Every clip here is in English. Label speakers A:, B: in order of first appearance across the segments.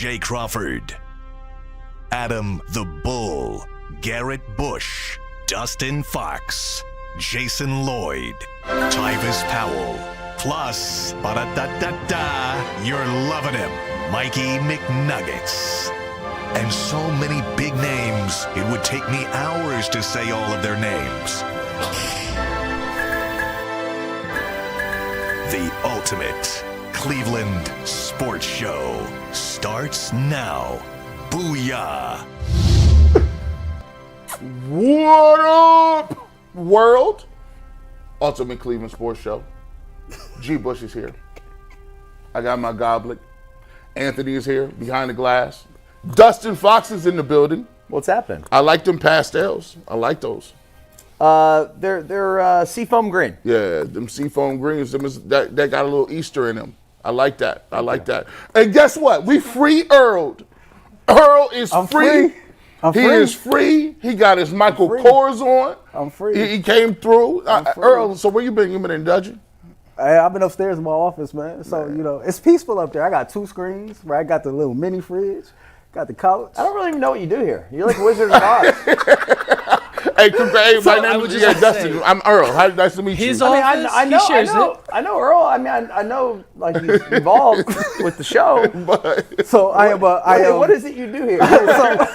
A: Jay Crawford, Adam the Bull, Garrett Bush, Dustin Fox, Jason Lloyd, Tyvis Powell, plus, ba-da-da-da-da, you're loving him, Mikey McNuggets. And so many big names, it would take me hours to say all of their names. The ultimate Cleveland sports show starts now. Booyah!
B: What up, world? Ultimate Cleveland Sports Show. G. Bush is here. I got my goblet. Anthony is here behind the glass. Dustin Fox is in the building.
C: What's happening?
B: I like them pastels. I like those.
C: They're seafoam green.
B: Yeah, them seafoam greens. That got a little Easter in them. I like that. I like that. And guess what? We free Earled. Earl is free. He is free. He got his Michael Kors on.
C: I'm free.
B: He came through. Earl, so where you been? You been in Dudgeon?
D: Hey, I've been upstairs in my office, man. So, you know, it's peaceful up there. I got 2 screens, right? I got the little mini fridge, got the couch.
C: I don't really even know what you do here. You're like Wizard of Oz.
B: Hey, my name is Dustin. I'm Earl. Nice to meet you.
C: I know Earl. I mean, I know like he's involved with the show.
D: So
C: what is it you do here?
D: So,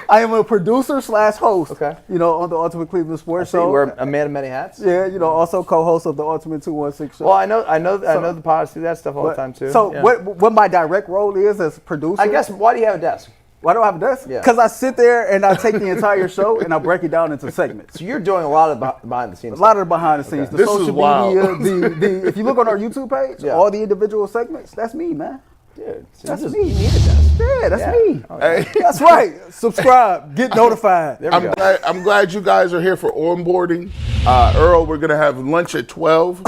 D: I am a producer / host.
C: Okay.
D: You know, on the Ultimate Cleveland Sports Show.
C: You wear a man of many hats.
D: Yeah, you know, also co-host of the Ultimate 216 Show.
C: Well, I know the pods do that stuff all the time too.
D: So what my direct role is as producer?
C: I guess, why do you have a desk?
D: Why do I have a desk?
C: Yeah.
D: Because I sit there and I take the entire show and I break it down into segments.
C: So you're doing a lot of behind the scenes.
D: A lot of the behind the scenes,
B: Okay.
D: the
B: This is
D: social
B: wild.
D: media, if you look on our YouTube page, all the individual segments, that's me, man.
C: Dude, so
D: That's
C: you
D: me.
C: need a desk.
D: Yeah, that's me.
C: Okay.
B: Hey.
D: That's right. Subscribe, get notified.
C: There we go.
B: I'm glad you guys are here for onboarding. Earl, we're going to have lunch at 12.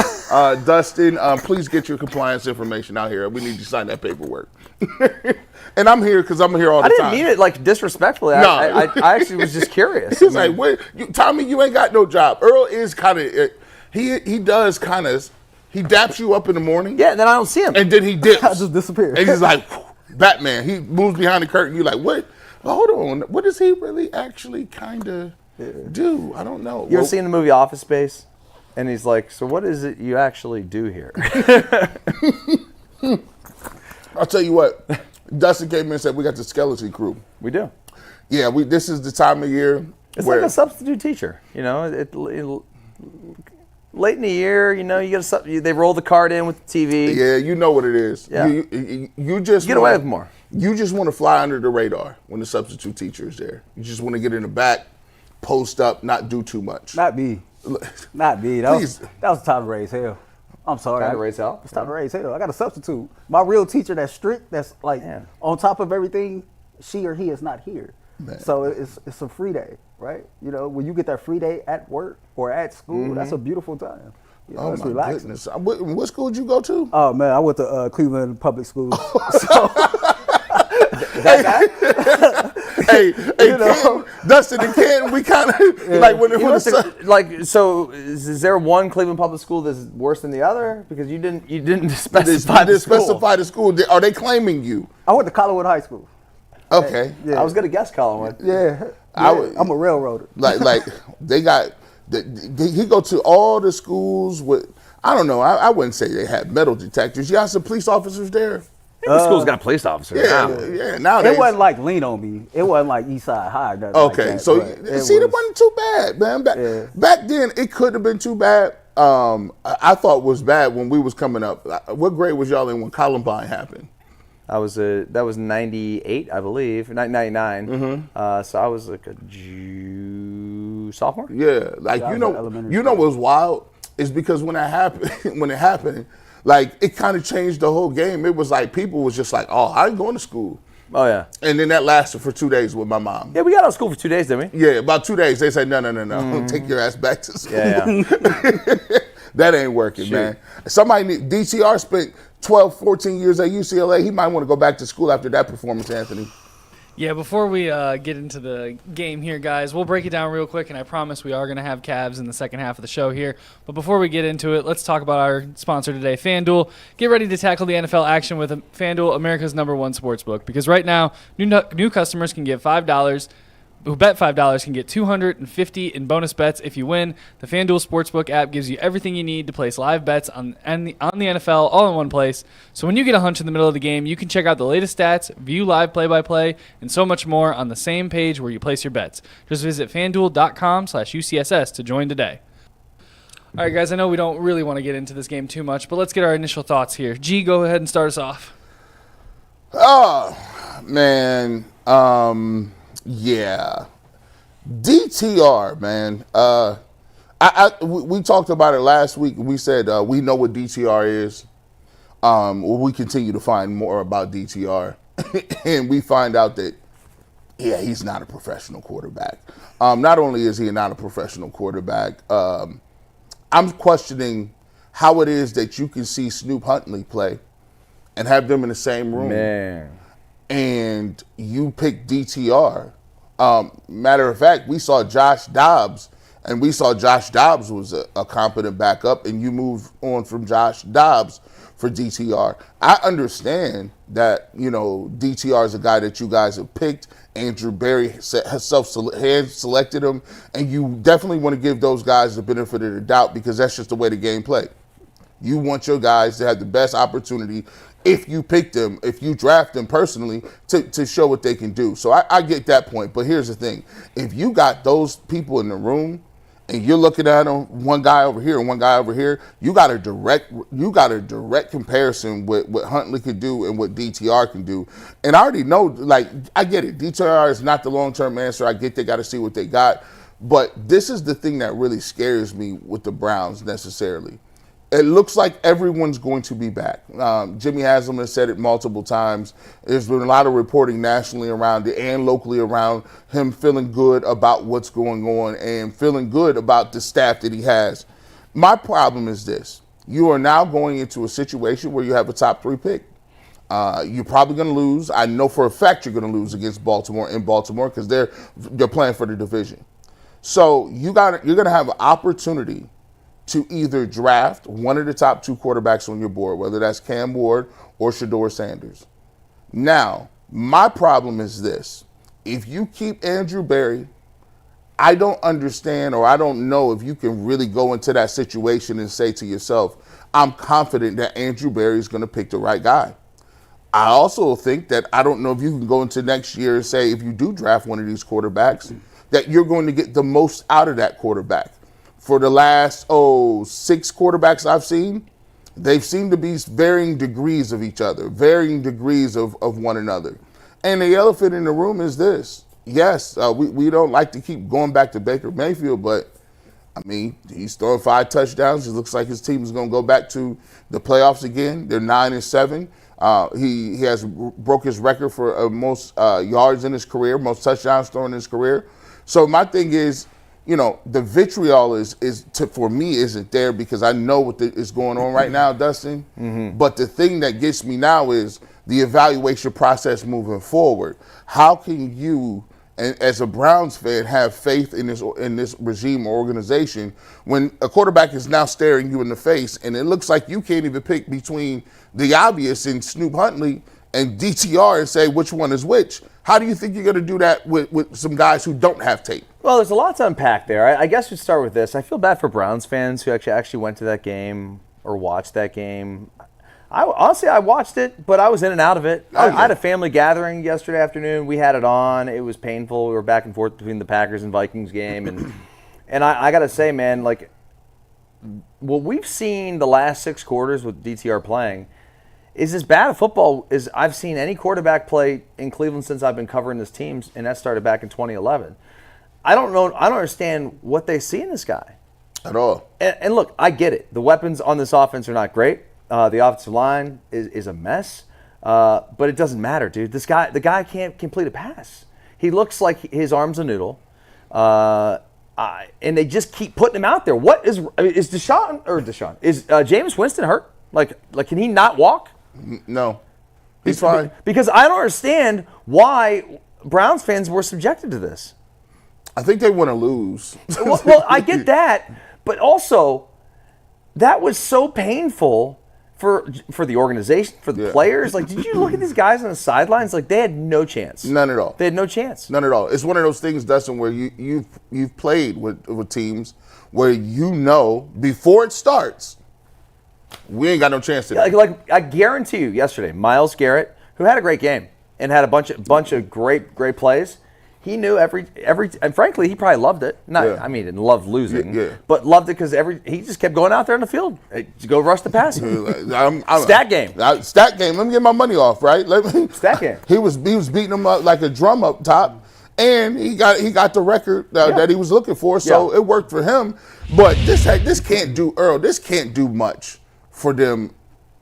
B: Dustin, please get your compliance information out here. We need you to sign that paperwork. And I'm here because I'm here all the time.
C: I didn't mean it like disrespectfully.
B: No.
C: I actually was just curious.
B: He's like, wait, Tommy, you ain't got no job. Earl is kind of, he does kind of, he daps you up in the morning.
C: Yeah, and then I don't see him.
B: And then he dips.
D: I just disappear.
B: And he's like, Batman. He moves behind the curtain. You're like, what? Hold on. What does he really actually kind of do? I don't know.
C: You ever seen the movie Office Space? And he's like, so what is it you actually do here?
B: I'll tell you what. Dustin came in and said, we got the skeleton crew.
C: We do.
B: Yeah, this is the time of year
C: It's
B: where
C: like a substitute teacher. You know, late in the year, you know, they roll the card in with the TV.
B: yeah, you know what it is.
C: Yeah.
B: You just
C: Get away with more.
B: You just want to fly under the radar when the substitute teacher is there. You just want to get in the back, post up, not do too much.
D: Not me. Not me. That was time to raise hell. I'm sorry.
C: Time to raise hell?
D: It's time to raise hell. I got a substitute. My real teacher that's strict, that's like on top of everything, she or he is not here.
B: Man.
D: So it's a free day, right? You know, when you get that free day at work or at school, that's a beautiful time. You know,
B: Oh
D: it's
B: my
D: relaxing.
B: goodness! What school did you go to?
D: Oh man, I went to Cleveland Public Schools.
B: Hey, Ken, Dustin and Ken, we kind of like when it was
C: so is there one Cleveland public school that's worse than the other? Because you didn't specify the school.
B: specify the school. Are they claiming you?
D: I went to Collinwood High School.
B: Okay.
D: Yeah.
C: I was gonna guess Collinwood.
D: Yeah. I'm a railroader.
B: Like they got. He go to all the schools with. I don't know. I wouldn't say they had metal detectors. You got some police officers there.
C: Every school's got a police officer now.
B: Yeah. Nowadays
D: It wasn't like lean on me. It wasn't like East Side High.
B: Okay,
D: like
B: so
D: that,
B: see, it wasn't too bad, man. Back then, it could have been too bad. I thought it was bad when we was coming up. What grade was y'all in when Columbine happened?
C: That was 98, I believe, 99. Mm-hmm. So I was like a sophomore.
B: Yeah, like you know what's wild is because when it happened, like it kind of changed the whole game. It was like people was just like, oh, I ain't going to school.
C: Oh yeah.
B: And then that lasted for 2 days with my mom.
C: Yeah, we got out of school for 2 days, didn't we?
B: Yeah, about 2 days. They said, no, take your ass back to school.
C: Yeah.
B: That ain't working, man. DTR spent 12, 14 years at UCLA. He might want to go back to school after that performance, Anthony.
E: Yeah, before we get into the game here, guys, we'll break it down real quick, and I promise we are going to have Cavs in the second half of the show here. But before we get into it, let's talk about our sponsor today, FanDuel. Get ready to tackle the NFL action with FanDuel, America's #1 sportsbook, because right now, new customers can get $5. Who bet $5 can get $250 in bonus bets if you win. The FanDuel Sportsbook app gives you everything you need to place live bets on the NFL all in one place. So when you get a hunch in the middle of the game, you can check out the latest stats, view live play-by-play, and so much more on the same page where you place your bets. Just visit FanDuel.com/UCSS to join today. All right, guys, I know we don't really want to get into this game too much, but let's get our initial thoughts here. G, go ahead and start us off.
B: Oh, man. Yeah, DTR, man. We talked about it last week. We said we know what DTR is. We continue to find more about DTR, and we find out that he's not a professional quarterback. Not only is he not a professional quarterback, I'm questioning how it is that you can see Snoop Huntley play and have them in the same room.
C: Man.
B: And you pick DTR. Matter of fact, we saw Josh Dobbs, and we saw Josh Dobbs was a competent backup, and you move on from Josh Dobbs for DTR. I understand that, DTR is a guy that you guys have picked. Andrew Berry has hand-selected him, and you definitely want to give those guys the benefit of the doubt because that's just the way the game plays. You want your guys to have the best opportunity if you pick them, if you draft them personally, to show what they can do. So I get that point. But here's the thing. If you got those people in the room and you're looking at them, one guy over here and one guy over here, you got a direct comparison with what Huntley could do and what DTR can do. And I already know, I get it. DTR is not the long-term answer. I get they got to see what they got. But this is the thing that really scares me with the Browns necessarily. It looks like everyone's going to be back. Jimmy Haslam has said it multiple times. There's been a lot of reporting nationally around it and locally around him feeling good about what's going on and feeling good about the staff that he has. My problem is this. You are now going into a situation where you have a top 3 pick. You're probably going to lose. I know for a fact you're going to lose against Baltimore in Baltimore because they're playing for the division. So you're going to have an opportunity to either draft one of the top 2 quarterbacks on your board, whether that's Cam Ward or Shedeur Sanders. Now, my problem is this. If you keep Andrew Berry, I don't understand or I don't know if you can really go into that situation and say to yourself, I'm confident that Andrew Berry is going to pick the right guy. I also think that I don't know if you can go into next year and say if you do draft one of these quarterbacks, that you're going to get the most out of that quarterback. For the last, 6 quarterbacks I've seen, they've seemed to be varying degrees of each other, varying degrees of one another. And the elephant in the room is this. Yes, we don't like to keep going back to Baker Mayfield, but, he's throwing 5 touchdowns. It looks like his team is going to go back to the playoffs again. They're 9-7. He has broke his record for most yards in his career, most touchdowns thrown in his career. So my thing is, the vitriol for me isn't there because I know what is going on right now, Dustin. Mm-hmm. But the thing that gets me now is the evaluation process moving forward. How can you, as a Browns fan, have faith in this regime or organization when a quarterback is now staring you in the face and it looks like you can't even pick between the obvious in Snoop Huntley and DTR and say which one is which? How do you think you're going to do that with some guys who don't have tape?
C: Well, there's a lot to unpack there. I guess we'd start with this. I feel bad for Browns fans who actually went to that game or watched that game. Honestly, I watched it, but I was in and out of it. I had a family gathering yesterday afternoon. We had it on. It was painful. We were back and forth between the Packers and Vikings game. And I got to say, man, what we've seen the last 6 quarters with DTR playing is as bad a football as I've seen any quarterback play in Cleveland since I've been covering this team, and that started back in 2011. I don't understand what they see in this guy.
B: At all.
C: And look, I get it. The weapons on this offense are not great. The offensive line is a mess. But it doesn't matter, dude. The guy can't complete a pass. He looks like his arm's a noodle. And they just keep putting him out there. Is Jameis Winston hurt? Can he not walk?
B: No. He's fine.
C: Because I don't understand why Browns fans were subjected to this.
B: I think they want to lose.
C: Well, I get that, but also that was so painful for the organization, for the players. Like, did you look at these guys on the sidelines? Like, they had no chance.
B: None at all.
C: They had no chance.
B: None at all. It's one of those things, Dustin, where you've played with teams where you know before it starts, we ain't got no chance today.
C: Like I guarantee you, yesterday, Myles Garrett, who had a great game and had a bunch of great plays. He knew every, and frankly, he probably loved it. I mean, he didn't love losing, but loved it because he just kept going out there on the field to go rush the passer. Stat game.
B: Stat game. Let me get my money off, right?
C: Stat game.
B: He was beating him up like a drum up top, and he got the record that he was looking for, so it worked for him. But this can't do much for them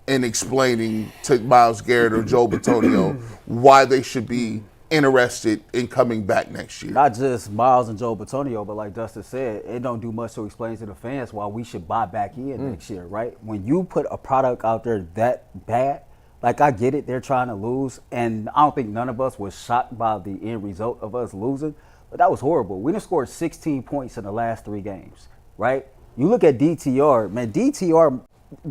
B: in explaining to Myles Garrett or Joe Bitonio why they should be interested in coming back next year.
D: Not just Myles and Joe Bitonio, but like Dustin said, it don't do much to explain to the fans why we should buy back in next year, right? When you put a product out there that bad, like I get it, they're trying to lose, and I don't think none of us was shocked by the end result of us losing, but that was horrible. We done scored 16 points in the last 3 games, right? You look at DTR, man, DTR,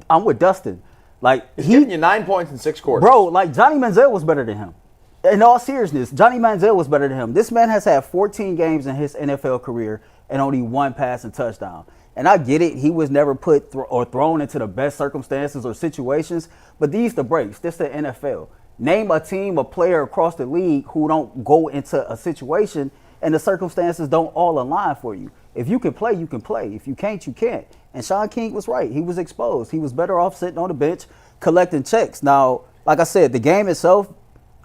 D: I'm with Dustin. Like
C: He's giving you 9 points in 6 quarters.
D: Bro, like Johnny Manziel was better than him. In all seriousness, Johnny Manziel was better than him. This man has had 14 games in his NFL career and only 1 passing touchdown. And I get it. He was never put or thrown into the best circumstances or situations. But these the breaks. This the NFL. Name a team, a player across the league who don't go into a situation and the circumstances don't all align for you. If you can play, you can play. If you can't, you can't. And Sean King was right. He was exposed. He was better off sitting on the bench collecting checks. Now, like I said, the game itself,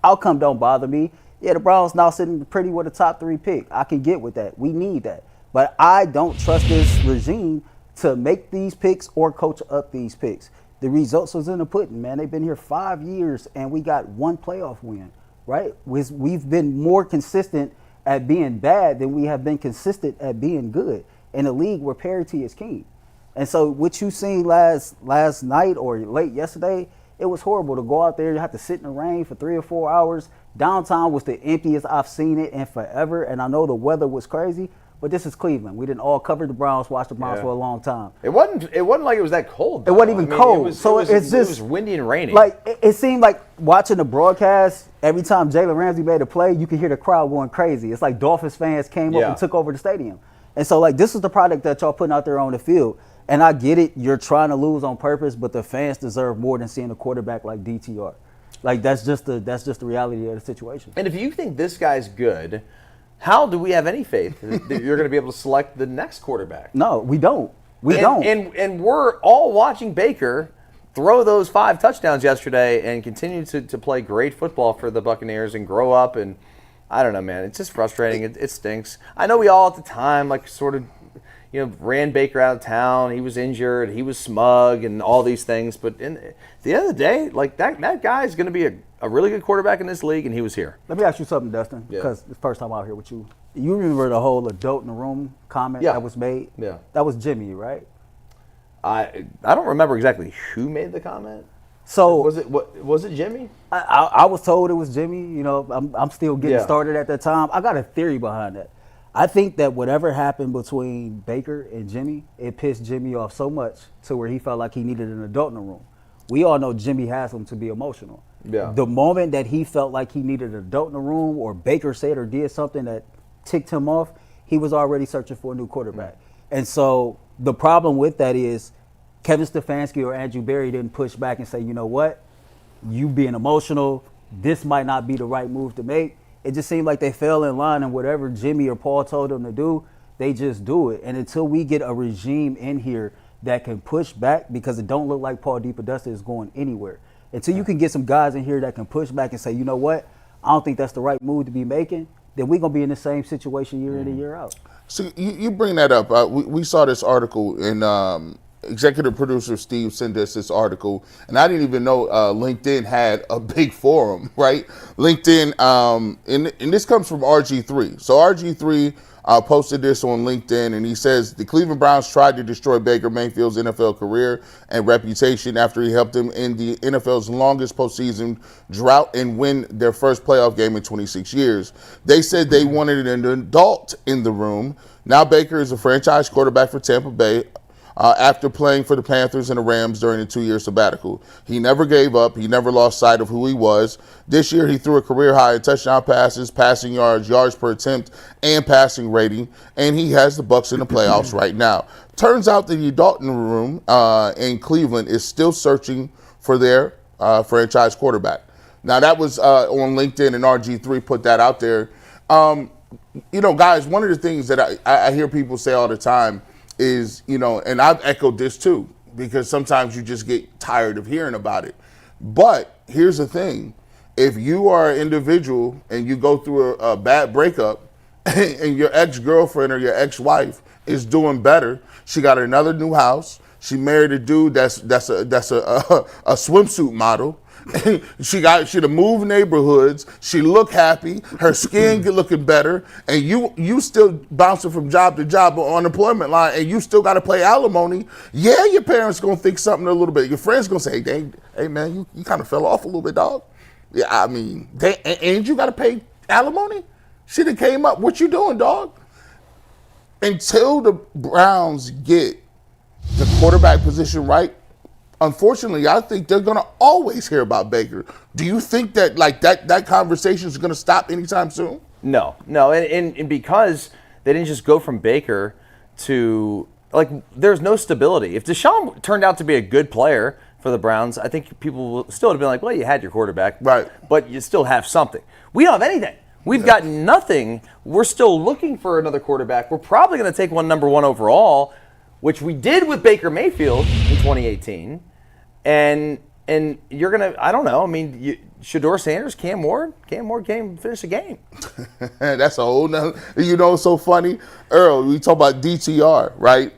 D: outcome don't bother me. Yeah, the Browns now sitting pretty with a top 3 pick. I can get with that. We need that. But I don't trust this regime to make these picks or coach up these picks. The results was in the pudding, man. They've been here 5 years, and we got 1 playoff win, right? We've been more consistent at being bad than we have been consistent at being good in a league where parity is king. And so what you seen last night or late yesterday, it was horrible to go out there. You have to sit in the rain for 3 or 4 hours. Downtown was the emptiest I've seen it in forever. And I know the weather was crazy, but this is Cleveland. We didn't all cover the Browns, watch the Browns for a long time.
C: It wasn't like it was that cold, though.
D: It wasn't even cold. It
C: was windy and rainy.
D: Like it seemed like watching the broadcast, every time Jalen Ramsey made a play, you could hear the crowd going crazy. It's like Dolphins fans came up and took over the stadium. And so like this is the product that y'all putting out there on the field. And I get it, you're trying to lose on purpose, but the fans deserve more than seeing a quarterback like DTR. Like that's just the reality of the situation.
C: And if you think this guy's good, how do we have any faith that you're going to be able to select the next quarterback?
D: No, we don't. We don't.
C: And we're all watching Baker throw those 5 touchdowns yesterday and continue to play great football for the Buccaneers and grow up. And I don't know, man. It's just frustrating. It stinks. I know we all at the time like sort of ran Baker out of town. He was injured. He was smug and all these things. But at the end of the day, like that guy is going to be a really good quarterback in this league, and he was here.
D: Let me ask you something, Dustin, because it's the first time out here with you. You remember the whole adult in the room comment that was made?
C: Yeah.
D: That was Jimmy, right?
C: I don't remember exactly who made the comment.
D: So
C: was it Jimmy?
D: I was told it was Jimmy. I'm still getting started at that time. I got a theory behind that. I think that whatever happened between Baker and Jimmy, it pissed Jimmy off so much to where he felt like he needed an adult in the room. We all know Jimmy Haslam to be emotional.
C: Yeah.
D: The moment that he felt like he needed an adult in the room or Baker said or did something that ticked him off, he was already searching for a new quarterback. And so the problem with that is Kevin Stefanski or Andrew Berry didn't push back and say, you know what, you being emotional, this might not be the right move to make. It just seemed like they fell in line, and whatever Jimmy or Paul told them to do, they just do it. And until we get a regime in here that can push back, because it don't look like Paul DePodesta is going anywhere, until you can get some guys in here that can push back and say, you know what, I don't think that's the right move to be making, then we're going to be in the same situation year in and year out.
B: So you bring that up. We saw this article in executive producer Steve sent us this article, and I didn't even know LinkedIn had a big forum, right? LinkedIn, and this comes from RG3. So RG3 posted this on LinkedIn, and he says the Cleveland Browns tried to destroy Baker Mayfield's NFL career and reputation after he helped them in the NFL's longest postseason drought and win their first playoff game in 26 years. They said they wanted an adult in the room. Now Baker is a franchise quarterback for Tampa Bay after playing for the Panthers and the Rams during a 2-year sabbatical. He never gave up. He never lost sight of who he was. This year, he threw a career high in touchdown passes, passing yards, yards per attempt, and passing rating, and he has the Bucs in the playoffs right now. Turns out the adult in the room in Cleveland is still searching for their franchise quarterback. Now, that was on LinkedIn, and RG3 put that out there. Guys, one of the things that I hear people say all the time is, and I've echoed this too, because sometimes you just get tired of hearing about it. But here's the thing. If you are an individual and you go through a bad breakup and your ex-girlfriend or your ex-wife is doing better, she got another new house, she married a dude that's a swimsuit model, she'd moved neighborhoods, she looked happy, her skin looking better, and you still bouncing from job to job on unemployment line, and you still got to pay alimony. Yeah, your parents gonna think something a little bit. Your friends gonna say, hey man, you kind of fell off a little bit, dog. Yeah, I mean, and you got to pay alimony. She done came up. What you doing, dog? Until the Browns get the quarterback position right, unfortunately, I think they're going to always hear about Baker. Do you think that that conversation is going to stop anytime soon?
C: No, and because they didn't just go from Baker to, there's no stability. If Deshaun turned out to be a good player for the Browns, I think people will still have been like, well, you had your quarterback,
B: right?
C: But you still have something. We don't have anything. We've got nothing. We're still looking for another quarterback. We're probably going to take one number 1 overall, which we did with Baker Mayfield in 2018. And you're going to, I don't know. I mean, Shedeur Sanders, Cam Ward came finish the game.
B: That's a whole nother, it's so funny. Earl, we talk about DTR, right?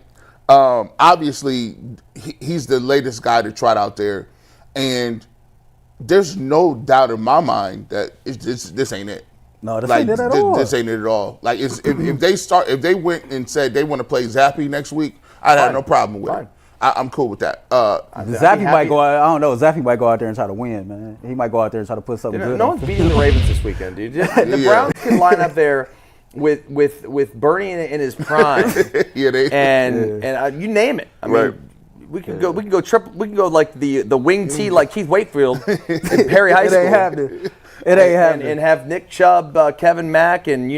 B: Obviously, he's the latest guy to trot out there, and there's no doubt in my mind that this ain't it.
D: No, this ain't it at all.
B: This ain't it at all. Like, if they went and said they want to play Zappy next week, I'd have no problem with it. I'm cool with that.
D: Zappy might go out. I don't know. Zappy might go out there and try to win, man. He might go out there and try to put something good.
C: No one's beating the Ravens this weekend, dude. The Browns can line up there with Bernie in his prime, and you name it. I mean, we can go like the wing tee like Keith Wakefield in Perry High School.
D: It ain't happening. It ain't happening.
C: And have Nick Chubb, Kevin Mack, and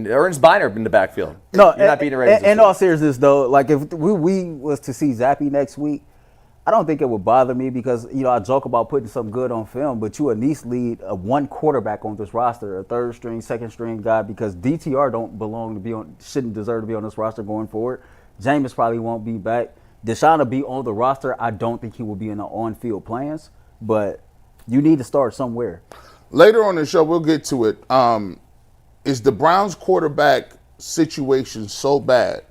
C: Ernst Biner in the backfield.
D: No,
C: you're not beating the Ravens.
D: In all seriousness, though, like if we was to see Zappy next week, I don't think it would bother me because, I joke about putting something good on film, but you at least lead one quarterback on this roster, a third string, second string guy, because DTR shouldn't deserve to be on this roster going forward. Jameis probably won't be back. Deshaun will be on the roster. I don't think he will be in the on-field plans, but you need to start somewhere.
B: Later on in the show, we'll get to it. Is the Browns quarterback situation so bad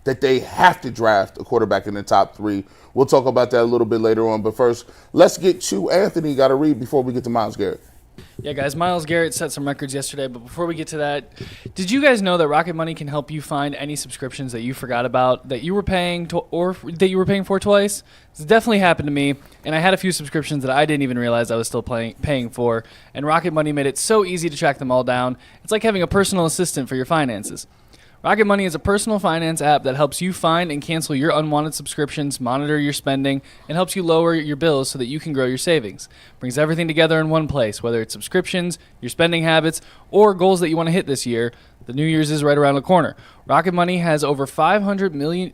B: that they have to draft a quarterback in the top 3? We'll talk about that a little bit later on. But first, let's get to Anthony. Got to read before we get to Myles Garrett.
E: Yeah, guys, Myles Garrett set some records yesterday, but before we get to that, did you guys know that Rocket Money can help you find any subscriptions that you forgot about that you were paying or that you were paying for twice? It's definitely happened to me, and I had a few subscriptions that I didn't even realize I was still paying for, and Rocket Money made it so easy to track them all down. It's like having a personal assistant for your finances. Rocket Money is a personal finance app that helps you find and cancel your unwanted subscriptions, monitor your spending, and helps you lower your bills so that you can grow your savings. Brings everything together in one place, whether it's subscriptions, your spending habits, or goals that you want to hit this year. The New Year's is right around the corner. Rocket Money has over 500 million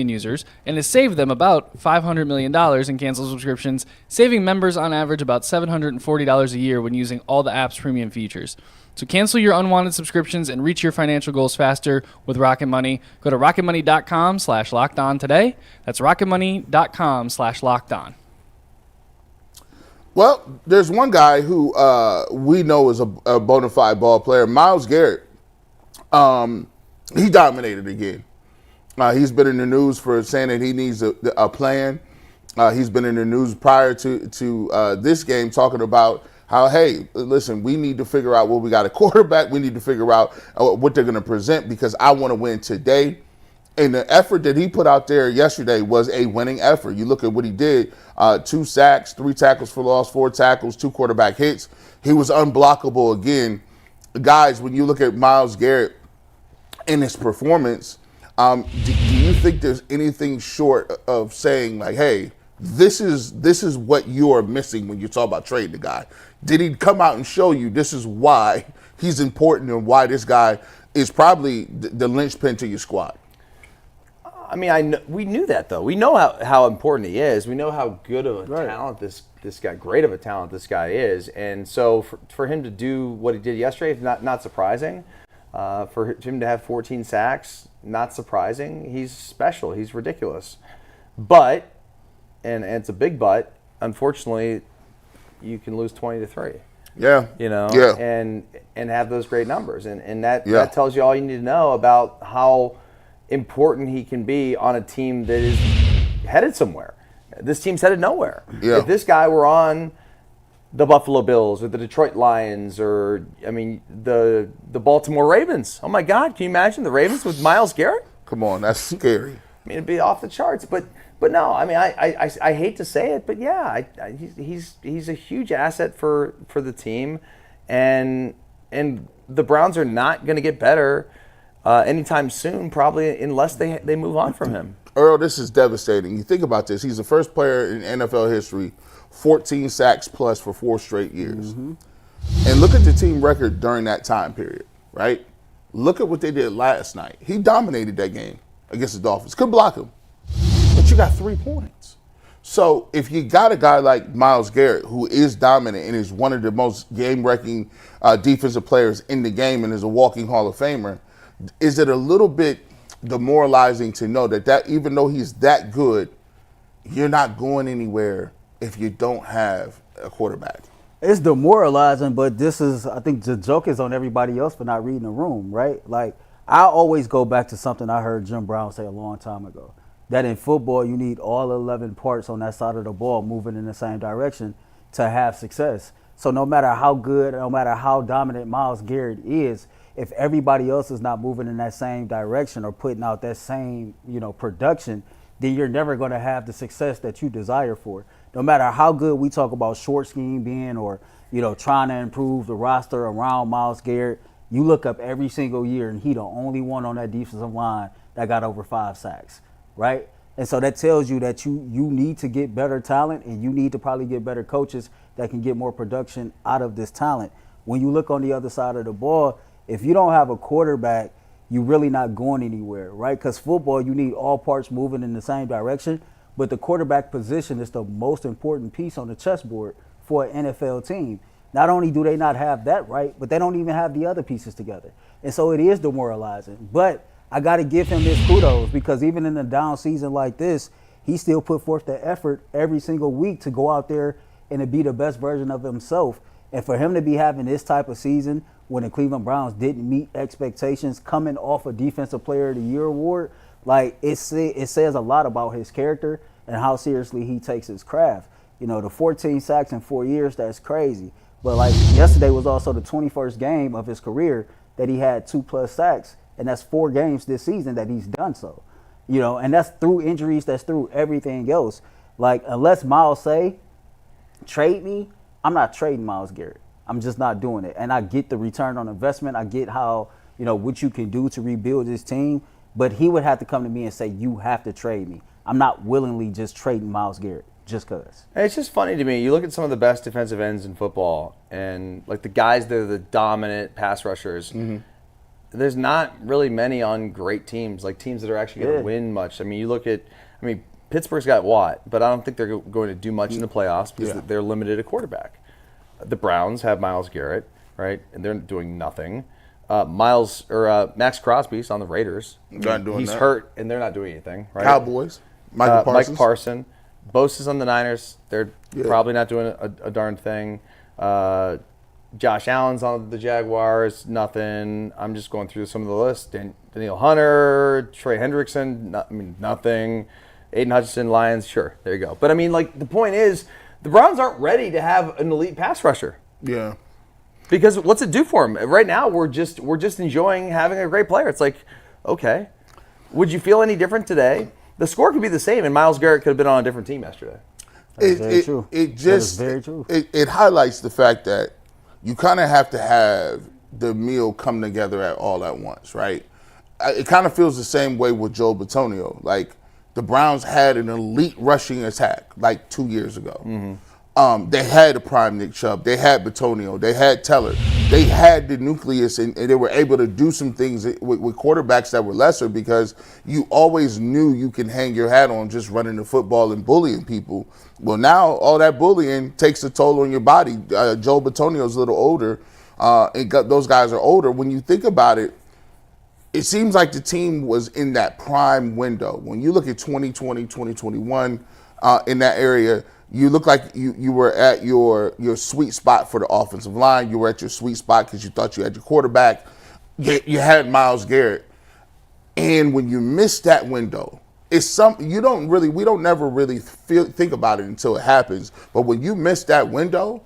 E: users and has saved them about $500 million in canceled subscriptions, saving members on average about $740 a year when using all the app's premium features. So cancel your unwanted subscriptions and reach your financial goals faster with Rocket Money. Go to rocketmoney.com/lockedon today. That's rocketmoney.com/lockedon.
B: Well, there's one guy who we know is a bona fide ball player, Myles Garrett. He dominated again. He's been in the news for saying that he needs a plan. He's been in the news prior to this game talking about how, hey, listen, we need to figure out what we got a quarterback. We need to figure out what they're going to present because I want to win today. And the effort that he put out there yesterday was a winning effort. You look at what he did, 2 sacks, 3 tackles for loss, 4 tackles, 2 quarterback hits. He was unblockable again. Guys, when you look at Myles Garrett in his performance, do you think there's anything short of saying like, hey, this is what you are missing when you talk about trading the guy? Did he come out and show you this is why he's important and why this guy is probably the linchpin to your squad?
C: I mean, we knew that though. We know how important he is. We know how good of a talent this guy, great of a talent this guy is. And so for him to do what he did yesterday is not surprising. For him to have 14 sacks, not surprising. He's special. He's ridiculous. But, and it's a big but, unfortunately, you can lose 20-3.
B: Yeah.
C: Yeah. And have those great numbers. And that tells you all you need to know about how important he can be on a team that is headed somewhere. This team's headed nowhere.
B: Yeah.
C: If this guy were on the Buffalo Bills or the Detroit Lions or, I mean, the Baltimore Ravens. Oh, my God. Can you imagine the Ravens with Myles Garrett?
B: Come on. That's scary.
C: I mean, it'd be off the charts. But no, I mean, I hate to say it, but yeah, he's a huge asset for the team. And the Browns are not going to get better anytime soon, probably, unless they move on from him.
B: Earl, this is devastating. You think about this. He's the first player in NFL history, 14 sacks plus for 4 straight years. Mm-hmm. And look at the team record during that time period, right? Look at what they did last night. He dominated that game against the Dolphins. Couldn't block him. But you got 3 points. So if you got a guy like Myles Garrett, who is dominant and is one of the most game-wrecking defensive players in the game and is a walking Hall of Famer, is it a little bit demoralizing to know that even though he's that good, you're not going anywhere if you don't have a quarterback?
D: It's demoralizing, but I think the joke is on everybody else for not reading the room, right? Like, I always go back to something I heard Jim Brown say a long time ago, that in football you need all 11 parts on that side of the ball moving in the same direction to have success. So no matter how good, no matter how dominant Myles Garrett is, if everybody else is not moving in that same direction or putting out that same, production, then you're never going to have the success that you desire for. No matter how good we talk about short scheme being or, trying to improve the roster around Myles Garrett, you look up every single year and he the only one on that defensive line that got over 5 sacks, right? And so that tells you that you need to get better talent and you need to probably get better coaches that can get more production out of this talent. When you look on the other side of the ball, if you don't have a quarterback, you're really not going anywhere, right? Because football, you need all parts moving in the same direction, but the quarterback position is the most important piece on the chessboard for an NFL team. Not only do they not have that right, but they don't even have the other pieces together. And so it is demoralizing. But I got to give him his kudos because even in a down season like this, he still put forth the effort every single week to go out there and to be the best version of himself. And for him to be having this type of season when the Cleveland Browns didn't meet expectations coming off a Defensive Player of the Year award, like it says a lot about his character and how seriously he takes his craft. The 14 sacks in 4 years, that's crazy. But like yesterday was also the 21st game of his career that he had 2+ sacks. And that's 4 games this season that he's done so. And that's through injuries, that's through everything else. Like, unless Myles say, trade me, I'm not trading Myles Garrett. I'm just not doing it. And I get the return on investment. I get how, what you can do to rebuild this team. But he would have to come to me and say, you have to trade me. I'm not willingly just trading Myles Garrett just because.
C: It's just funny to me. You look at some of the best defensive ends in football and, like, the guys that are the dominant pass rushers. Mm-hmm. There's not really many on great teams, like teams that are actually going to win much. I mean, you look at, Pittsburgh's got Watt, but I don't think they're going to do much in the playoffs because they're limited at quarterback. The Browns have Myles Garrett, right, and they're doing nothing. Max Crosby's on the Raiders. He's hurt, and they're not doing anything, right?
B: Cowboys, Mike
C: Parsons. Bosa's on the Niners. They're probably not doing a darn thing. Josh Allen's on the Jaguars, nothing. I'm just going through some of the list. Daniel Hunter, Trey Hendrickson, nothing. Aiden Hutchinson, Lions, sure, there you go. But I mean, like, the point is, the Browns aren't ready to have an elite pass rusher.
B: Yeah.
C: Because what's it do for them? Right now, we're just enjoying having a great player. It's like, okay, would you feel any different today? The score could be the same, and Myles Garrett could have been on a different team yesterday.
D: Very true.
B: It highlights the fact that you kind of have to have the meal come together all at once, right? It kind of feels the same way with Joe Bitonio. Like, the Browns had an elite rushing attack like 2 years ago. Mm-hmm. They had a prime Nick Chubb. They had Bitonio. They had Teller. They had the nucleus, and they were able to do some things with quarterbacks that were lesser because you always knew you can hang your hat on just running the football and bullying people. Well, now all that bullying takes a toll on your body. Joe Bitonio's a little older, and those guys are older. When you think about it, it seems like the team was in that prime window. When you look at 2020, 2021, in that area, you look like you were at your sweet spot for the offensive line. You were at your sweet spot because you thought you had your quarterback. You had Myles Garrett. And when you miss that window, it's something we don't never really think about it until it happens. But when you miss that window,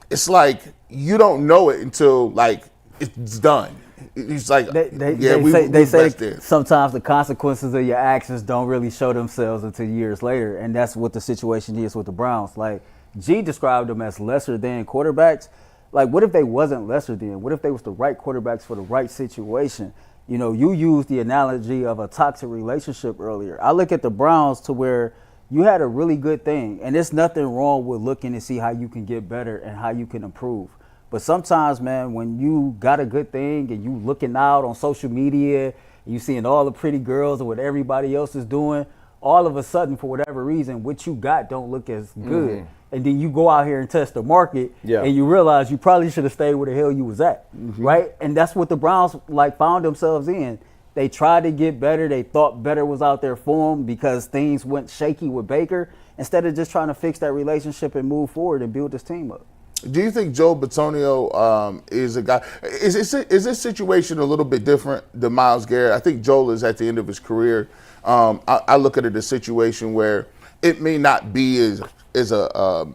B: it's like you don't know it until like it's done. It's like
D: they say sometimes the consequences of your actions don't really show themselves until years later, and that's what the situation is with the Browns. Like G described them as lesser than quarterbacks. Like, what if they wasn't lesser than? What if they was the right quarterbacks for the right situation? You know, you used the analogy of a toxic relationship earlier. I look at the Browns to where you had a really good thing, and there's nothing wrong with looking to see how you can get better and how you can improve. But sometimes, man, when you got a good thing and you looking out on social media, and you seeing all the pretty girls and what everybody else is doing, all of a sudden, for whatever reason, what you got don't look as good. Mm-hmm. And then you go out here and test the market, and you realize you probably should have stayed where the hell you was at, right? And that's what the Browns found themselves in. They tried to get better. They thought better was out there for them because things went shaky with Baker, instead of just trying to fix that relationship and move forward and build this team up.
B: Do you think Joe Bitonio is a guy? Is this situation a little bit different than Myles Garrett? I think Joel is at the end of his career. I look at it as a situation where it may not be as a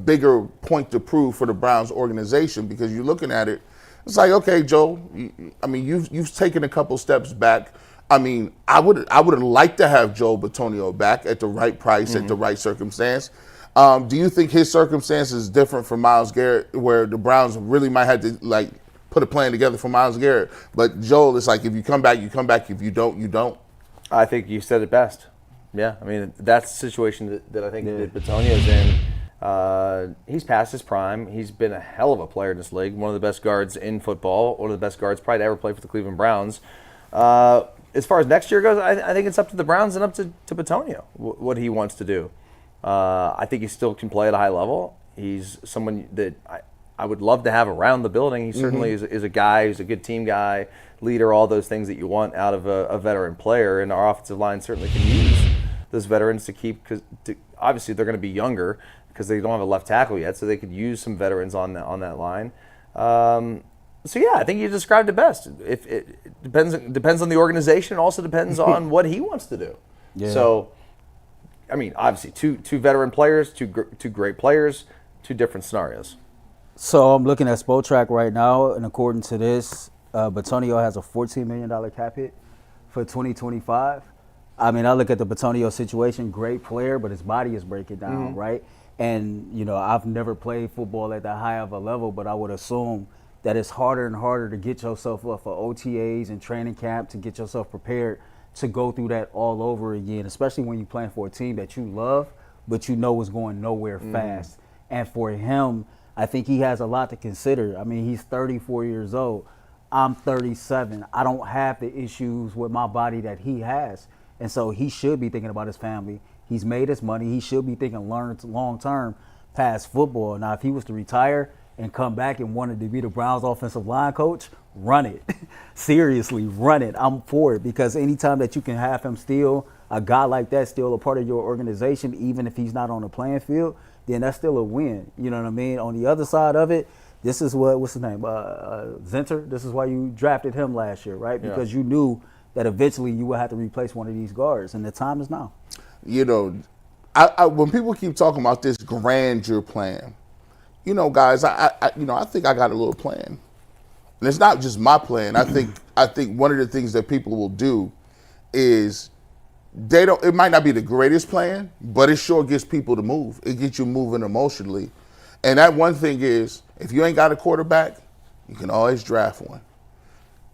B: bigger point to prove for the Browns organization, because you're looking at it. It's like, okay, Joe. You've taken a couple steps back. I mean, I would have liked to have Joe Bitonio back at the right price, at the right circumstance. Do you think his circumstance is different from Myles Garrett, where the Browns really might have to put a plan together for Myles Garrett? But Joel, it's like, if you come back, you come back. If you don't, you don't.
C: I think you said it best. Yeah, I mean, that's the situation that I think that Bitonio's in. He's past his prime. He's been a hell of a player in this league. One of the best guards in football. One of the best guards probably to ever play for the Cleveland Browns. As far as next year goes, I think it's up to the Browns and up to Bitonio what he wants to do. I think he still can play at a high level. He's someone that I would love to have around the building. He certainly is a guy who's a good team guy, leader, all those things that you want out of a veteran player. And our offensive line certainly can use those veterans to keep, because obviously they're going to be younger because they don't have a left tackle yet, so they could use some veterans on that line. So yeah, I think you described it best. If it depends on the organization, it also depends on what he wants to do. Yeah. So, I mean, obviously, two veteran players, two great players, two different scenarios.
D: So I'm looking at Spotrac right now, and according to this, Bitonio has a $14 million cap hit for 2025. I mean, I look at the Bitonio situation, great player, but his body is breaking down, right? And, you know, I've never played football at that high of a level, but I would assume that it's harder and harder to get yourself up for OTAs and training camp, to get yourself prepared to go through that all over again, especially when you're playing for a team that you love, but you know is going nowhere fast. And for him, I think he has a lot to consider. I mean, he's 34 years old. I'm 37. I don't have the issues with my body that he has. And so he should be thinking about his family. He's made his money. He should be thinking long-term past football. Now, if he was to retire and come back and wanted to be the Browns offensive line coach, run it. Seriously, run it. I'm for it, because anytime that you can have him still, a guy like that, still a part of your organization, even if he's not on the playing field, then that's still a win. You know what I mean? On the other side of it, this is what's his name? Zenter. This is why you drafted him last year, right? Because you knew that eventually you would have to replace one of these guards, and the time is now.
B: You know, I when people keep talking about this grandeur plan, you know, guys, I think I got a little plan. And it's not just my plan. I think one of the things that people will do is it might not be the greatest plan, but it sure gets people to move. It gets you moving emotionally. And that one thing is, if you ain't got a quarterback, you can always draft one.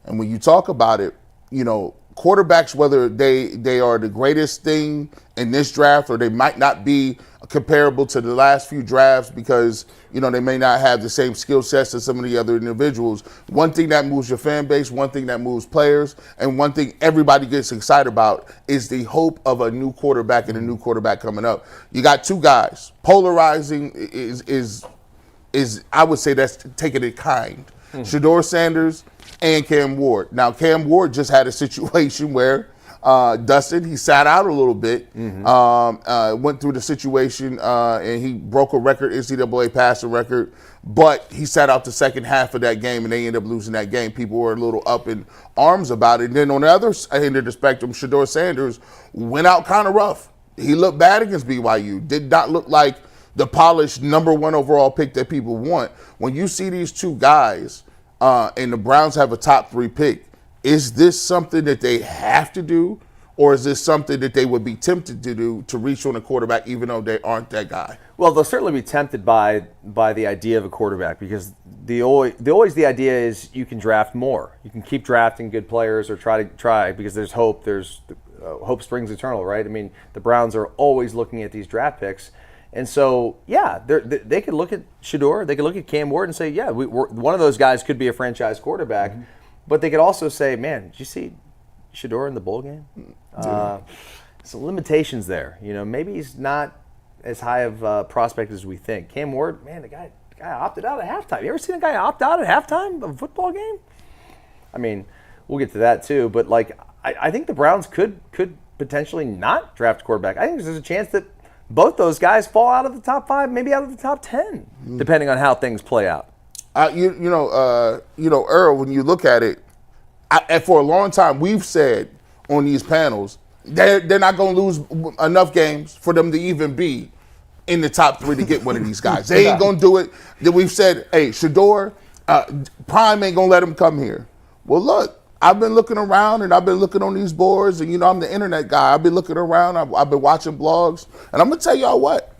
B: And when you talk about it, you know, quarterbacks, whether they are the greatest thing in this draft or they might not be comparable to the last few drafts because, you know, they may not have the same skill sets as some of the other individuals. One thing that moves your fan base, one thing that moves players, and one thing everybody gets excited about is the hope of a new quarterback and a new quarterback coming up. You got two guys. Polarizing is I would say that's taking it kind. Shedeur Sanders and Cam Ward. Now, Cam Ward just had a situation where Dustin, he sat out a little bit, went through the situation, and he broke a record, NCAA passing record, but he sat out the second half of that game, and they ended up losing that game. People were a little up in arms about it. And then on the other end of the spectrum, Shedeur Sanders went out kind of rough. He looked bad against BYU, did not look like the polished #1 overall pick that people want. When you see these two guys and the Browns have a top 3 pick, is this something that they have to do, or is this something that they would be tempted to do to reach on a quarterback even though they aren't that guy?
C: Well, they'll certainly be tempted by the idea of a quarterback because the idea is you can draft more. You can keep drafting good players or try because there's hope. There's hope springs eternal, right? I mean, the Browns are always looking at these draft picks. And so, yeah, they could look at Shedeur, they could look at Cam Ward and say, yeah, one of those guys could be a franchise quarterback. Mm-hmm. But they could also say, man, did you see Shedeur in the bowl game? Some limitations there. You know, maybe he's not as high of a prospect as we think. Cam Ward, man, the guy opted out at halftime. You ever seen a guy opt out at halftime of a football game? I mean, we'll get to that too. But, like, I think the Browns could potentially not draft a quarterback. I think there's a chance that both those guys fall out of the top 5, maybe out of the top 10, depending on how things play out.
B: Earl, when you look at it, for a long time we've said on these panels they're not going to lose enough games for them to even be in the top 3 to get one of these guys. They ain't going to do it. Then we've said, hey, Shedeur, Prime ain't going to let him come here. Well, look, I've been looking around and I've been looking on these boards and, you know, I'm the internet guy. I've been looking around. I've been watching blogs. And I'm going to tell y'all what.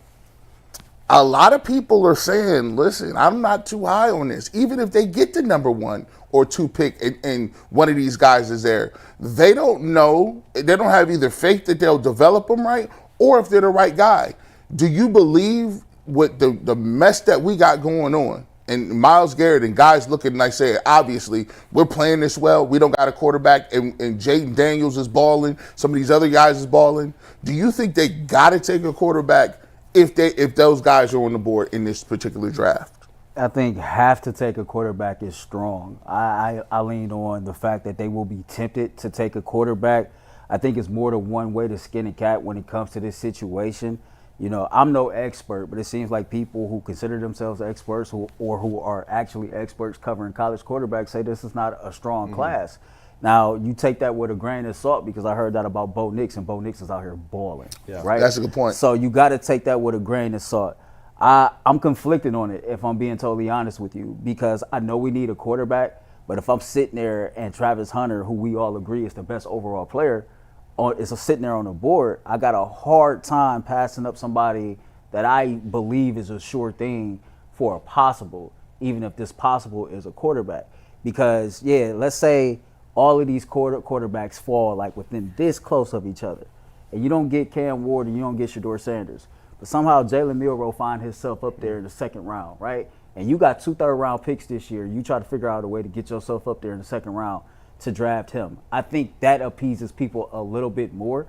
B: A lot of people are saying, listen, I'm not too high on this. Even if they get the #1 or 2 pick and one of these guys is there, they don't know. They don't have either faith that they'll develop them right or if they're the right guy. Do you believe with the mess that we got going on and Myles Garrett and guys looking like say, obviously, we're playing this well. We don't got a quarterback and Jaden Daniels is balling. Some of these other guys is balling. Do you think they got to take a quarterback if those guys are on the board in this particular draft?
D: I think have to take a quarterback is strong. I lean on the fact that they will be tempted to take a quarterback. I think it's more than one way to skin a cat when it comes to this situation. You know, I'm no expert, but it seems like people who consider themselves experts or who are actually experts covering college quarterbacks say this is not a strong class. Now, you take that with a grain of salt because I heard that about Bo Nix, and Bo Nix is out here balling, right?
B: That's a good point.
D: So you got to take that with a grain of salt. I'm conflicted on it, if I'm being totally honest with you, because I know we need a quarterback, but if I'm sitting there and Travis Hunter, who we all agree is the best overall player, is sitting there on the board, I got a hard time passing up somebody that I believe is a sure thing for a possible, even if this possible is a quarterback. Because, yeah, let's say all of these quarterbacks fall like within this close of each other, and you don't get Cam Ward and you don't get Shedeur Sanders, but somehow Jalen Milroe find himself up there in the second round, right? And you got 2 third-round picks this year. You try to figure out a way to get yourself up there in the second round to draft him. I think that appeases people a little bit more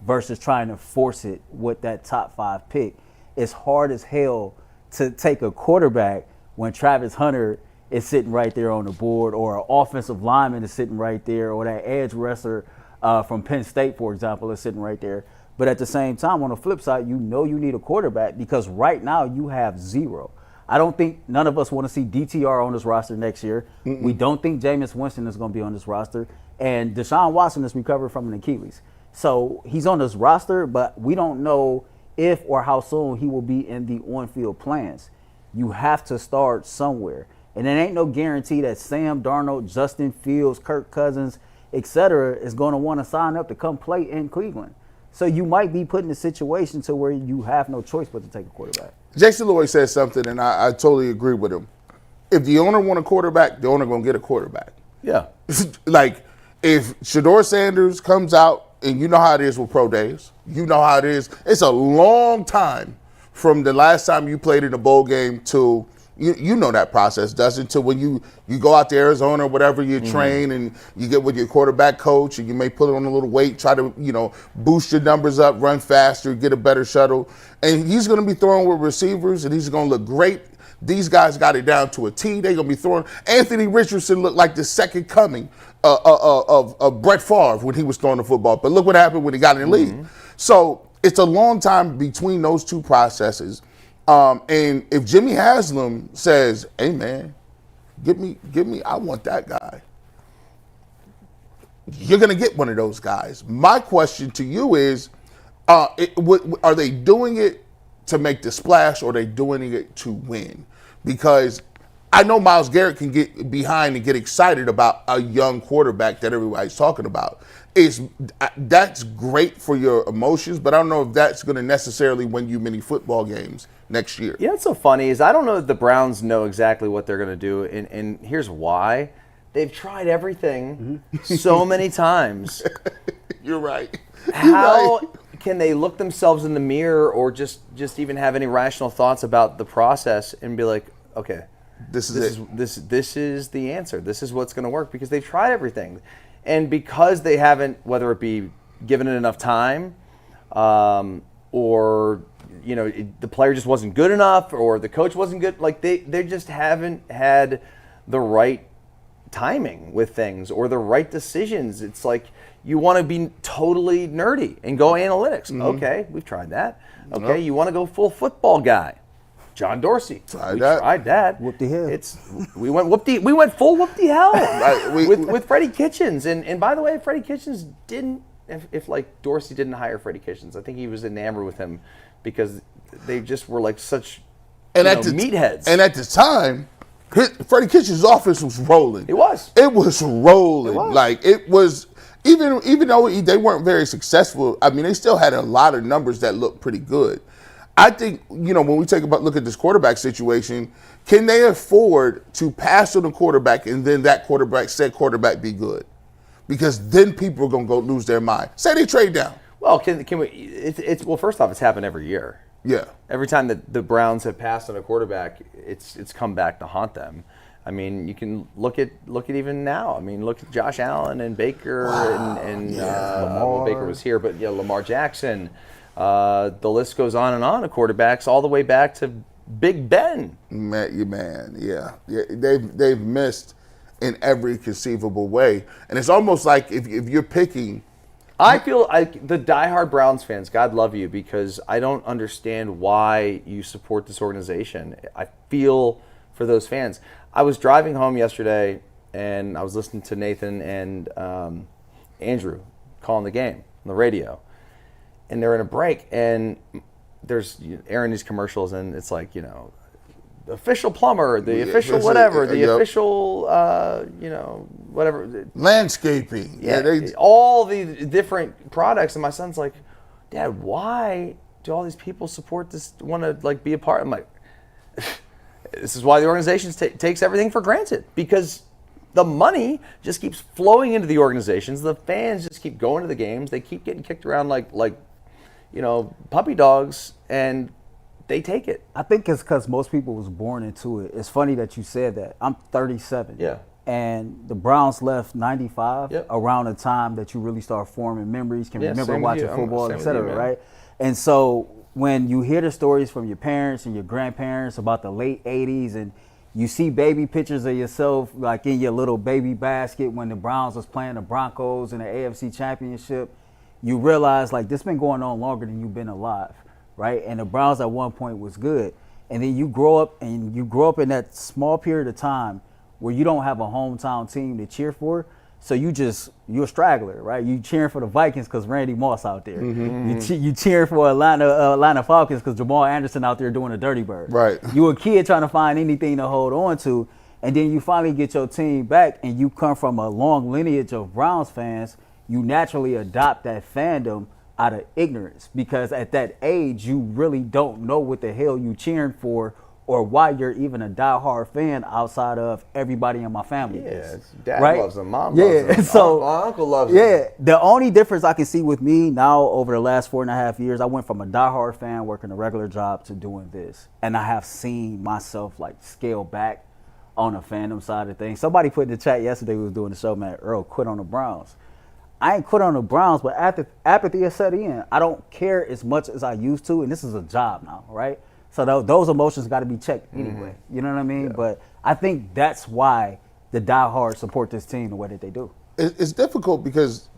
D: versus trying to force it with that top 5 pick. It's hard as hell to take a quarterback when Travis Hunter is sitting right there on the board, or an offensive lineman is sitting right there, or that edge wrestler from Penn State, for example, is sitting right there. But at the same time, on the flip side, you know you need a quarterback because right now you have zero. I don't think none of us want to see DTR on this roster next year. We don't think Jameis Winston is going to be on this roster. And Deshaun Watson is recovered from an Achilles. So he's on this roster, but we don't know if or how soon he will be in the on-field plans. You have to start somewhere. And there ain't no guarantee that Sam Darnold, Justin Fields, Kirk Cousins, etc. is going to want to sign up to come play in Cleveland. So you might be put in a situation to where you have no choice but to take a quarterback.
B: Jason Lloyd said something, and I totally agree with him. If the owner want a quarterback, the owner going to get a quarterback.
C: Yeah.
B: Like, if Shedeur Sanders comes out, and you know how it is with pro days, you know how it is. It's a long time from the last time you played in a bowl game to, you know that process, doesn't, to when you go out to Arizona or whatever, you train and you get with your quarterback coach and you may put on a little weight, try to, boost your numbers up, run faster, get a better shuttle. And he's going to be throwing with receivers and he's going to look great. These guys got it down to a T. They're going to be throwing. Anthony Richardson looked like the second coming of Brett Favre when he was throwing the football. But look what happened when he got in the league. So it's a long time between those two processes. And if Jimmy Haslam says, hey, man, give me, I want that guy, you're going to get one of those guys. My question to you is, are they doing it to make the splash or are they doing it to win? Because I know Myles Garrett can get behind and get excited about a young quarterback that everybody's talking about. That's great for your emotions, but I don't know if that's going to necessarily win you many football games next year.
C: Yeah, what's so funny is I don't know that the Browns know exactly what they're going to do, and here's why. They've tried everything so many times.
B: You're right.
C: How can they look themselves in the mirror or just even have any rational thoughts about the process and be like, okay, this is the answer. This is what's going to work, because they've tried everything. And because they haven't, whether it be given it enough time or, the player just wasn't good enough or the coach wasn't good, like they just haven't had the right timing with things or the right decisions. It's like you want to be totally nerdy and go analytics. Okay, we've tried that. Okay, you want to go full football guy. John Dorsey. Tried that.
D: Whoop-de hell.
C: We went full whoop-de hell with Freddie Kitchens. And by the way, Freddie Kitchens didn't, if like Dorsey didn't hire Freddie Kitchens, I think he was enamored with him because they just were like such meatheads.
B: And at the time, Freddie Kitchens' offense was rolling.
C: It was.
B: It was rolling. Like it was, even though they weren't very successful, I mean, they still had a lot of numbers that looked pretty good. I think, when we take a look at this quarterback situation, can they afford to pass on the quarterback and then said quarterback be good? Because then people are going to go lose their mind. Say they trade down.
C: Well, can we? Well, first off, it's happened every year.
B: Yeah.
C: Every time that the Browns have passed on a quarterback, it's come back to haunt them. I mean, you can look at even now. I mean, look at Josh Allen and Baker and Lamar. Baker was here, but Lamar Jackson. The list goes on and on of quarterbacks all the way back to Big Ben.
B: Yeah. They've missed in every conceivable way, and it's almost like if you're picking.
C: I feel like the diehard Browns fans, God love you, because I don't understand why you support this organization. I feel for those fans. I was driving home yesterday, and I was listening to Nathan and Andrew calling the game on the radio. And they're in a break, and there's airing these commercials, and it's like, the official plumber, the official whatever, the official, whatever.
B: Landscaping.
C: Yeah, all the different products. And my son's like, Dad, why do all these people support this, want to be a part? I'm like, this is why the organization takes everything for granted, because the money just keeps flowing into the organizations. The fans just keep going to the games. They keep getting kicked around like puppy dogs, and they take it.
D: I think it's because most people was born into it. It's funny that you said that. I'm 37.
C: Yeah.
D: And the Browns left 95
C: Yep.
D: around the time that you really start forming memories, can remember
C: same with
D: watching
C: you.
D: football,
C: Same
D: et
C: with
D: cetera,
C: you, man.
D: right? And so when you hear the stories from your parents and your grandparents about the late 80s, and you see baby pictures of yourself like in your little baby basket when the Browns was playing the Broncos in the AFC Championship, you realize like this been going on longer than you've been alive, right? And the Browns at one point was good, and then you grow up in that small period of time where you don't have a hometown team to cheer for. So you're a straggler, right? You cheering for the Vikings because Randy Moss out there. You cheering for Atlanta Falcons because Jamal Anderson out there doing a dirty bird.
B: Right.
D: You a kid trying to find anything to hold on to, and then you finally get your team back, and you come from a long lineage of Browns fans. You naturally adopt that fandom out of ignorance because at that age you really don't know what the hell you cheering for or why you're even a diehard fan outside of everybody in my family.
C: Yeah, dad
D: right?
C: loves them, mom loves them,
D: so
C: my uncle loves them.
D: Yeah, the only difference I can see with me now over the last 4.5 years, I went from a diehard fan working a regular job to doing this, and I have seen myself like scale back on the fandom side of things. Somebody put in the chat yesterday, we was doing the show, man, Earl quit on the Browns. I ain't quit on the Browns, but apathy has set in. I don't care as much as I used to, and this is a job now, right? So those emotions got to be checked anyway. You know what I mean? Yeah. But I think that's why the diehards support this team the way that they do.
B: It's difficult because,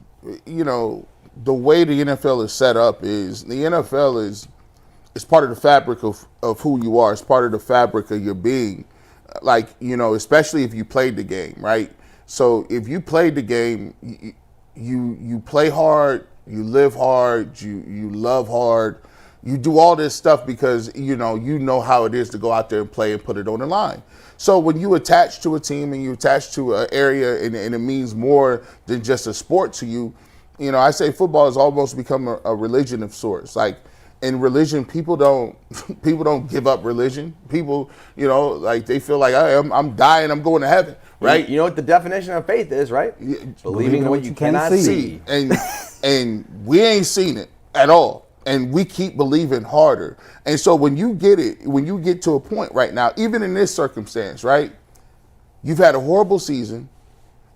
B: you know, the way the NFL is set up is the NFL is part of the fabric of who you are. It's part of the fabric of your being. Like, you know, especially if you played the game, right? So if you played the game, you play hard, you live hard, you love hard. You do all this stuff because, you know how it is to go out there and play and put it on the line. So when you attach to a team and you attach to an area and it means more than just a sport to you, you know, I say football has almost become a religion of sorts. Like in religion, people don't give up religion. People, you know, like they feel like I'm dying, I'm going to heaven, right?
C: You know what the definition of faith is, right? Believing in what you cannot see.
B: And we ain't seen it at all. And we keep believing harder. And so when you get to a point right now, even in this circumstance, right, you've had a horrible season,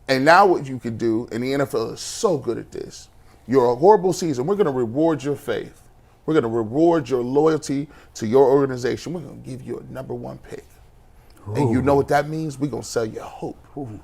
B: and now what you can do, and the NFL is so good at this, you're a horrible season, we're going to reward your faith. We're going to reward your loyalty to your organization. We're going to give you a number one pick. Ooh. And you know what that means? We're going to sell you hope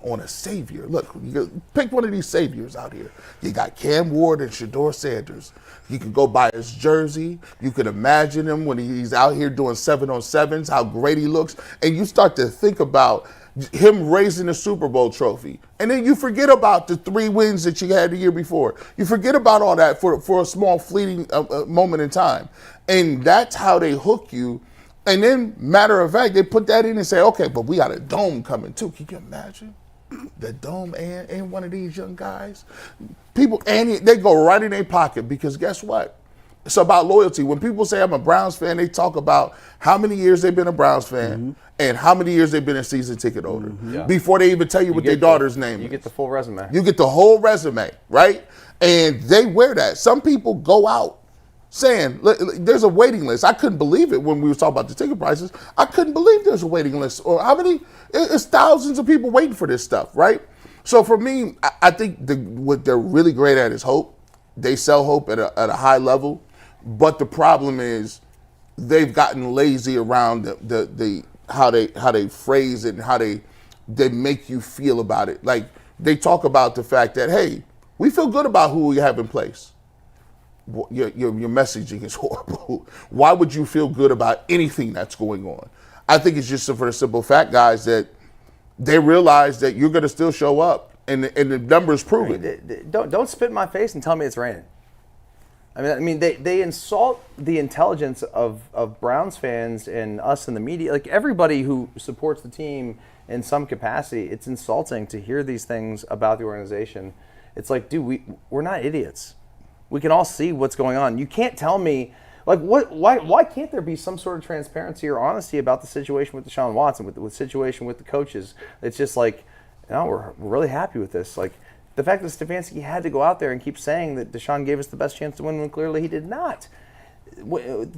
B: on a savior. Look, you pick one of these saviors out here. You got Cam Ward and Shedeur Sanders. You can go buy his jersey. You can imagine him when he's out here doing 7-on-7s, how great he looks. And you start to think about him raising the Super Bowl trophy. And then you forget about the 3 wins that you had the year before. You forget about all that for a small fleeting moment in time. And that's how they hook you. And then, matter of fact, they put that in and say, okay, but we got a dome coming too. Can you imagine? The dome and one of these young guys? People, and they go right in their pocket because guess what? It's about loyalty. When people say I'm a Browns fan, they talk about how many years they've been a Browns fan and how many years they've been a season ticket holder before they even tell you what their daughter's name is.
C: You get the full resume.
B: You get the whole resume, right? And they wear that. Some people go out saying, there's a waiting list. I couldn't believe it when we were talking about the ticket prices. I couldn't believe there's a waiting list. Or how many? It's thousands of people waiting for this stuff, right? So for me, I think what they're really great at is hope. They sell hope at a high level. But the problem is they've gotten lazy around the how they phrase it and how they make you feel about it. Like they talk about the fact that, hey, we feel good about who we have in place. Your messaging is horrible. Why would you feel good about anything that's going on? I think it's just for the simple fact, guys, that they realize that you're going to still show up, and the numbers prove it.
C: Don't spit in my face and tell me it's raining. I mean, they insult the intelligence of Browns fans and us in the media. Like everybody who supports the team in some capacity, it's insulting to hear these things about the organization. It's like, dude, we're not idiots. We can all see what's going on. You can't tell me, like, why can't there be some sort of transparency or honesty about the situation with Deshaun Watson, with the situation with the coaches? It's just like, no, we're really happy with this. Like, the fact that Stefanski had to go out there and keep saying that Deshaun gave us the best chance to win when clearly he did not.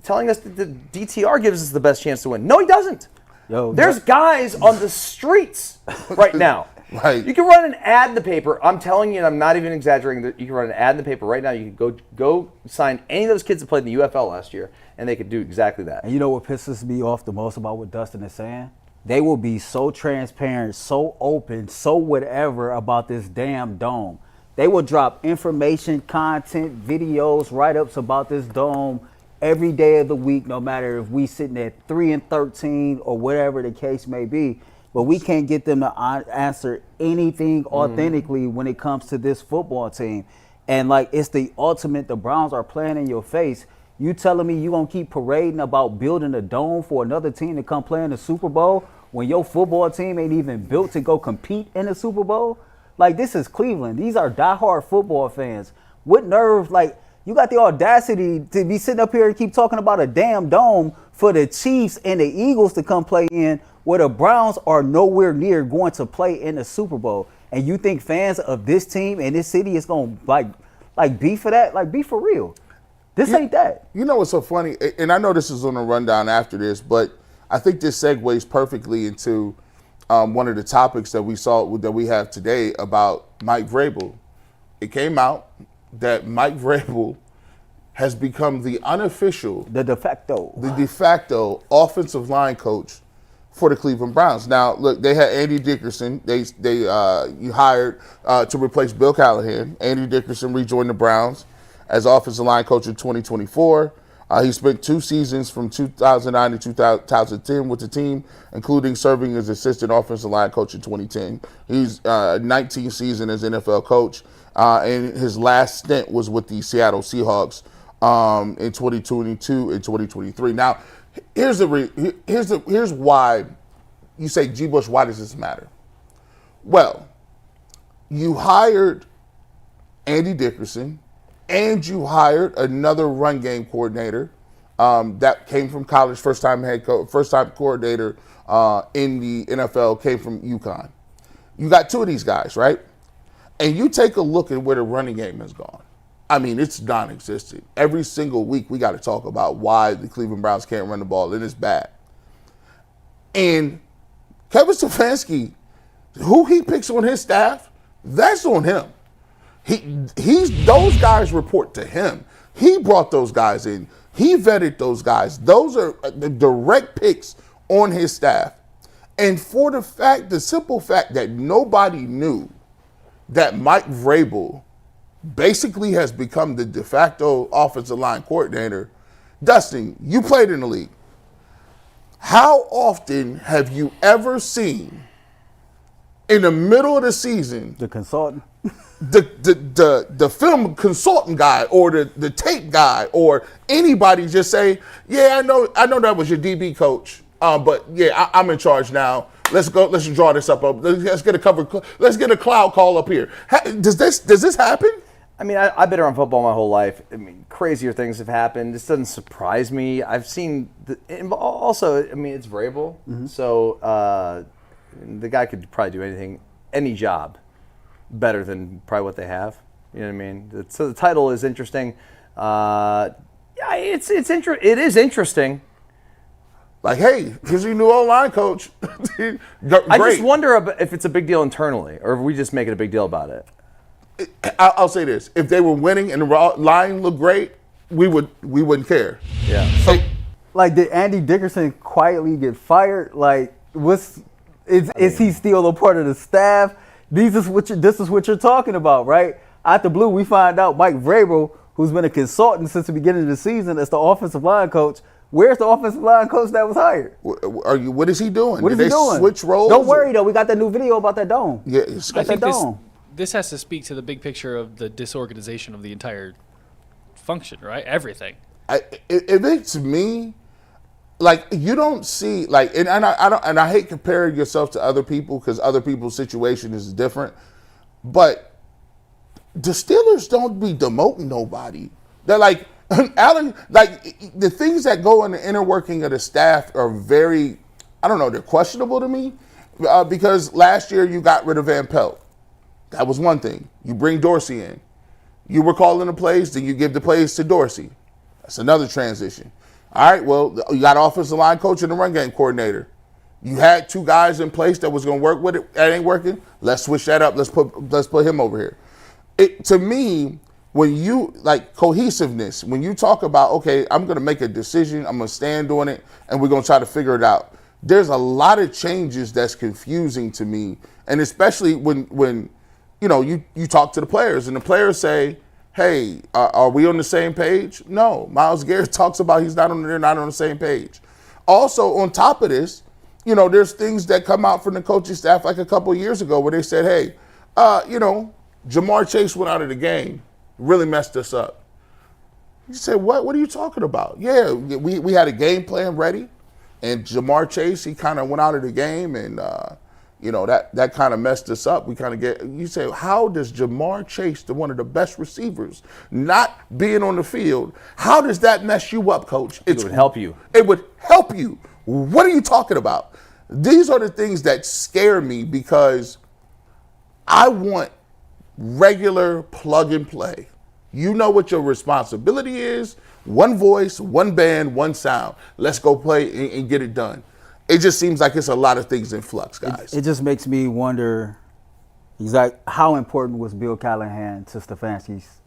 C: Telling us that the DTR gives us the best chance to win. No, he doesn't. There's guys on the streets right now.
B: Right.
C: You can run an ad in the paper. I'm telling you, and I'm not even exaggerating, that you can run an ad in the paper right now. You can go sign any of those kids that played in the UFL last year, and they could do exactly that.
D: And you know what pisses me off the most about what Dustin is saying? They will be so transparent, so open, so whatever about this damn dome. They will drop information, content, videos, write-ups about this dome every day of the week, no matter if we sitting at 3-13 or whatever the case may be. But we can't get them to answer anything authentically when it comes to this football team. And like, it's the ultimate. The Browns are playing in your face. You telling me you gonna keep parading about building a dome for another team to come play in the Super Bowl when your football team ain't even built to go compete in the Super Bowl? Like, this is Cleveland. These are diehard football fans. What nerve, like, you got the audacity to be sitting up here and keep talking about a damn dome for the Chiefs and the Eagles to come play in, where the Browns are nowhere near going to play in the Super Bowl. And you think fans of this team and this city is going to, like be for that? Like, be for real. This ain't that.
B: You know what's so funny? And I know this is on a rundown after this, but I think this segues perfectly into one of the topics that we have today about Mike Vrabel. It came out that Mike Vrabel has become the de facto offensive line coach for the Cleveland Browns. Now, look, they had Andy Dickerson. You hired to replace Bill Callahan. Andy Dickerson rejoined the Browns as offensive line coach in 2024. He spent 2 seasons from 2009 to 2010 with the team, including serving as assistant offensive line coach in 2010. He's 19th season as NFL coach, and his last stint was with the Seattle Seahawks in 2022 and 2023. Now, here's why you say, G. Bush, why does this matter? Well, you hired Andy Dickerson, and you hired another run game coordinator that came from college, first time coordinator in the NFL, came from UConn. You got 2 of these guys, right? And you take a look at where the running game has gone. I mean, it's non-existent. Every single week we got to talk about why the Cleveland Browns can't run the ball, and it's bad. And Kevin Stefanski, who he picks on his staff, that's on him. Those guys report to him. He brought those guys in. He vetted those guys. Those are the direct picks on his staff. And for the simple fact that nobody knew that Mike Vrabel basically has become the de facto offensive line coordinator. Dustin, you played in the league. How often have you ever seen in the middle of the season
D: The consultant.
B: the film consultant guy or the tape guy or anybody just say, yeah, I know that was your DB coach, but yeah, I'm in charge now. Let's go. Let's draw this up. Let's get a cloud call up here. Does this happen?
C: I mean, I've been around football my whole life. I mean, crazier things have happened. This doesn't surprise me. I've seen also. I mean, it's Vrabel, so the guy could probably do any job, better than probably what they have. You know what I mean? So the title is interesting. Yeah, it is interesting.
B: Like, hey, here's your new O-line coach. Great.
C: I just wonder if it's a big deal internally, or if we just make it a big deal about it.
B: I'll say this: if they were winning and the line looked great, we wouldn't care.
C: Yeah.
D: So, like, did Andy Dickerson quietly get fired? Like, is he still a part of the staff? This is what you're talking about, right? Out the blue, we find out Mike Vrabel, who's been a consultant since the beginning of the season as the offensive line coach. Where's the offensive line coach that was hired?
B: What is he doing?
D: What is he doing?
B: Switch roles?
D: Don't worry, though. We got that new video about that dome.
B: Yeah,
E: I think this has to speak to the big picture of the disorganization of the entire function, right? Everything.
B: It makes me like you don't see like, and I hate comparing yourself to other people because other people's situation is different, but the Steelers don't be demoting nobody. They're like. Alan, like the things that go in the inner working of the staff are very, I don't know, they're questionable to me because last year you got rid of Van Pelt. That was one thing. You bring Dorsey in. You were calling the plays, then you give the plays to Dorsey. That's another transition. All right, well, you got offensive line coach and the run game coordinator. You had 2 guys in place that was going to work with it. That ain't working. Let's switch that up. Let's put him over here. To me, when you, like cohesiveness, when you talk about, okay, I'm going to make a decision, I'm going to stand on it, and we're going to try to figure it out. There's a lot of changes that's confusing to me, and especially when you talk to the players, and the players say, hey, are we on the same page? No. Myles Garrett talks about they're not on the same page. Also, on top of this, there's things that come out from the coaching staff like a couple of years ago where they said, hey, Jamar Chase went out of the game, really messed us up. You say, what? What are you talking about? Yeah, we had a game plan ready, and Jamar Chase, he kind of went out of the game, and that kind of messed us up. You say, how does Jamar Chase, one of the best receivers, not being on the field, how does that mess you up, Coach?
C: It would help you.
B: It would help you. What are you talking about? These are the things that scare me because I want regular plug and play. You know what your responsibility is. One voice, one band, one sound. Let's go play and get it done. It just seems like it's a lot of things in flux, guys.
D: It just makes me wonder how important was Bill Callahan to Stefanski's,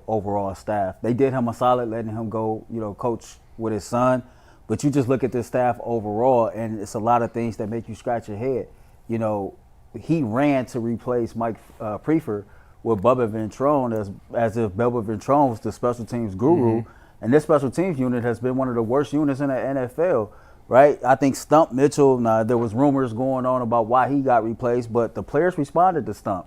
D: overall staff. They did him a solid letting him go, coach with his son. But you just look at this staff overall, and it's a lot of things that make you scratch your head. He ran to replace Mike Prefer with Bubba Ventrone as if Bubba Ventrone was the special teams guru. Mm-hmm. And this special teams unit has been one of the worst units in the NFL, right? I think Stump Mitchell, there was rumors going on about why he got replaced, but the players responded to Stump.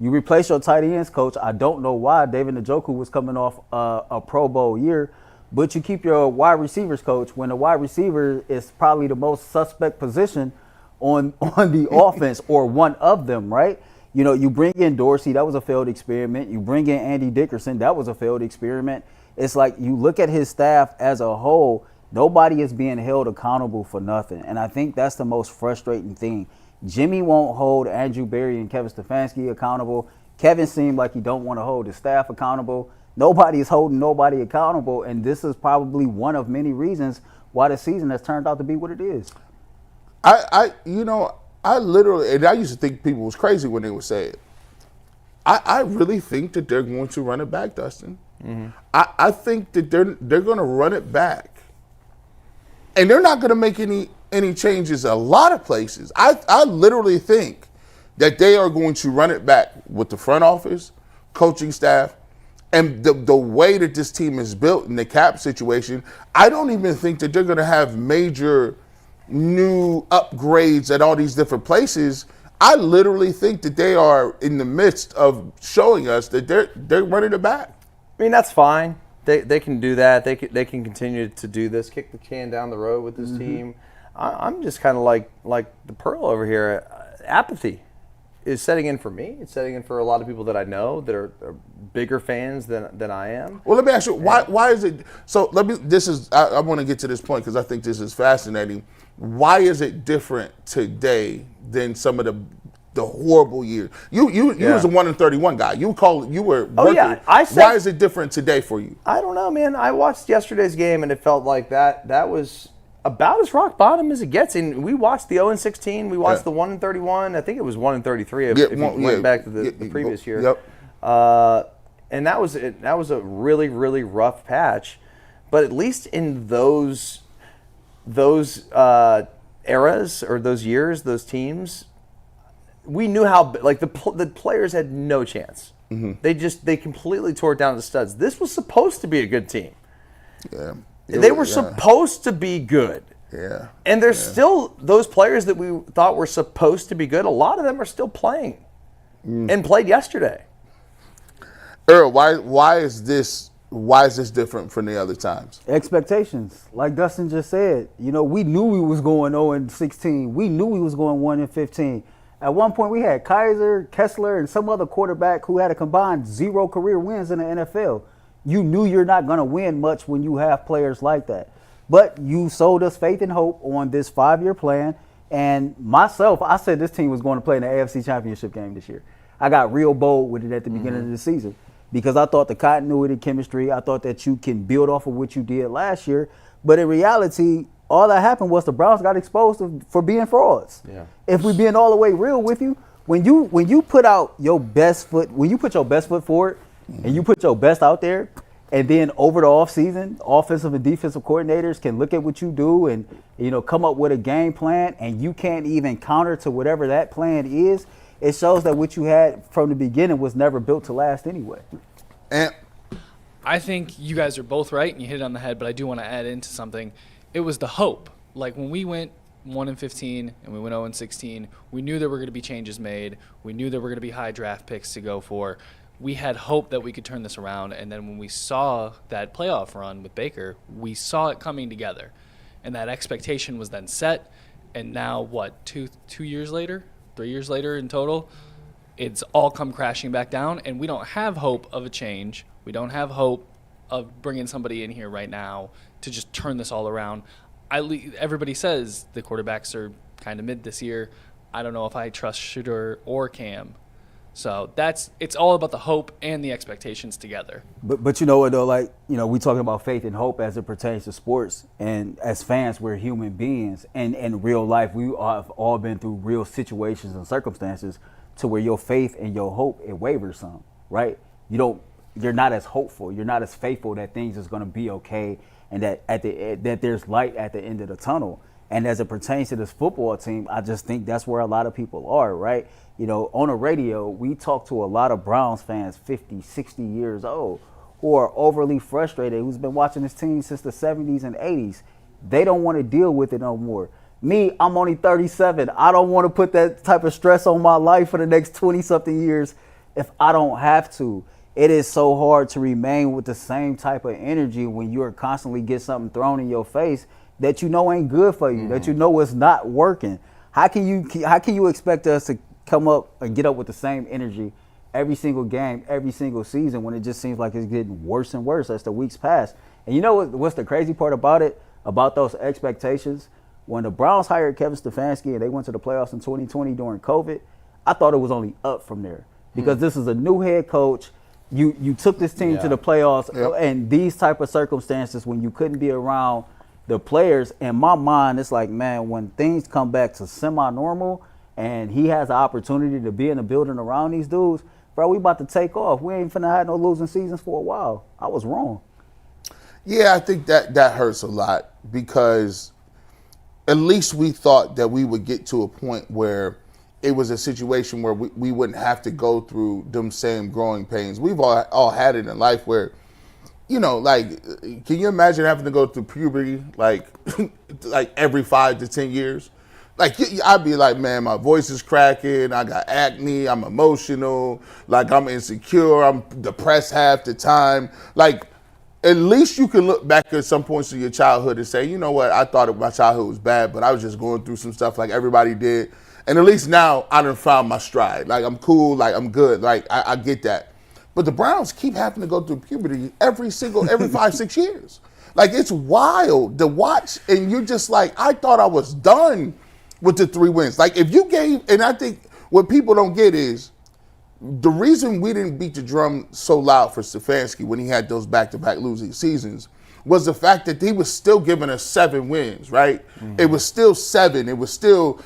D: You replace your tight ends coach. I don't know why David Njoku was coming off a Pro Bowl year, but you keep your wide receivers coach when the wide receiver is probably the most suspect position on the offense, or one of them, right? You bring in Dorsey, that was a failed experiment. You bring in Andy Dickerson, that was a failed experiment. It's like you look at his staff as a whole, nobody is being held accountable for nothing. And I think that's the most frustrating thing. Jimmy won't hold Andrew Berry and Kevin Stefanski accountable. Kevin seemed like he don't want to hold his staff accountable. Nobody is holding nobody accountable, and this is probably one of many reasons why the season has turned out to be what it is.
B: I literally, and I used to think people was crazy when they would say it. I really think that they're going to run it back, Dustin. Mm-hmm. I think that they're going to run it back, and they're not going to make any changes a lot of places. I literally think that they are going to run it back with the front office, coaching staff, and the way that this team is built in the cap situation. I don't even think that they're going to have major new upgrades at all these different places. I literally think that they are in the midst of showing us that they're running it back.
C: I mean, that's fine. They can do that. They can continue to do this, kick the can down the road with this team. I'm just kind of like the Pearl over here. Apathy is setting in for me. It's setting in for a lot of people that I know that are bigger fans than I am.
B: Well, let me ask you, why is it so? I want to get to this point because I think this is fascinating. Why is it different today than some of the horrible years? You was a 1-31 guy. You were working.
C: Oh, yeah.
B: Why is it different today for you?
C: I don't know, man. I watched yesterday's game and it felt like that was about as rock bottom as it gets. And we watched the 0-16. We watched the 1-31. I think it was 1-33 if you went back to the previous year.
B: Yep.
C: And that was a really, really rough patch. But at least in those eras or those years, those teams, we knew how the players had no chance. Mm-hmm. They completely tore it down to studs. This was supposed to be a good team.
B: Yeah.
C: They were supposed to be good.
B: Yeah.
C: And there's still those players that we thought were supposed to be good. A lot of them are still playing and played yesterday.
B: Earl, why is this different from the other times?
D: Expectations. Like Dustin just said, we knew we was going 0-16. We knew we was going 1-15. At one point, we had Kaiser, Kessler, and some other quarterback who had a combined 0 career wins in the NFL. You knew you're not going to win much when you have players like that. But you sold us faith and hope on this 5-year plan. And myself, I said this team was going to play in the AFC Championship game this year. I got real bold with it at the beginning of the season because I thought the continuity, chemistry, I thought that you can build off of what you did last year. But in reality, all that happened was the Browns got exposed for being frauds. Yeah. If we're being all the way real with you, when you put out your best foot, when you put your best foot forward and you put your best out there, and then over the offseason, offensive and defensive coordinators can look at what you do and come up with a game plan, and you can't even counter to whatever that plan is, it shows that what you had from the beginning was never built to last anyway.
B: And
E: I think you guys are both right, and you hit it on the head, but I do want to add into something. It was the hope. Like when we went 1-15 and we went 0-16, we knew there were going to be changes made. We knew there were going to be high draft picks to go for. We had hope that we could turn this around, and then when we saw that playoff run with Baker, we saw it coming together, and that expectation was then set. And now, what, 2 years later, 3 years later in total, it's all come crashing back down, and we don't have hope of a change. We don't have hope of bringing somebody in here right now to just turn this all around. Everybody says the quarterbacks are kind of mid this year. I don't know if I trust Shooter or Cam. So it's all about the hope and the expectations together.
D: But you know what though, like, you know, we talking about faith and hope as it pertains to sports, and as fans, we're human beings, and in real life, we have all been through real situations and circumstances to where your faith and your hope, it wavers some, right? You're not as hopeful, you're not as faithful that things is going to be okay, and that there's light at the end of the tunnel. And as it pertains to this football team, I just think that's where a lot of people are, right? You know, on the radio, we talk to a lot of Browns fans, 50, 60 years old, who are overly frustrated, who's been watching this team since the 70s and 80s. They don't want to deal with it no more. Me, I'm only 37. I don't want to put that type of stress on my life for the next 20-something years if I don't have to. It is so hard to remain with the same type of energy when you're constantly get something thrown in your face that you know ain't good for you, that you know is not working. How can you expect us to come up and get up with the same energy every single game, every single season, when it just seems like it's getting worse and worse as the weeks pass? And you know what's the crazy part about it, about those expectations? When the Browns hired Kevin Stefanski and they went to the playoffs in 2020 during COVID, I thought it was only up from there, because this is a new head coach. You took this team to the playoffs and these type of circumstances when you couldn't be around the players. In my mind, it's like, man, when things come back to semi-normal and he has the opportunity to be in the building around these dudes, bro, we about to take off. We ain't finna have no losing seasons for a while. I was wrong.
B: yeah, I think that hurts a lot, because at least we thought that we would get to a point where it was a situation where we wouldn't have to go through them same growing pains. We've all had it in life where, you know, like, can you imagine having to go through puberty like every 5 to 10 years? Like, I'd be like, man, my voice is cracking, I got acne, I'm emotional, like I'm insecure, I'm depressed half the time. Like, at least you can look back at some points of your childhood and say, you know what, I thought my childhood was bad, but I was just going through some stuff like everybody did. And at least now I done found my stride. Like, I'm cool, like I'm good, like I get that. But the Browns keep having to go through puberty every 5, 6 years. Like, it's wild to watch, and you're just like, I thought I was done with the 3 wins. Like, if you gave, and I think what people don't get is, the reason we didn't beat the drum so loud for Stefanski when he had those back-to-back losing seasons was the fact that he was still giving us 7 wins, right? Mm-hmm. It was still 7. It was still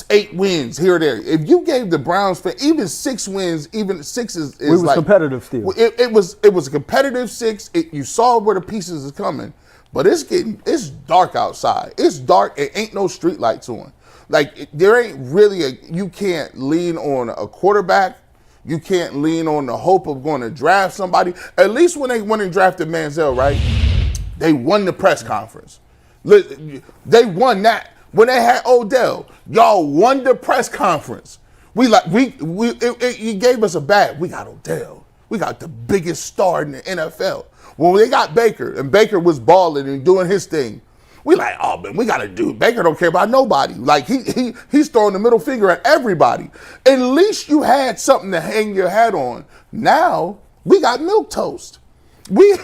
B: 8 wins here or there. If you gave the Browns for even 6 wins, even 6 is
D: we was
B: like
D: competitive still.
B: It was a competitive 6. You saw where the pieces is coming, but it's dark outside. It's dark. It ain't no street lights on. Like, there ain't really you can't lean on a quarterback. You can't lean on the hope of going to draft somebody. At least when they went and drafted Manziel, right? They won the press conference. They won that. When they had Odell, y'all won the press conference. He gave us a bag. We got Odell. We got the biggest star in the NFL. When they got Baker, and Baker was balling and doing his thing, we like, oh man, we got to do. Baker don't care about nobody. Like, he's throwing the middle finger at everybody. At least you had something to hang your hat on. Now we got milquetoast. We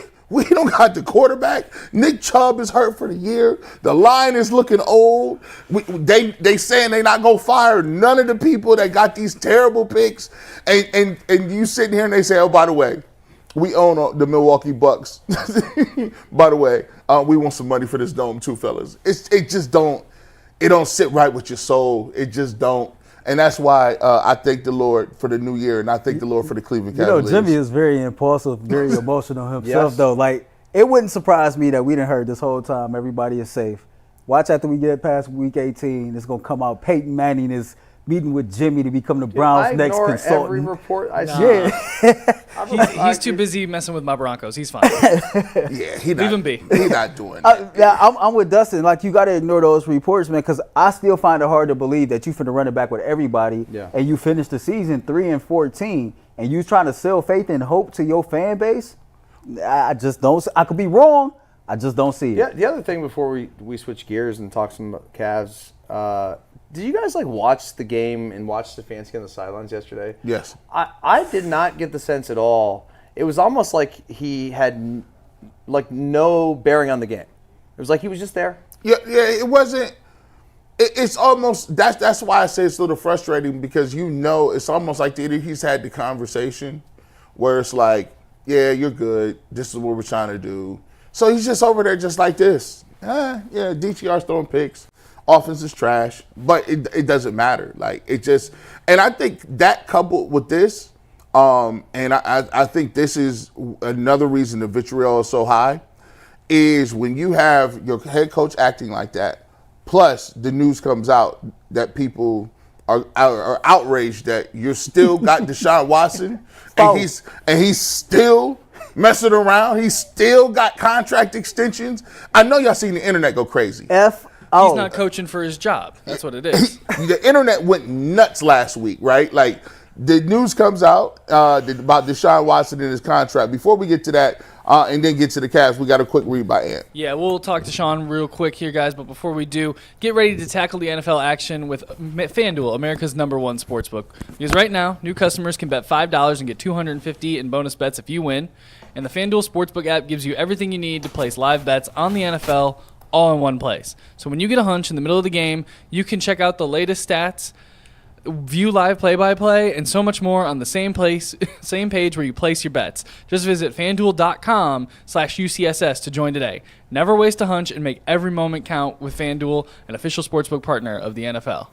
B: don't got the quarterback. Nick Chubb is hurt for the year. The line is looking old. They saying they not gonna fire none of the people that got these terrible picks. And you sitting here and they say, oh, by the way, we own the Milwaukee Bucks. By the way, we want some money for this dome too, fellas. It don't sit right with your soul. It just don't. And that's why I thank the Lord for the new year, and I thank the Lord for the Cleveland Cavaliers.
D: You know, Jimmy is very impulsive, very emotional himself,
C: Yes.
D: though. Like, it wouldn't surprise me that we done heard this whole time everybody is safe. Watch after we get past week 18, it's going to come out Peyton Manning is meeting with Jimmy to become the Browns' next
C: ignore
D: consultant.
C: every report I
E: Nah.
C: see.
D: Yeah.
E: He's too busy messing with my Broncos. He's fine.
B: Yeah,
E: Leave him be.
B: He not doing that.
D: Yeah, I'm with Dustin. Like, you got to ignore those reports, man, because I still find it hard to believe that you finna run it back with everybody, and you finish the season 3-14, and you trying to sell faith and hope to your fan base. I just don't. I could be wrong. I just don't see it.
C: Yeah. The other thing before we switch gears and talk some Cavs, did you guys watch the game and watch Stefanski on the sidelines yesterday?
B: Yes.
C: I did not get the sense at all. It was almost like he had no bearing on the game. It was like he was just there.
B: Yeah. It wasn't. It's almost that's why I say it's a little frustrating, because it's almost like he's had the conversation where it's like, yeah, you're good. This is what we're trying to do. So he's just over there just like this. Yeah, DTR's throwing picks. Offense is trash, but it doesn't matter. And I think that coupled with this, and I think this is another reason the vitriol is so high, is when you have your head coach acting like that, plus the news comes out that people are outraged that you're still got Deshaun Watson, and he's still messing around. He's still got contract extensions. I know y'all seen the internet go crazy.
E: He's not coaching for his job. That's what it is.
B: The internet went nuts last week, right? Like, the news comes out about Deshaun Watson and his contract. Before we get to that and then get to the Cavs, we got a quick read by Ant.
E: Yeah, we'll talk to Sean real quick here, guys. But before we do, get ready to tackle the NFL action with FanDuel, America's #1 sportsbook. Because right now, new customers can bet $5 and get $250 in bonus bets if you win. And the FanDuel Sportsbook app gives you everything you need to place live bets on the NFL all in one place. So when you get a hunch in the middle of the game, you can check out the latest stats, view live play-by-play, and so much more on the same page where you place your bets. Just visit FanDuel.com/UCSS to join today. Never waste a hunch and make every moment count with FanDuel, an official sportsbook partner of the NFL.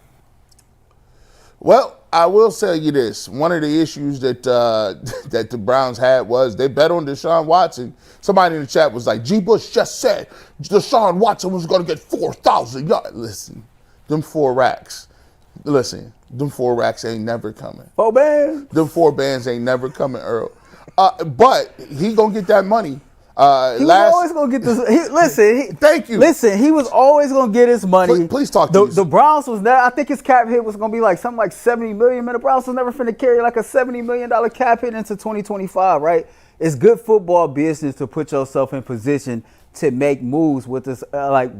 B: Well, I will tell you this. One of the issues that that the Browns had was they bet on Deshaun Watson. Somebody in the chat was like, G. Bush just said Deshaun Watson was going to get 4,000 yards. Listen, them 4 racks. Listen, them 4 racks ain't never coming.
D: 4 bands.
B: Them 4 bands ain't never coming, Earl. But he going to get that money.
D: He was always going to get this.
B: Thank you.
D: Listen, he was always going to get his money.
B: Please talk to me.
D: The Browns was there. I think his cap hit was going to be something like $70 million. Man, the Browns was never finna carry a $70 million cap hit into 2025, right? It's good football business to put yourself in position to make moves with this,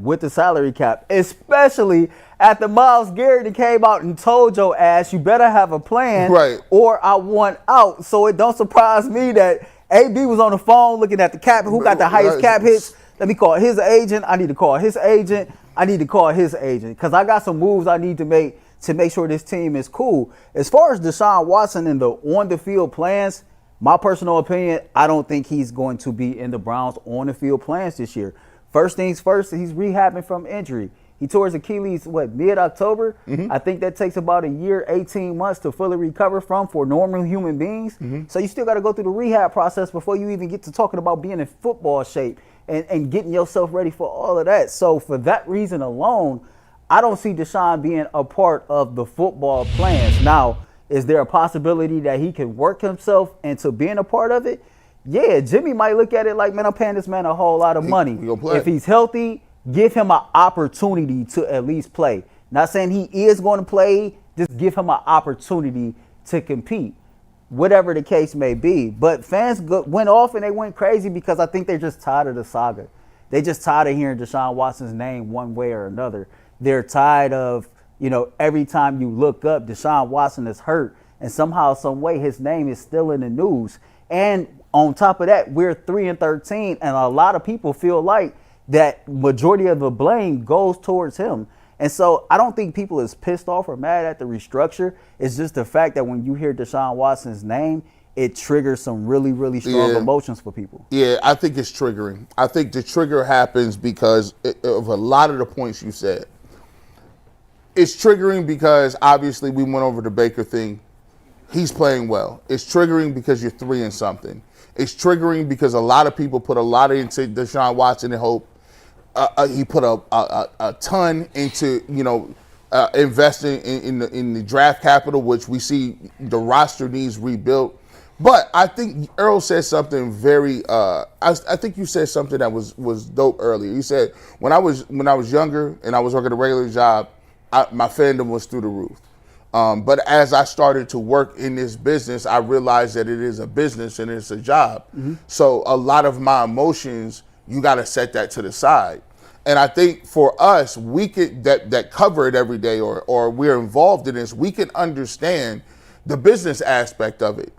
D: with the salary cap, especially after Myles Garrett came out and told your ass you better have a plan,
B: right,
D: or I want out. So it don't surprise me that AB was on the phone looking at the cap. Who got the highest cap hits? Let me call his agent. I need to call his agent. I need to call his agent because I got some moves I need to make sure this team is cool. As far as Deshaun Watson and the on-the-field plans, my personal opinion, I don't think he's going to be in the Browns on-the-field plans this year. First things first, he's rehabbing from injury. He tore his Achilles, mid-October? Mm-hmm. I think that takes about a year, 18 months to fully recover from for normal human beings. Mm-hmm. So you still got to go through the rehab process before you even get to talking about being in football shape and getting yourself ready for all of that. So for that reason alone, I don't see Deshaun being a part of the football plans. Now, is there a possibility that he can work himself into being a part of it? Yeah, Jimmy might look at it like, man, I'm paying this man a whole lot of money. If he's healthy, give him an opportunity to at least play. Not saying he is going to play, just give him an opportunity to compete, whatever the case may be. But fans went off and they went crazy because I think they're just tired of the saga. They just tired of hearing Deshaun Watson's name one way or another. They're tired of, every time you look up, Deshaun Watson is hurt, and somehow, some way, his name is still in the news. And on top of that, we're 3-13, and a lot of people feel like that majority of the blame goes towards him. And so I don't think people is pissed off or mad at the restructure. It's just the fact that when you hear Deshaun Watson's name, it triggers some really, really strong emotions for people.
B: Yeah, I think it's triggering. I think the trigger happens because of a lot of the points you said. It's triggering because obviously we went over the Baker thing. He's playing well. It's triggering because you're 3-something. It's triggering because a lot of people put a lot into Deshaun Watson and hope. He put a ton into, investing in the draft capital, which we see the roster needs rebuilt. But I think Earl said something very. I think you said something that was dope earlier. You said when I was younger and I was working a regular job, my fandom was through the roof. But as I started to work in this business, I realized that it is a business and it's a job. Mm-hmm. So a lot of my emotions, you got to set that to the side. And I think for us, we could that cover it every day, or we're involved in this, we can understand the business aspect of it.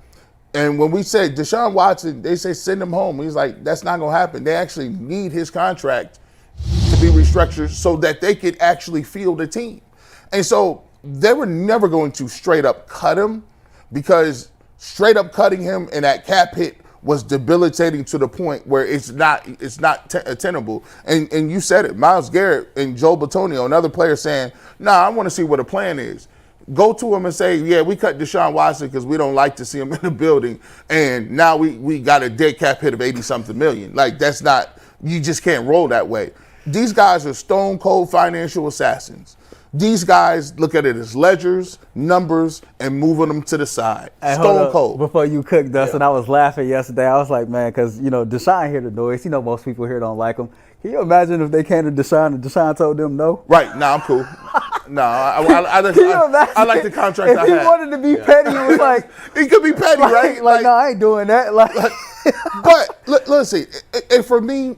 B: And when we say Deshaun Watson, they say send him home. He's like, that's not going to happen. They actually need his contract to be restructured so that they could actually field a team. And so they were never going to straight up cut him, because straight up cutting him and that cap hit was debilitating to the point where it's not tenable. And you said it, Myles Garrett and Joe Bitonio, another player, saying, I want to see what a plan is. Go to him and say, yeah, we cut Deshaun Watson because we don't like to see him in the building, and now we got a dead cap hit of 80-something million. Like, that's not, you just can't roll that way. These guys are stone cold financial assassins. These guys look at it as ledgers, numbers, and moving them to the side.
D: Hey,
B: stone cold.
D: Before you cook, Dustin, I was laughing yesterday. I was like, man, because, Deshaun hear the noise. Most people here don't like him. Can you imagine if they came to Deshaun and Deshaun told them no?
B: Right. I'm cool. I like the contract I had.
D: If he wanted to be petty, it was like.
B: He could be petty, right?
D: No, I ain't doing that.
B: But listen, and for me,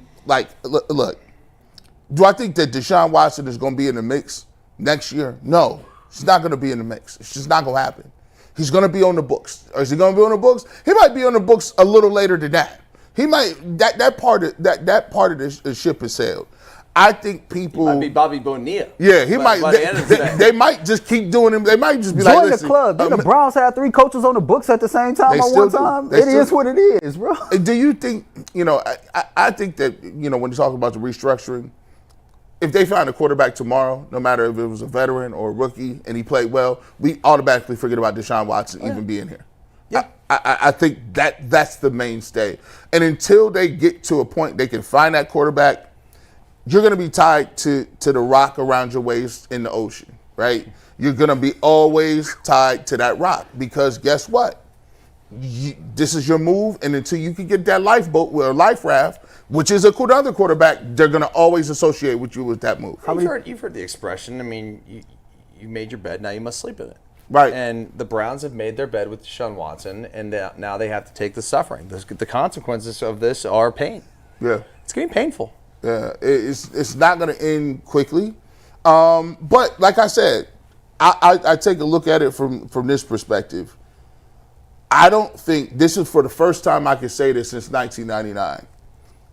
B: look, do I think that Deshaun Watson is going to be in the mix next year? No, he's not going to be in the mix. It's just not going to happen. He's going to be on the books. Or is he going to be on the books? He might be on the books a little later than that. He might that part of the ship has sailed. I think people
C: might be Bobby Bonilla.
B: Yeah, he might. They might just keep doing him. They might just be
D: join the club. The Browns had 3 coaches on the books at the same time at one time. It is what it is, bro.
B: Do you think I think that when you talk about the restructuring, if they find a quarterback tomorrow, no matter if it was a veteran or a rookie and he played well, we automatically forget about Deshaun Watson even being here. Yeah. I think that's the mainstay. And until they get to a point they can find that quarterback, you're going to be tied to the rock around your waist in the ocean, right? You're going to be always tied to that rock, because guess what? This is your move, and until you can get that lifeboat or life raft, which is another quarterback, they're going to always associate with you with that move.
C: You've heard the expression. I mean, you made your bed, now you must sleep in it.
B: Right.
C: And the Browns have made their bed with Deshaun Watson, and now they have to take the suffering. The consequences of this are pain.
B: Yeah.
C: It's going to be painful.
B: Yeah. It's not going to end quickly. But like I said, I take a look at it from this perspective. I don't think, this is for the first time I can say this since 1999.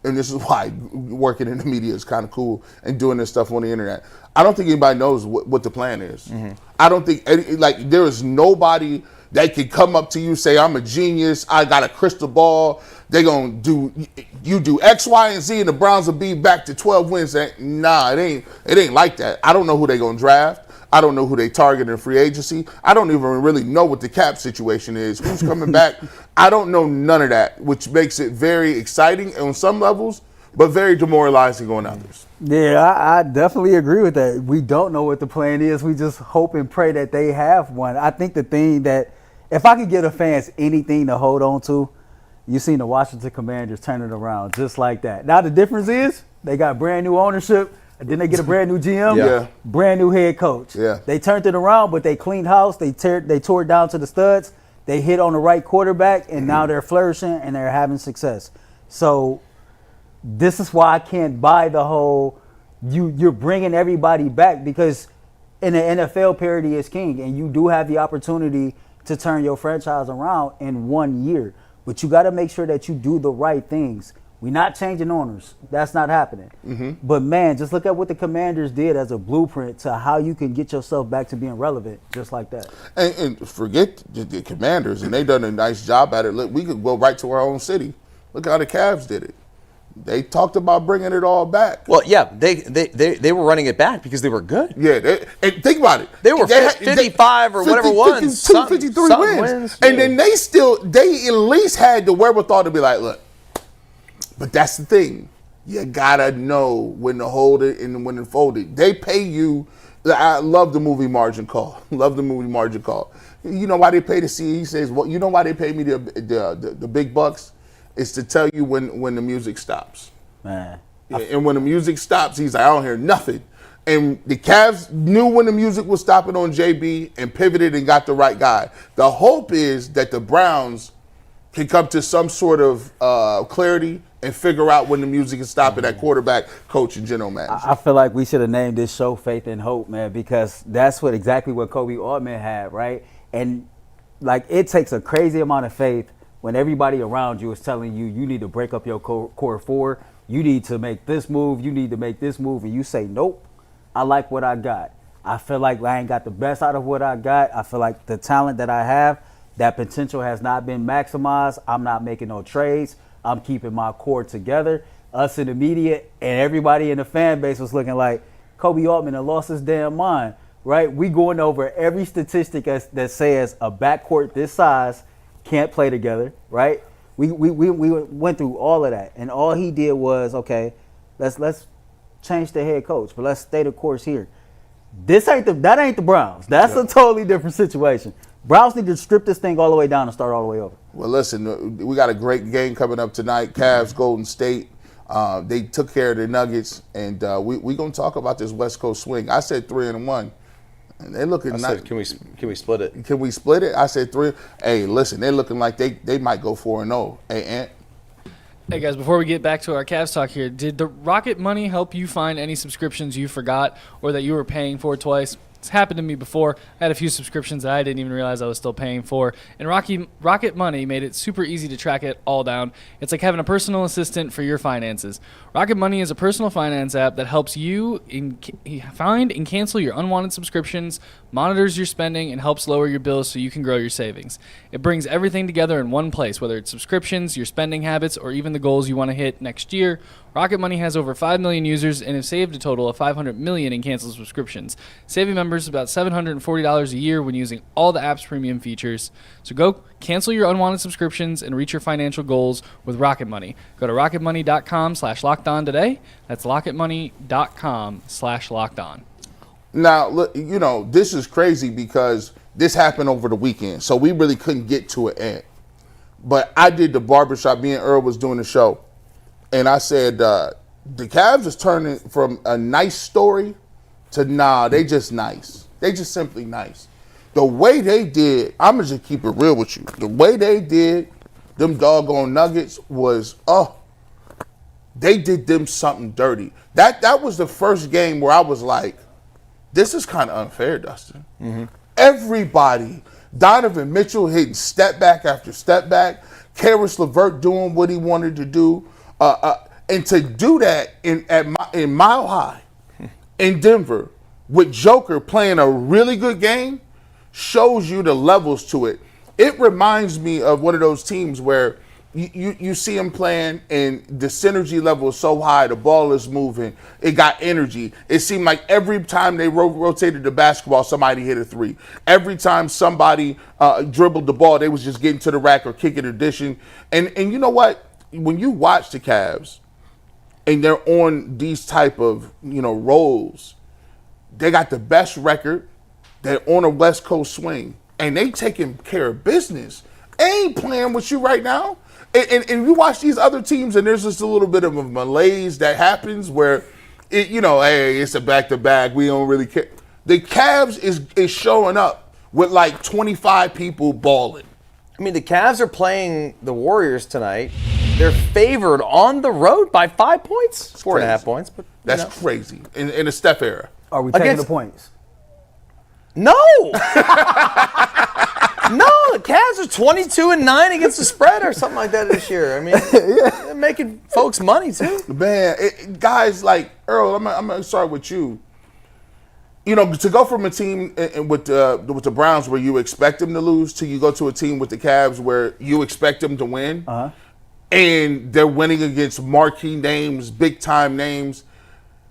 B: And this is why working in the media is kind of cool and doing this stuff on the internet. I don't think anybody knows what the plan is. Mm-hmm. I don't think, there is nobody that can come up to you, say, I'm a genius, I got a crystal ball, they're going to do X, Y, and Z, and the Browns will be back to 12 wins. Nah, it ain't like that. I don't know who they're going to draft. I don't know who they target in free agency. I don't even really know what the cap situation is, who's coming back. I don't know none of that, which makes it very exciting on some levels, but very demoralizing on others.
D: Yeah, I definitely agree with that. We don't know what the plan is. We just hope and pray that they have one. I think the thing that, if I could give the fans anything to hold on to, you've seen the Washington Commanders turn it around just like that. Now the difference is they got brand new ownership. Then they get a brand new GM, brand new head coach.
B: Yeah.
D: They turned it around, but they cleaned house. They tore it down to the studs. They hit on the right quarterback, and now they're flourishing and they're having success. So this is why I can't buy the whole you're bringing everybody back, because in the NFL, parity is king, and you do have the opportunity to turn your franchise around in 1 year. But you got to make sure that you do the right things. We're not changing owners. That's not happening. Mm-hmm. But, man, just look at what the Commanders did as a blueprint to how you can get yourself back to being relevant just like that.
B: And forget the Commanders, and they done a nice job at it. Look, we could go right to our own city. Look how the Cavs did it. They talked about bringing it all back.
C: Well, yeah, they were running it back because they were good.
B: Yeah, and think about it.
C: They were 55 or whatever wins.
B: 53 wins. And then they at least had the wherewithal to be like, look, but that's the thing. You gotta know when to hold it and when to fold it. They pay you I love the movie Margin Call. Love the movie Margin Call. You know why they pay the CEO? He says, well, you know why they pay me the big bucks? It's to tell you when the music stops.
D: Man.
B: Yeah, and when the music stops, he's like, I don't hear nothing. And the Cavs knew when the music was stopping on JB and pivoted and got the right guy. The hope is that the Browns can come to some sort of clarity and figure out when the music is stopping at quarterback, coach, and general manager.
D: I feel like we should have named this show Faith and Hope, man, because that's exactly what Kobe Altman had, right? And, like, it takes a crazy amount of faith when everybody around you is telling you need to break up your core four, you need to make this move, you need to make this move, and you say, nope, I like what I got. I feel like I ain't got the best out of what I got. I feel like the talent that I have, that potential has not been maximized. I'm not making no trades. I'm keeping my core together. Us in the media and everybody in the fan base was looking like Kobe Altman had lost his damn mind, right? We going over every statistic that says a backcourt this size can't play together, right? We went through all of that, and all he did was, okay, let's change the head coach, but let's stay the course here. That ain't the Browns. That's a totally different situation. Browns need to strip this thing all the way down and start all the way over.
B: Well, listen, we got a great game coming up tonight. Cavs, Golden State. They took care of the Nuggets, and we're going to talk about this West Coast swing. I said 3-1. And they're looking nice.
C: Can we split it?
B: Can we split it? I said 3. Hey, listen, they're looking like they might go 4-0. Hey, Ant.
E: Hey, guys, before we get back to our Cavs talk here, did the Rocket Money help you find any subscriptions you forgot or that you were paying for twice? It's happened to me before. I had a few subscriptions that I didn't even realize I was still paying for. And Rocket Money made it super easy to track it all down. It's like having a personal assistant for your finances. Rocket Money is a personal finance app that helps you find and cancel your unwanted subscriptions, monitors your spending, and helps lower your bills so you can grow your savings. It brings everything together in one place, whether it's subscriptions, your spending habits, or even the goals you want to hit next year. Rocket Money has over 5 million users and have saved a total of $500 million in canceled subscriptions, saving members about $740 a year when using all the app's premium features. So go cancel your unwanted subscriptions and reach your financial goals with Rocket Money. Go to rocketmoney.com/lockedon today. That's rocketmoney.com/lockedon.
B: Now, look, you know, this is crazy because this happened over the weekend, so we really couldn't get to it, Ant. But I did the barbershop. Me and Earl was doing the show. And I said, the Cavs is turning from a nice story to they just nice. They just simply nice. The way they did, I'm going to just keep it real with you. The way they did them doggone Nuggets was, they did them something dirty. That was the first game where I was like, this is kind of unfair, Dustin. Mm-hmm. Everybody, Donovan Mitchell hitting step back after step back, Karis LeVert doing what he wanted to do. And to do that in Mile High in Denver with Joker playing a really good game shows you the levels to it. It reminds me of one of those teams where you see them playing and the synergy level is so high, the ball is moving, it got energy. It seemed like every time they rotated the basketball, somebody hit a three. Every time somebody dribbled the ball, they was just getting to the rack or kicking or dishing. And you know what? When you watch the Cavs and they're on these type of, roles, they got the best record. They're on a West Coast swing, and they taking care of business. They ain't playing with you right now. And you watch these other teams, and there's just a little bit of a malaise that happens where, hey, it's a back-to-back. We don't really care. The Cavs is showing up with like 25 people balling.
C: I mean, the Cavs are playing the Warriors tonight. They're favored on the road by 5 points, 4.5 points. But
B: that's crazy in the Steph era.
D: Are we taking the points?
C: No. No, the Cavs are 22-9 against the spread or something like that this year. I mean, they're making folks money too.
B: Man, guys like Earl, I'm gonna start with you. To go from a team with the Browns where you expect them to lose to you go to a team with the Cavs where you expect them to win, and they're winning against marquee names, big-time names.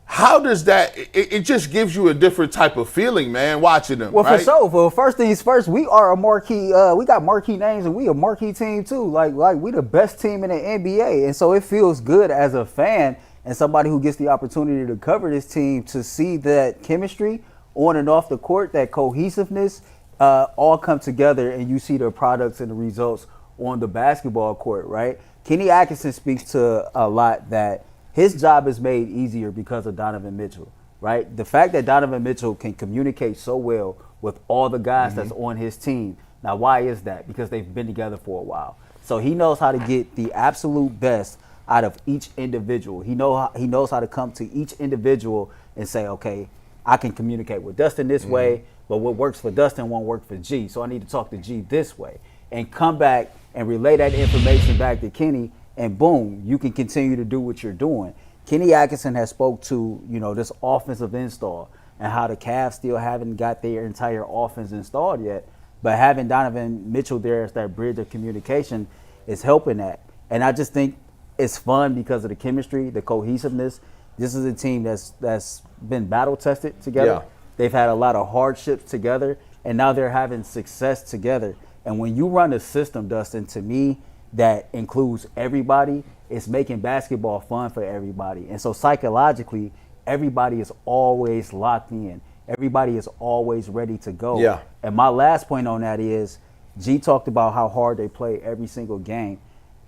B: How does that – it just gives you a different type of feeling, man, watching them,
D: well,
B: right?
D: for sure. Well, first things first, we are a marquee we got marquee names, and we a marquee team too. Like we the best team in the NBA, and so it feels good as a fan and somebody who gets the opportunity to cover this team to see that chemistry on and off the court, that cohesiveness, all come together, and you see the products and the results on the basketball court, right? Kenny Atkinson speaks to a lot that his job is made easier because of Donovan Mitchell, right? The fact that Donovan Mitchell can communicate so well with all the guys that's on his team. Now, why is that? Because they've been together for a while. So he knows how to get the absolute best out of each individual. He knows how to come to each individual and say, okay, I can communicate with Dustin this way, but what works for Dustin won't work for G. So I need to talk to G this way. And come back and relay that information back to Kenny, and boom, you can continue to do what you're doing. Kenny Atkinson has spoke to, this offensive install and how the Cavs still haven't got their entire offense installed yet. But having Donovan Mitchell there as that bridge of communication is helping that. And I just think it's fun because of the chemistry, the cohesiveness. This is a team that's been battle tested together.
C: Yeah.
D: They've had a lot of hardships together, and now they're having success together. And when you run a system, Dustin, to me, that includes everybody, it's making basketball fun for everybody. And so psychologically, everybody is always locked in. Everybody is always ready to go.
C: Yeah.
D: And my last point on that is, G talked about how hard they play every single game.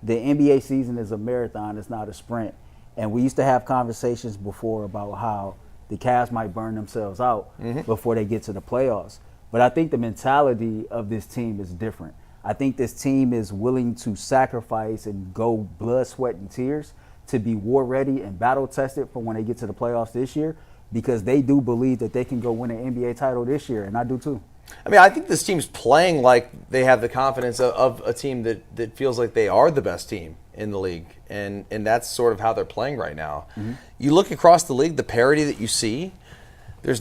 D: The NBA season is a marathon, it's not a sprint. And we used to have conversations before about how the Cavs might burn themselves out before they get to the playoffs. But I think the mentality of this team is different. I think this team is willing to sacrifice and go blood, sweat, and tears to be war ready and battle tested for when they get to the playoffs this year, because they do believe that they can go win an NBA title this year, and I do too.
C: I mean, I think this team's playing like they have the confidence of a team that feels like they are the best team in the league, and that's sort of how they're playing right now. You look across the league, the parity that you see, there's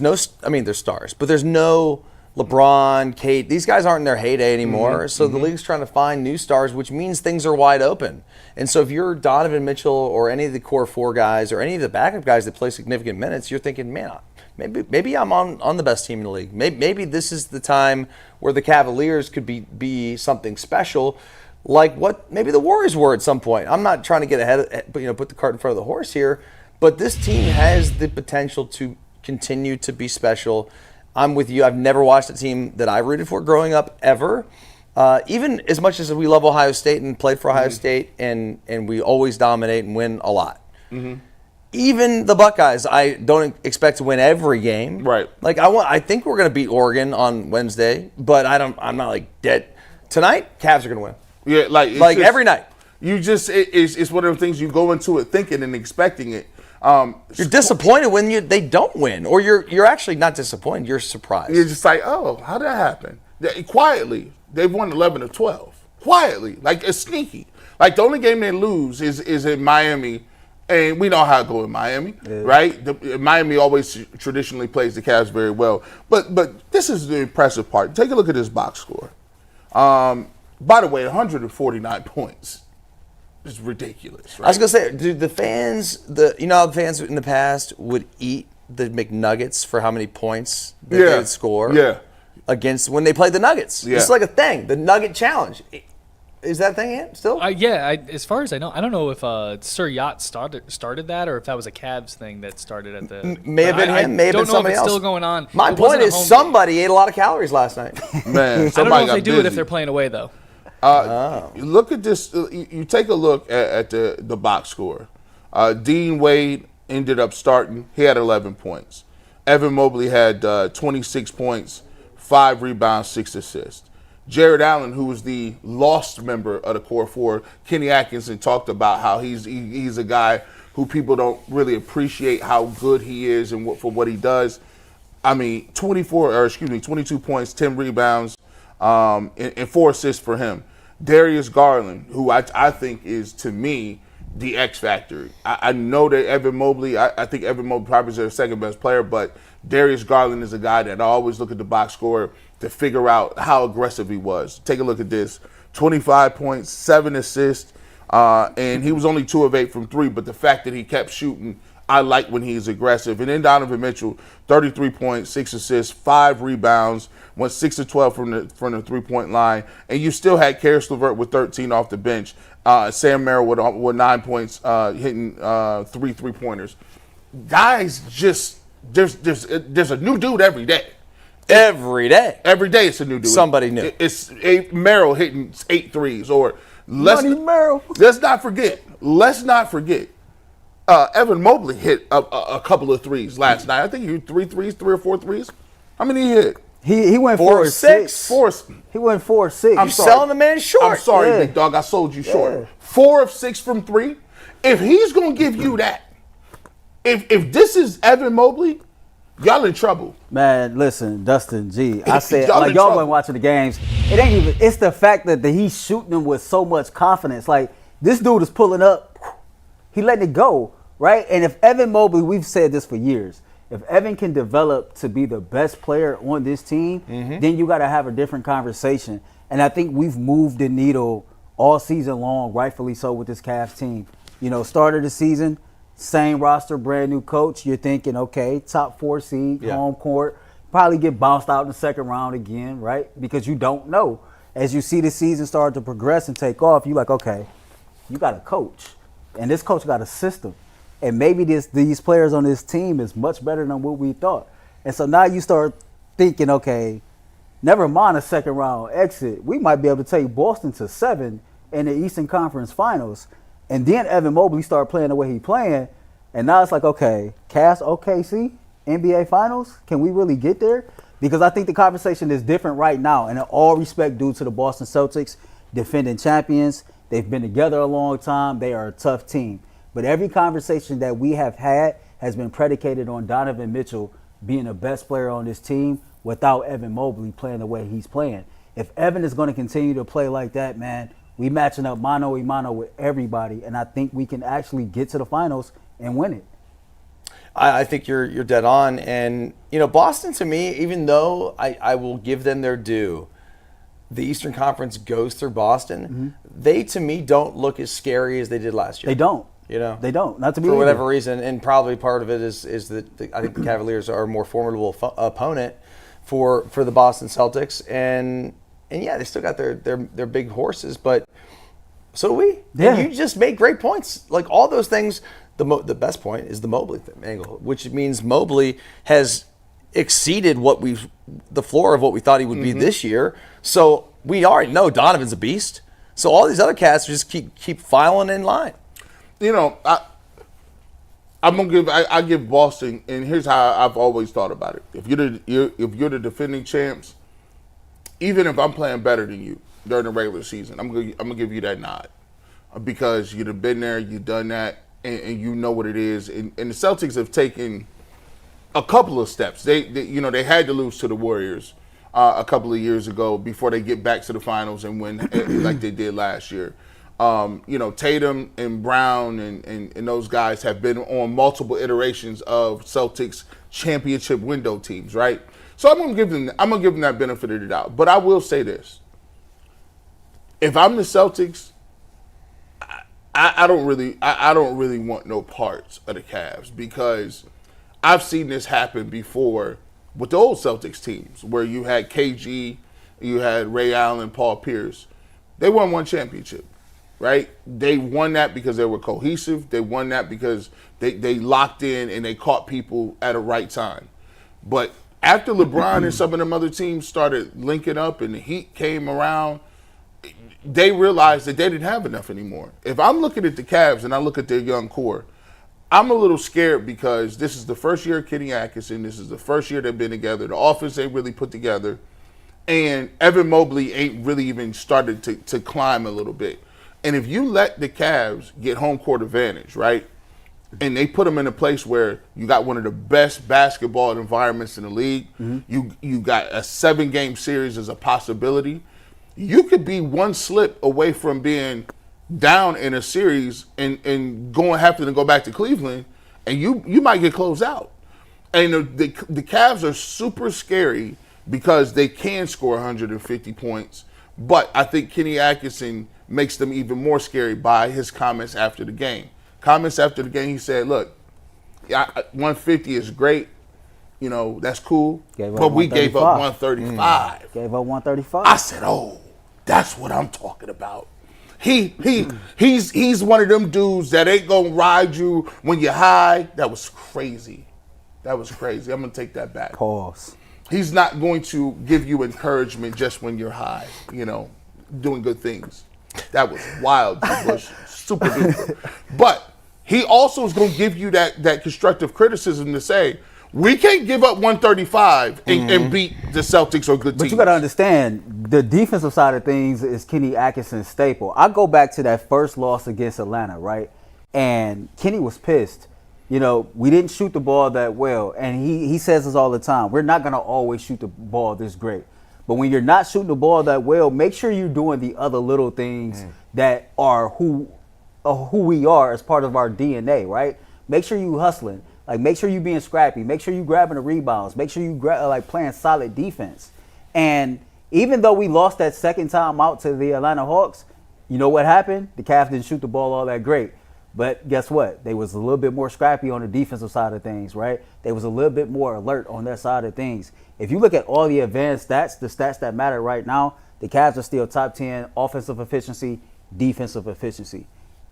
C: stars, but there's no LeBron, Kate. These guys aren't in their heyday anymore, so the league's trying to find new stars, which means things are wide open. And so if you're Donovan Mitchell or any of the core four guys or any of the backup guys that play significant minutes, you're thinking, man, maybe I'm on the best team in the league. Maybe this is the time where the Cavaliers could be something special, like what maybe the Warriors were at some point. I'm not trying to get ahead, put the cart in front of the horse here, but this team has the potential to continue to be special. I'm with you. I've never watched a team that I rooted for growing up ever. Even as much as we love Ohio State and played for Ohio State, and we always dominate and win a lot. Even the Buckeyes, I don't expect to win every game.
B: Right.
C: Like I think we're going to beat Oregon on Wednesday, but I'm not like dead. Tonight, Cavs are going to win.
B: Yeah, like
C: just, every night.
B: You just it's one of the things you go into it thinking and expecting it.
C: You're disappointed when they don't win, or you're actually not disappointed. You're surprised.
B: You're just like, oh, how'd that happen? Quietly, they've won 11 of 12. Quietly, like it's sneaky. Like the only game they lose is in Miami, and we know how it goes in Miami, right? Miami always traditionally plays the Cavs very well. But this is the impressive part. Take a look at this box score. By the way, 149 points. It's ridiculous, right?
C: I was gonna say, dude, the fans, how the fans in the past would eat the McNuggets for how many points that they would score.
B: Yeah.
C: Against when they played the Nuggets.
B: Yeah.
C: It's like a thing, the Nugget Challenge. Is that thing in still?
E: As far as I know, I don't know if Sir Yacht started that, or if that was a Cavs thing that started at the.
C: May have been him. May have been somebody else.
E: I don't know if it's still going on.
C: My point is, somebody ate a lot of calories last night.
B: Man,
E: I don't know if they do it if they're playing away though.
B: Look at this. You take a look at the box score. Dean Wade ended up starting. He had 11 points. Evan Mobley had 26 points, 5 rebounds, 6 assists. Jared Allen, who was the lost member of the core four, Kenny Atkinson talked about how he's a guy who people don't really appreciate how good he is and for what he does. I mean, 22 points, 10 rebounds, and 4 assists for him. Darius Garland, who I think is, to me, the X factor. I know that Evan Mobley, I think Evan Mobley probably is their second best player, but Darius Garland is a guy that I always look at the box score to figure out how aggressive he was. Take a look at this. 25 points, 7 assists, and he was only 2 of 8 from 3, but the fact that he kept shooting, I like when he's aggressive. And then Donovan Mitchell, 33 points, 6 assists, 5 rebounds, went 6 of 12 from the three-point line. And you still had Karis LeVert with 13 off the bench. Sam Merrill with 9 points, hitting 3 3-pointers. Guys just there's a new dude every day.
C: Every day.
B: Every day it's a new dude.
C: Somebody new.
B: It's Merrill hitting 8 threes, or
D: Money Merrill.
B: Let's not forget. Evan Mobley hit a couple of threes last night. I think he hit 3 or 4 threes. How many he hit?
D: He went
C: 4
D: 4
C: or
D: or 6.
B: 4.
D: He went 4 or 6.
B: I'm
C: You're
B: sorry.
C: selling the man short.
B: I'm sorry,
D: Yeah.
B: big dog. I sold you short.
D: Yeah.
B: 4 of 6 from 3. If he's gonna give you that, if this is Evan Mobley, y'all in trouble.
D: Man, listen, Dustin G. I said
B: Y'all
D: like
B: in
D: y'all
B: trouble.
D: weren't watching the games. It ain't even. It's the fact that he's shooting them with so much confidence. Like this dude is pulling up, he letting it go, right? And if Evan Mobley, we've said this for years, if Evan can develop to be the best player on this team, then you got to have a different conversation. And I think we've moved the needle all season long, rightfully so, with this Cavs team. You know, start of the season, same roster, brand new coach. You're thinking, okay, top 4 seed, home court, probably get bounced out in the second round again, right? Because you don't know. As you see the season start to progress and take off, you're like, okay, you got a coach, and this coach got a system, and maybe these players on this team is much better than what we thought. And so now you start thinking, okay, never mind a second round exit, we might be able to take Boston to 7 in the Eastern Conference Finals. And then Evan Mobley started playing the way he playing, and now it's like, okay, Cavs, OKC, NBA Finals, can we really get there? Because I think the conversation is different right now, and in all respect due to the Boston Celtics, defending champions. They've been together a long time. They are a tough team. But every conversation that we have had has been predicated on Donovan Mitchell being the best player on this team without Evan Mobley playing the way he's playing. If Evan is going to continue to play like that, man, we matching up mano a mano with everybody, and I think we can actually get to the finals and win it.
C: I think you're dead on. And, you know, Boston, to me, even though I will give them their due, the Eastern Conference goes through Boston, they, to me, don't look as scary as they did last year.
D: They don't.
C: You know?
D: They don't. Not to be
C: For whatever
D: either.
C: reason, and probably part of it is that I think the Cavaliers are a more formidable opponent for the Boston Celtics. And yeah, they still got their big horses, but so do we.
D: Yeah.
C: And you just made great points. Like all those things, the best point is the Mobley angle, which means Mobley has exceeded the floor of what we thought he would be this year. So we already know Donovan's a beast. So all these other cats just keep filing in line.
B: You know, I give Boston, and here's how I've always thought about it. If you're the defending champs, even if I'm playing better than you during the regular season, I'm gonna give you that nod because you've been there, you've done that, and you know what it is. And the Celtics have taken a couple of steps. They had to lose to the Warriors a couple of years ago before they get back to the finals and win like they did last year. Tatum and Brown and those guys have been on multiple iterations of Celtics championship window teams, right? So I'm gonna give them that benefit of the doubt. But I will say this: if I'm the Celtics, I don't really want no parts of the Cavs because I've seen this happen before with the old Celtics teams where you had KG, you had Ray Allen, Paul Pierce. They won one championship. Right? They won that because they were cohesive. They won that because they locked in and they caught people at a right time. But after LeBron and some of them other teams started linking up and the Heat came around, they realized that they didn't have enough anymore. If I'm looking at the Cavs and I look at their young core, I'm a little scared because this is the first year of Kenny Atkinson. This is the first year they've been together. The offense ain't really put together. And Evan Mobley ain't really even started to climb a little bit. And if you let the Cavs get home court advantage, right, and they put them in a place where you got one of the best basketball environments in the league, you got a 7-game series as a possibility, you could be one slip away from being down in a series and having to go back to Cleveland, and you might get closed out. And the Cavs are super scary because they can score 150 points, but I think Kenny Atkinson makes them even more scary by his comments after the game. Comments after the game, he said, look, 150 is great. You know, that's cool. But we gave up 135.
D: Gave up 135.
B: I said, oh, that's what I'm talking about. He's one of them dudes that ain't going to ride you when you're high. That was crazy. That was crazy. I'm going to take that back.
D: Pause.
B: He's not going to give you encouragement just when you're high, doing good things. That was wild, G. Bush. Super duper. But he also is going to give you that constructive criticism to say, we can't give up 135 and beat the Celtics or good teams.
D: But you got to understand, the defensive side of things is Kenny Atkinson's staple. I go back to that first loss against Atlanta, right? And Kenny was pissed. We didn't shoot the ball that well. And he says this all the time. We're not going to always shoot the ball this great. But when you're not shooting the ball that well, make sure you're doing the other little things that are who we are as part of our DNA, right? Make sure you hustling. Like, make sure you being scrappy. Make sure you grabbing the rebounds. Make sure you playing solid defense. And even though we lost that second time out to the Atlanta Hawks, you know what happened? The Cavs didn't shoot the ball all that great. But guess what? They was a little bit more scrappy on the defensive side of things, right? They was a little bit more alert on that side of things. If you look at all the advanced stats, the stats that matter right now, the Cavs are still top 10 offensive efficiency, defensive efficiency.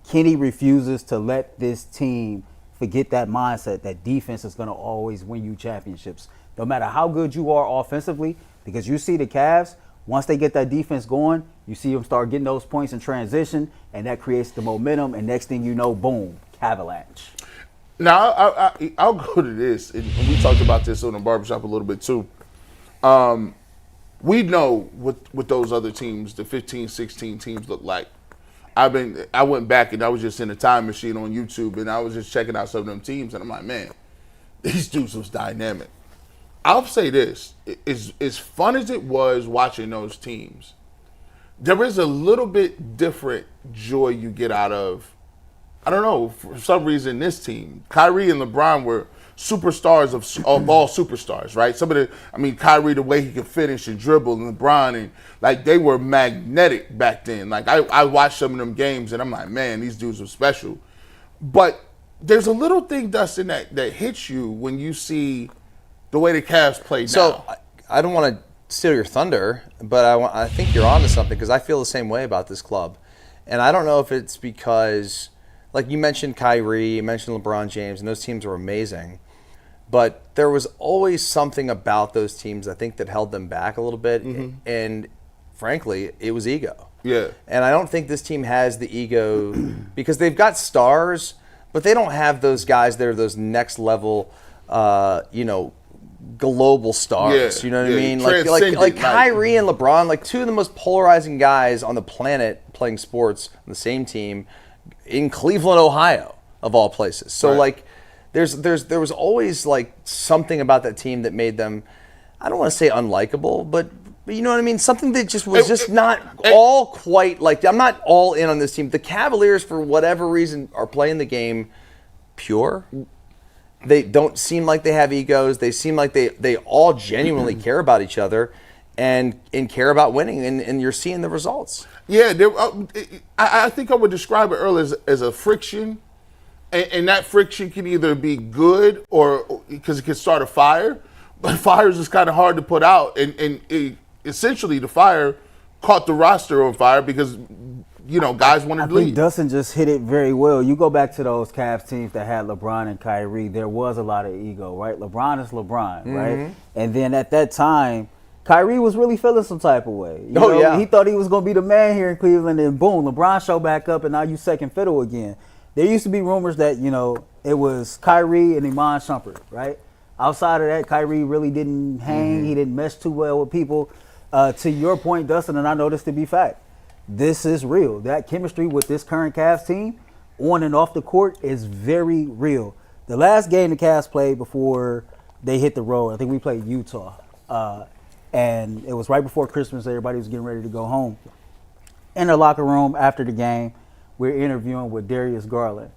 D: Kenny refuses to let this team forget that mindset that defense is going to always win you championships, no matter how good you are offensively, because you see the Cavs, once they get that defense going, you see them start getting those points in transition, and that creates the momentum, and next thing you know, boom, Avalanche.
B: Now, I'll go to this, and we talked about this on the barbershop a little bit too. We know what those other teams, the 15, 16 teams look like. I went back and I was just in a time machine on YouTube and I was just checking out some of them teams and I'm like, man, these dudes was dynamic. I'll say this, as fun as it was watching those teams, there is a little bit different joy you get out of, I don't know, for some reason this team. Kyrie and LeBron were superstars of all superstars, right? Kyrie, the way he could finish and dribble, and LeBron, and they were magnetic back then. I watched some of them games and I'm like, man, these dudes were special. But there's a little thing, Dustin, that hits you when you see the way the Cavs play now.
C: So I don't want to steal your thunder, but I think you're onto something because I feel the same way about this club. And I don't know if it's because, like you mentioned Kyrie, you mentioned LeBron James, and those teams were amazing. But there was always something about those teams, I think, that held them back a little bit. Mm-hmm. And frankly, it was ego.
B: Yeah.
C: And I don't think this team has the ego because they've got stars, but they don't have those guys that are those next level, global stars.
B: Yeah,
C: you know what I mean? Like Kyrie and LeBron, like two of the most polarizing guys on the planet playing sports on the same team in Cleveland, Ohio, of all places. So
B: right.
C: There was always like something about that team that made them, I don't want to say unlikable, but you know what I mean? Something that just was not all quite like, I'm not all in on this team. The Cavaliers, for whatever reason, are playing the game pure. They don't seem like they have egos. They seem like they all genuinely care about each other and care about winning, and you're seeing the results.
B: Yeah, I think I would describe it earlier as a friction, and that friction can either be good or because it can start a fire, but fires is kind of hard to put out, and essentially the fire caught the roster on fire because guys wanted to leave. I think
D: Dustin just hit it very well. You go back to those Cavs teams that had LeBron and Kyrie, there was a lot of ego, right? LeBron is LeBron, mm-hmm. right? And then at that time, Kyrie was really feeling some type of way. Yeah. He thought he was going to be the man here in Cleveland, and boom, LeBron showed back up, and now you second fiddle again. There used to be rumors that, it was Kyrie and Iman Shumpert, right? Outside of that, Kyrie really didn't hang. Mm-hmm. He didn't mesh too well with people. To your point, Dustin, and I know this to be fact, this is real. That chemistry with this current Cavs team, on and off the court, is very real. The last game the Cavs played before they hit the road, I think we played Utah. And it was right before Christmas. Everybody was getting ready to go home. In the locker room after the game, we're interviewing with Darius Garland.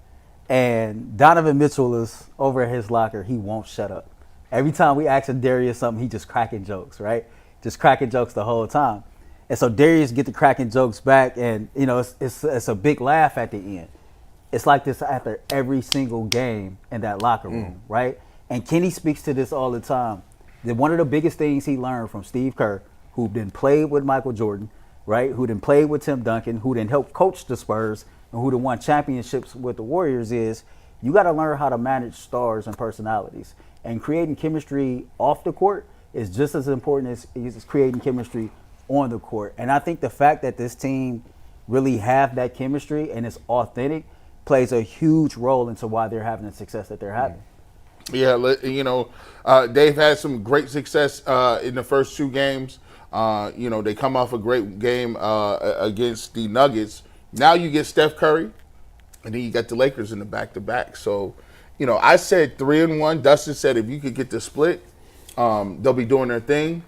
D: And Donovan Mitchell is over at his locker. He won't shut up. Every time we ask Darius something, he just cracking jokes, right? Just cracking jokes the whole time. And so Darius get the cracking jokes back, and it's a big laugh at the end. It's like this after every single game in that locker room, right? And Kenny speaks to this all the time. That one of the biggest things he learned from Steve Kerr, who then played with Michael Jordan, right? Who then played with Tim Duncan, who then helped coach the Spurs, and who then won championships with the Warriors, is you got to learn how to manage stars and personalities. And creating chemistry off the court is just as important as creating chemistry on the court. And I think the fact that this team really have that chemistry and it's authentic plays a huge role into why they're having the success that they're having.
B: Yeah, they've had some great success in the first 2 games. They come off a great game against the Nuggets. Now you get Steph Curry, and then you got the Lakers in the back-to-back. So, I said 3-1. Dustin said if you could get the split, they'll be doing their thing.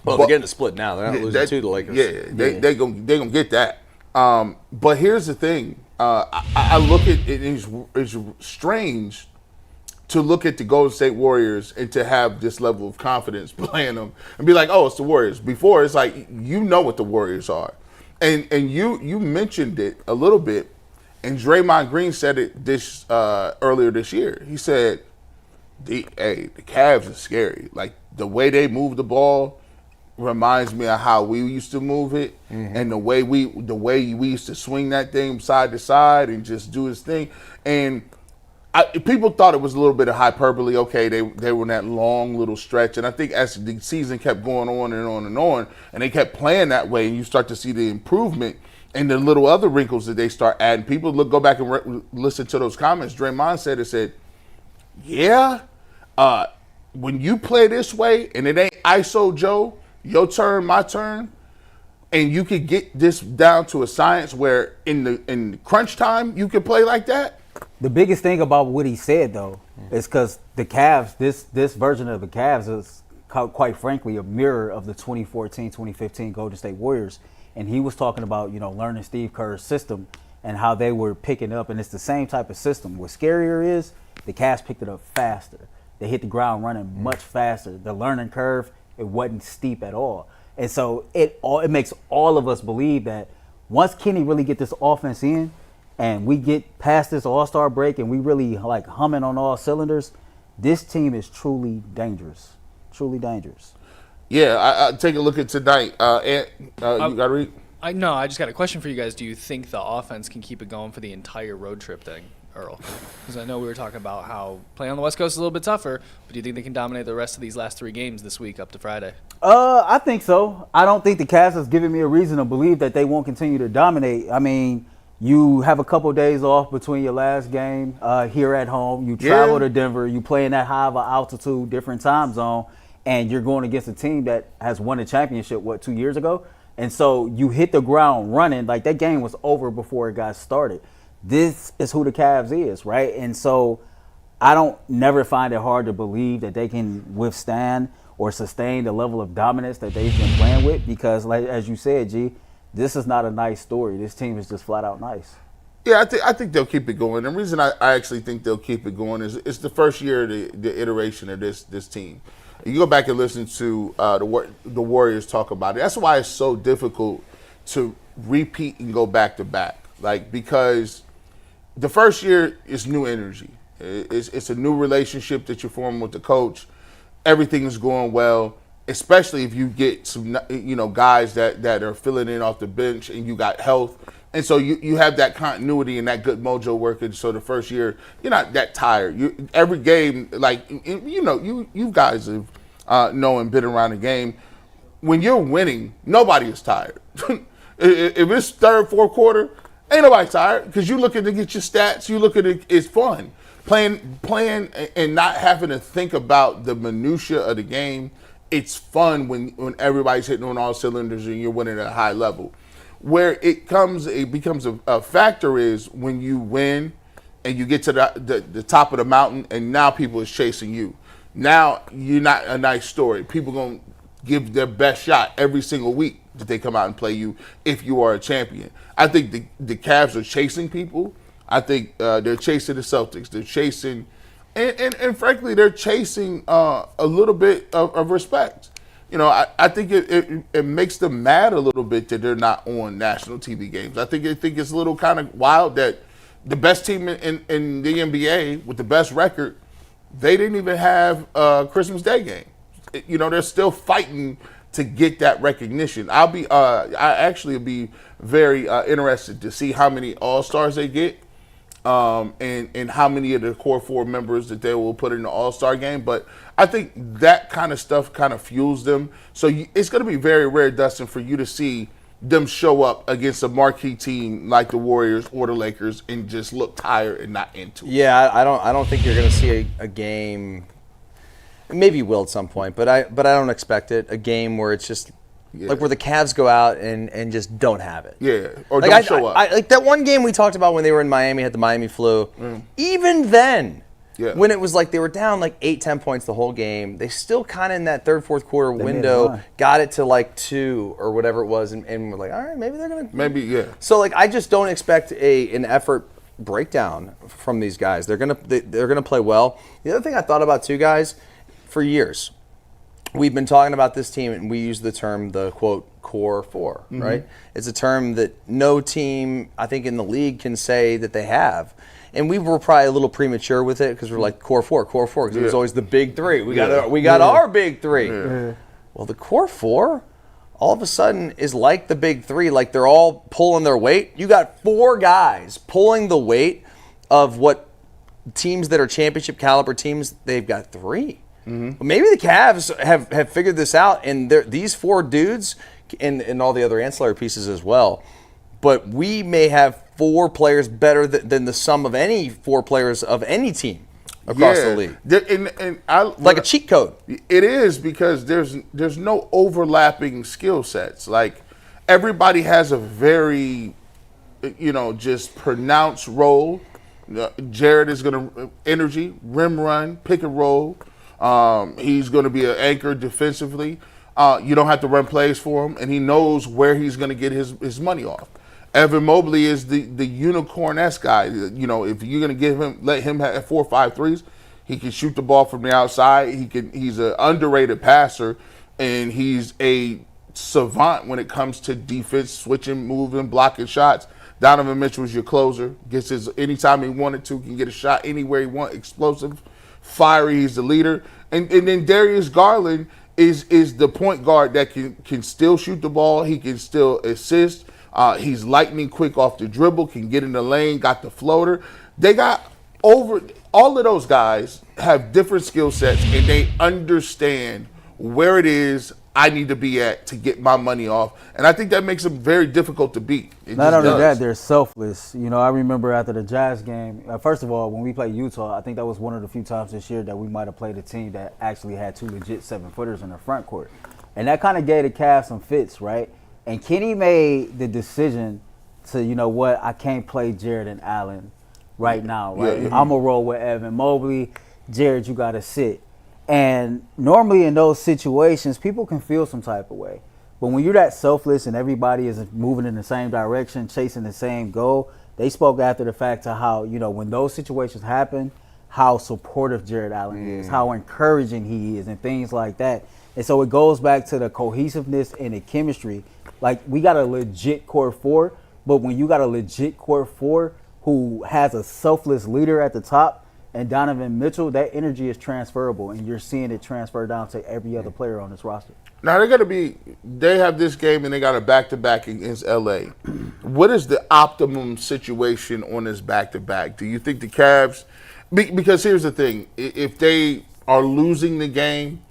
C: Well, they're getting the split now. They're not losing to the Lakers.
B: Yeah, they're gonna get that. But here's the thing. I look at it, it's strange to look at the Golden State Warriors and to have this level of confidence playing them and be like, oh, it's the Warriors. Before, it's like, what the Warriors are. And you mentioned it a little bit, and Draymond Green said it this earlier this year. He said, the Cavs are scary. Like, the way they move the ball reminds me of how we used to move it, and the way we used to swing that thing side to side and just do his thing. And people thought it was a little bit of hyperbole. Okay, they were in that long little stretch, and I think as the season kept going on and on and on, and they kept playing that way, and you start to see the improvement and the little other wrinkles that they start adding. People go back and listen to those comments. Draymond said, yeah, when you play this way and it ain't ISO Joe, your turn, my turn, and you could get this down to a science where in the crunch time you can play like that.
D: The biggest thing about what he said, though, is because the Cavs, this version of the Cavs is, quite frankly, a mirror of the 2014-2015 Golden State Warriors. And he was talking about, learning Steve Kerr's system and how they were picking up. And it's the same type of system. What scarier is, the Cavs picked it up faster. They hit the ground running much faster. The learning curve, it wasn't steep at all. And so it makes all of us believe that once Kenny really get this offense in, and we get past this all-star break and we really like humming on all cylinders, this team is truly dangerous. Truly dangerous.
B: Yeah, I take a look at tonight. You got to read?
E: I just got a question for you guys. Do you think the offense can keep it going for the entire road trip thing, Earl? Because I know we were talking about how playing on the West Coast is a little bit tougher, but do you think they can dominate the rest of these last 3 games this week up to Friday?
D: I think so. I don't think the Cavs has given me a reason to believe that they won't continue to dominate. I mean, you have a couple days off between your last game here at home. You travel to Denver. You play in that high of an altitude, different time zone, and you're going against a team that has won a championship, 2 years ago? And so you hit the ground running. Like, that game was over before it got started. This is who the Cavs is, right? And so I don't never find it hard to believe that they can withstand or sustain the level of dominance that they've been playing with because, like as you said, G, this is not a nice story. This team is just flat out nice.
B: Yeah, I think they'll keep it going. The reason I actually think they'll keep it going is it's the first year of the iteration of this team. You go back and listen to the Warriors talk about it. That's why it's so difficult to repeat and go back to back. Like, because the first year is new energy. It's a new relationship that you form with the coach. Everything is going well, especially if you get some, guys that are filling in off the bench and you got health. And so you have that continuity and that good mojo working. So the first year, you're not that tired. Every game, like, you guys have know and been around the game. When you're winning, nobody is tired. If it's third, fourth quarter, ain't nobody tired because you're looking to get your stats. You look at it, it's fun. Playing and not having to think about the minutia of the game. It's fun when everybody's hitting on all cylinders and you're winning at a high level. Where it becomes a factor is when you win and you get to the top of the mountain and now people is chasing you. Now you're not a nice story. People gonna give their best shot every single week that they come out and play you if you are a champion. I think the Cavs are chasing people. I think they're chasing the Celtics. They're chasing, and frankly, they're chasing a little bit of respect. I think it makes them mad a little bit that they're not on national TV games. I think it's a little kind of wild that the best team in the NBA with the best record, they didn't even have a Christmas Day game. They're still fighting to get that recognition. I actually will be very interested to see how many All-Stars they get and how many of the core 4 members that they will put in the All-Star game. But I think that kind of stuff kind of fuels them. So it's going to be very rare, Dustin, for you to see them show up against a marquee team like the Warriors or the Lakers and just look tired and not into it.
C: Yeah, I don't think you're going to see a game. Maybe you will at some point, but I don't expect it. A game where it's just like where the Cavs go out and just don't have it.
B: Yeah, or
C: like
B: don't show up.
C: Like that one game we talked about when they were in Miami, had the Miami flu. Even then, when it was like they were down like 8-10 points the whole game, they still kind of in that third, fourth quarter window got it to like 2 or whatever it was, and we're like, all right, maybe they're gonna.
B: Maybe. So
C: like I just don't expect an effort breakdown from these guys. They're gonna play well. The other thing I thought about too, guys, for years, we've been talking about this team, and we use the term the quote core 4, right? It's a term that no team I think in the league can say that they have. And we were probably a little premature with it because we're like core 4, because it was always the big 3. We got our big 3. Well, the core 4 all of a sudden is like the big 3, like they're all pulling their weight. You got 4 guys pulling the weight of what teams that are championship caliber teams, they've got 3. Well, maybe the Cavs have figured this out, and these 4 dudes and all the other ancillary pieces as well. But we may have 4 players better than the sum of any 4 players of any team across the league. Like a cheat code.
B: It is, because there's no overlapping skill sets. Like everybody has a very, just pronounced role. Jared is going to energy, rim run, pick and roll. He's going to be an anchor defensively. You don't have to run plays for him, and he knows where he's going to get his money off. Evan Mobley is the unicorn-esque guy. If you're going to let him have 4 or 5 threes, he can shoot the ball from the outside. He's an underrated passer, and he's a savant when it comes to defense, switching, moving, blocking shots. Donovan Mitchell is your closer. Gets anytime he wanted to, can get a shot anywhere he wants. Explosive, fiery. He's the leader. And then Darius Garland is the point guard that can still shoot the ball. He can still assist. He's lightning quick off the dribble, can get in the lane, got the floater. They got all of those guys have different skill sets, and they understand where it is I need to be at to get my money off. And I think that makes them very difficult to beat.
D: Not only that, they're selfless. I remember after the Jazz game, first of all, when we played Utah, I think that was one of the few times this year that we might have played a team that actually had 2 legit 7-footers in the front court. And that kind of gave the Cavs some fits, right? And Kenny made the decision to, I can't play Jared and Allen right now, right? I'm going to roll with Evan Mobley. Jared, you got to sit. And normally in those situations, people can feel some type of way. But when you're that selfless and everybody is moving in the same direction, chasing the same goal, they spoke after the fact to how, when those situations happen, how supportive Jared Allen is, how encouraging he is, and things like that. And so it goes back to the cohesiveness and the chemistry. Like, we got a legit core 4, but when you got a legit core 4 who has a selfless leader at the top, and Donovan Mitchell, that energy is transferable, and you're seeing it transfer down to every other player on this roster.
B: Now, they have this game, and they got a back-to-back against L.A. What is the optimum situation on this back-to-back? Do you think the Cavs – because here's the thing. If they are losing the game,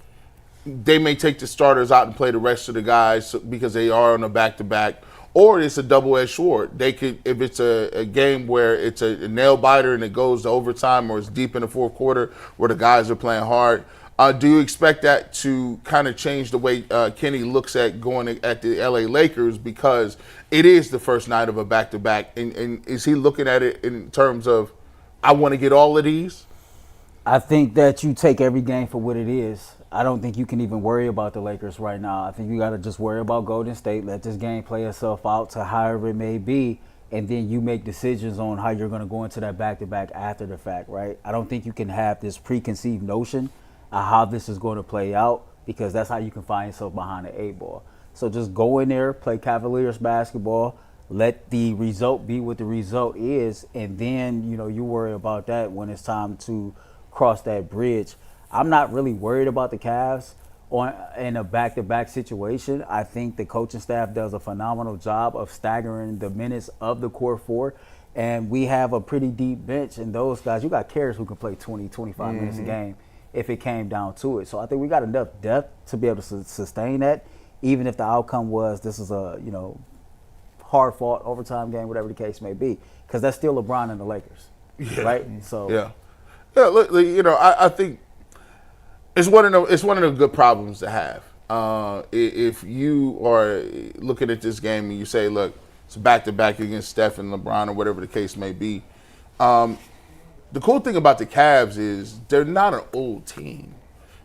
B: they may take the starters out and play the rest of the guys because they are on a back-to-back. Or it's a double-edged sword. They could, if it's a game where it's a nail-biter and it goes to overtime, or it's deep in the fourth quarter where the guys are playing hard. Do you expect that to kind of change the way Kenny looks at going at the LA Lakers, because it is the first night of a back-to-back? And is he looking at it in terms of, I want to get all of these?
D: I think that you take every game for what it is. I don't think you can even worry about the Lakers right now. I think you got to just worry about Golden State. Let this game play itself out to however it may be, and then you make decisions on how you're going to go into that back-to-back after the fact, right? I don't think you can have this preconceived notion of how this is going to play out, because that's how you can find yourself behind the 8-ball. So just go in there, play Cavaliers basketball, let the result be what the result is, and then, you worry about that when it's time to cross that bridge. I'm not really worried about the Cavs in a back-to-back situation. I think the coaching staff does a phenomenal job of staggering the minutes of the core 4. And we have a pretty deep bench, and those guys, you got carriers who can play 20, 25 minutes a game if it came down to it. So I think we got enough depth to be able to sustain that, even if the outcome was this is a, hard-fought overtime game, whatever the case may be, because that's still LeBron and the Lakers, right? So
B: yeah. Look, I think it's one of the good problems to have. If you are looking at this game and you say, look, it's back-to-back against Steph and LeBron or whatever the case may be. The cool thing about the Cavs is they're not an old team.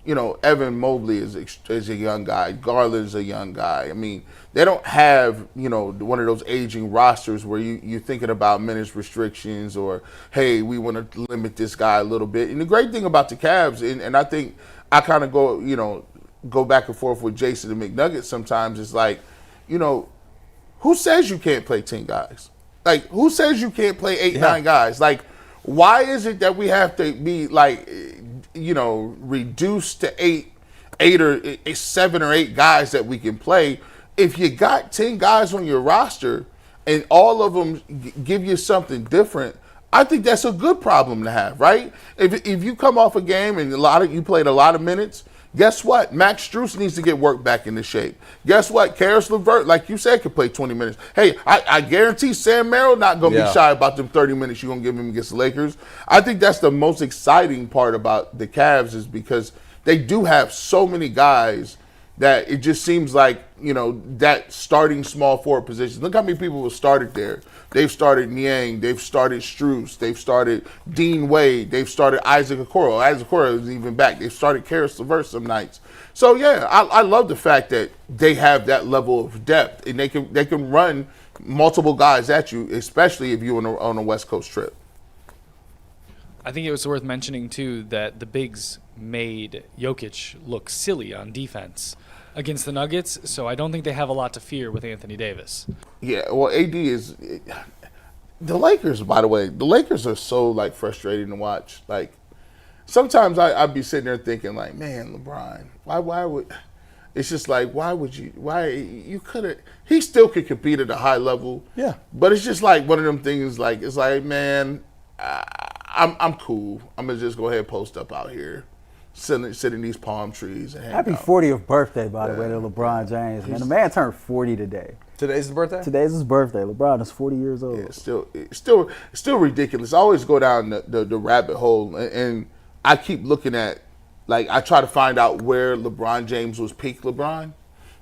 B: Evan Mobley is a young guy. Garland's a young guy. I mean, they don't have, one of those aging rosters where you're thinking about minutes restrictions or, hey, we want to limit this guy a little bit. And the great thing about the Cavs, and I think I kind of go back and forth with Jason and McNuggets sometimes, is like, who says you can't play 10 guys? Like, who says you can't play 8, 9 guys? Like, why is it that we have to be, like, reduced to 8 or 7 or 8 guys that we can play? If you got 10 guys on your roster and all of them give you something different, I think that's a good problem to have, right? If you come off a game and you played a lot of minutes, guess what? Max Strus needs to get work back into shape. Guess what? Karis LeVert, like you said, could play 20 minutes. Hey, I guarantee Sam Merrill not going to be shy about them 30 minutes you're going to give him against the Lakers. I think that's the most exciting part about the Cavs is because they do have so many guys that it just seems like, that starting small forward position. Look how many people have started there. They've started Niang. They've started Strus. They've started Dean Wade. They've started Isaac Okoro. Isaac Okoro is even back. They've started Karis LeVert some nights. So, yeah, I love the fact that they have that level of depth, and they can run multiple guys at you, especially if you're on a West Coast trip.
E: I think it was worth mentioning, too, that the bigs made Jokic look silly on defense against the Nuggets, so I don't think they have a lot to fear with Anthony Davis.
B: Yeah, well, AD is – the Lakers, by the way, the Lakers are so, like, frustrating to watch. Like, sometimes I'd be sitting there thinking, like, man, LeBron, why would – it's just like, why you could have – he still could compete at a high level. Yeah. But it's just like one of them things, like, it's like, man, I'm cool. I'm going to just go ahead and post up out here. Sit in these palm trees and hang
D: Happy
B: out.
D: 40th birthday, by the way, to LeBron James. Man, the man turned 40 today.
C: Today's his birthday?
D: Today's his birthday. LeBron is 40 years old.
B: Yeah, still ridiculous. I always go down the rabbit hole, and I keep looking at, like, I try to find out where LeBron James was peak LeBron.